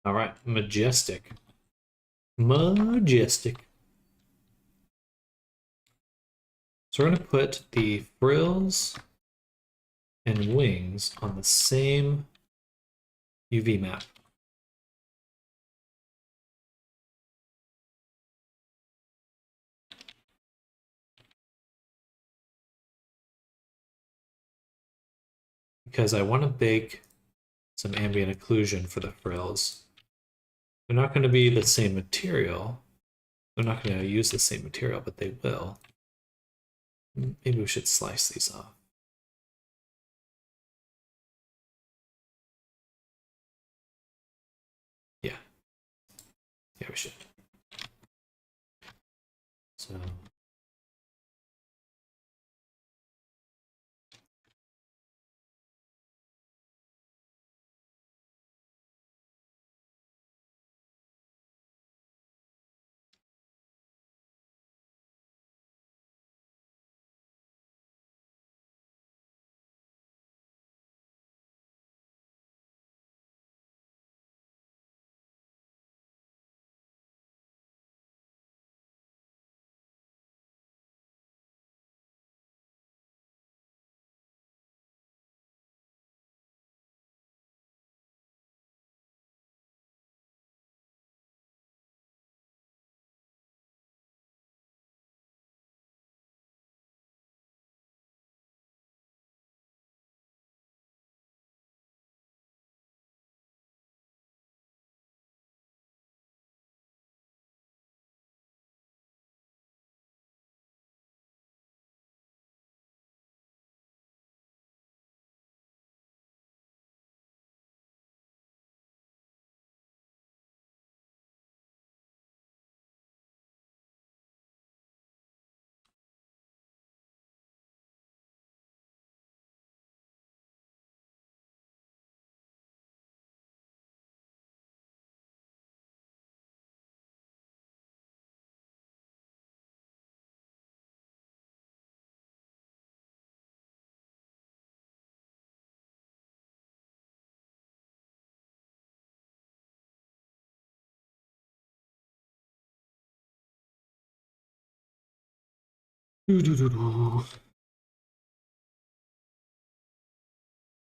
All right, majestic. Majestic. So we're going to put the frills and wings on the same UV map. Because I want to bake some ambient occlusion for the frills. They're not going to be the same material. They're not going to use the same material, but they will. Maybe we should slice these off. Yeah. Yeah, we should. So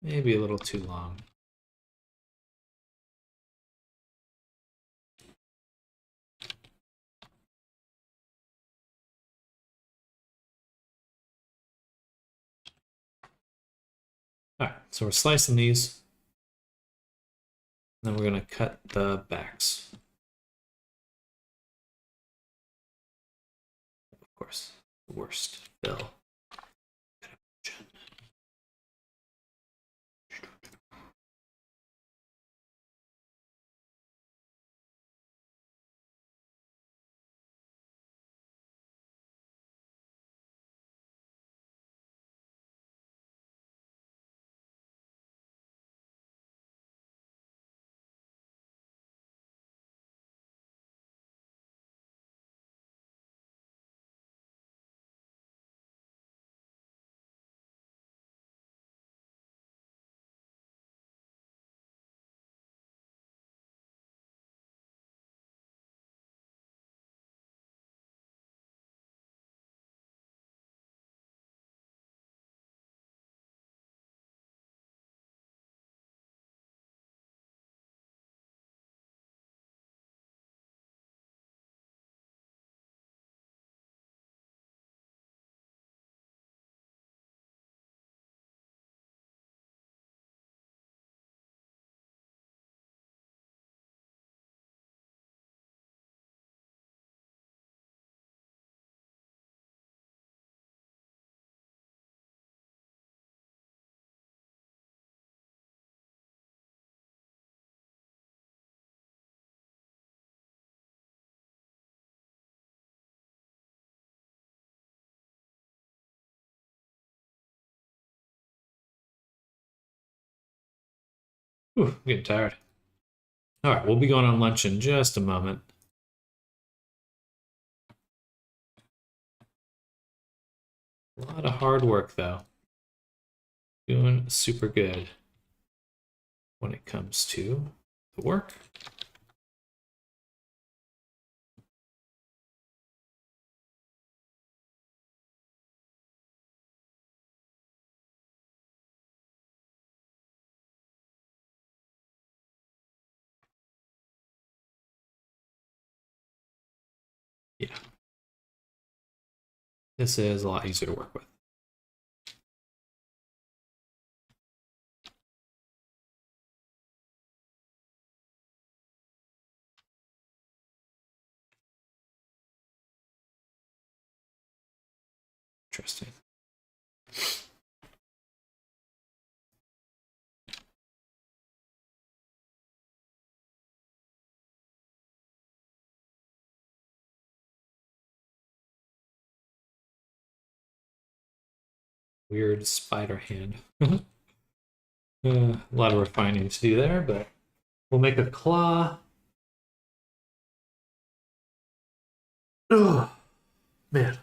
maybe a little too long. All right, so we're slicing these. Then we're going to cut the backs. Of course, the worst fill. Ooh, I'm getting tired. All right, we'll be going on lunch in just a moment. A lot of hard work, though. Doing super good when it comes to the work. This is a lot easier to work with. Interesting. Weird spider hand. A lot of refining to do there, but we'll make a claw. Oh, man.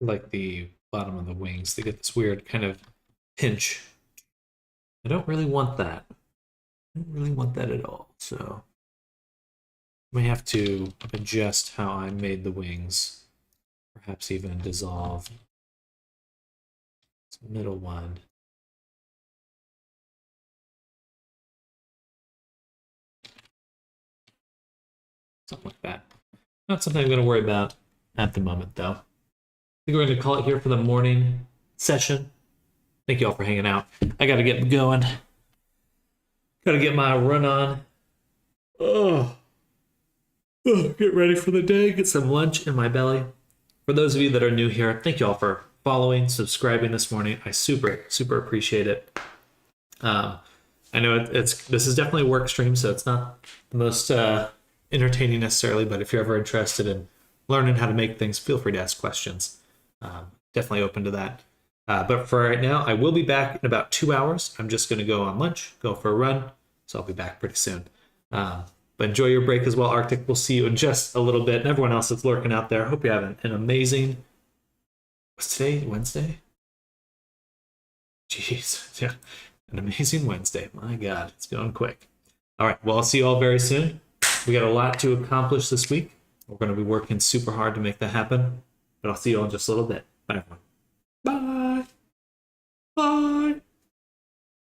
Like the bottom of the wings, they get this weird kind of pinch. I don't really want that. I don't really want that at all. So I may have to adjust how I made the wings. Perhaps even dissolve this middle one. Something like that. Not something I'm going to worry about at the moment, though. I think we're going to call it here for the morning session. Thank you all for hanging out. I got to get going. Got to get my run on. Oh, get ready for the day. Get some lunch in my belly. For those of you that are new here, thank you all for following, subscribing this morning. I super appreciate it. I know this is definitely a work stream, so it's not the most entertaining necessarily. But if you're ever interested in learning how to make things, feel free to ask questions. Definitely open to that. But for right now, I will be back in about 2 hours. I'm just going to go on lunch, go for a run, so I'll be back pretty soon. But enjoy your break as well, Arctic. We'll see you in just a little bit. And everyone else that's lurking out there, hope you're having an amazing... What's today? Wednesday? Jeez. Yeah. An amazing Wednesday. My God, it's going quick. All right. Well, I'll see you all very soon. We got a lot to accomplish this week. We're going to be working super hard to make that happen. But I'll see you all in just a little bit. Bye, everyone.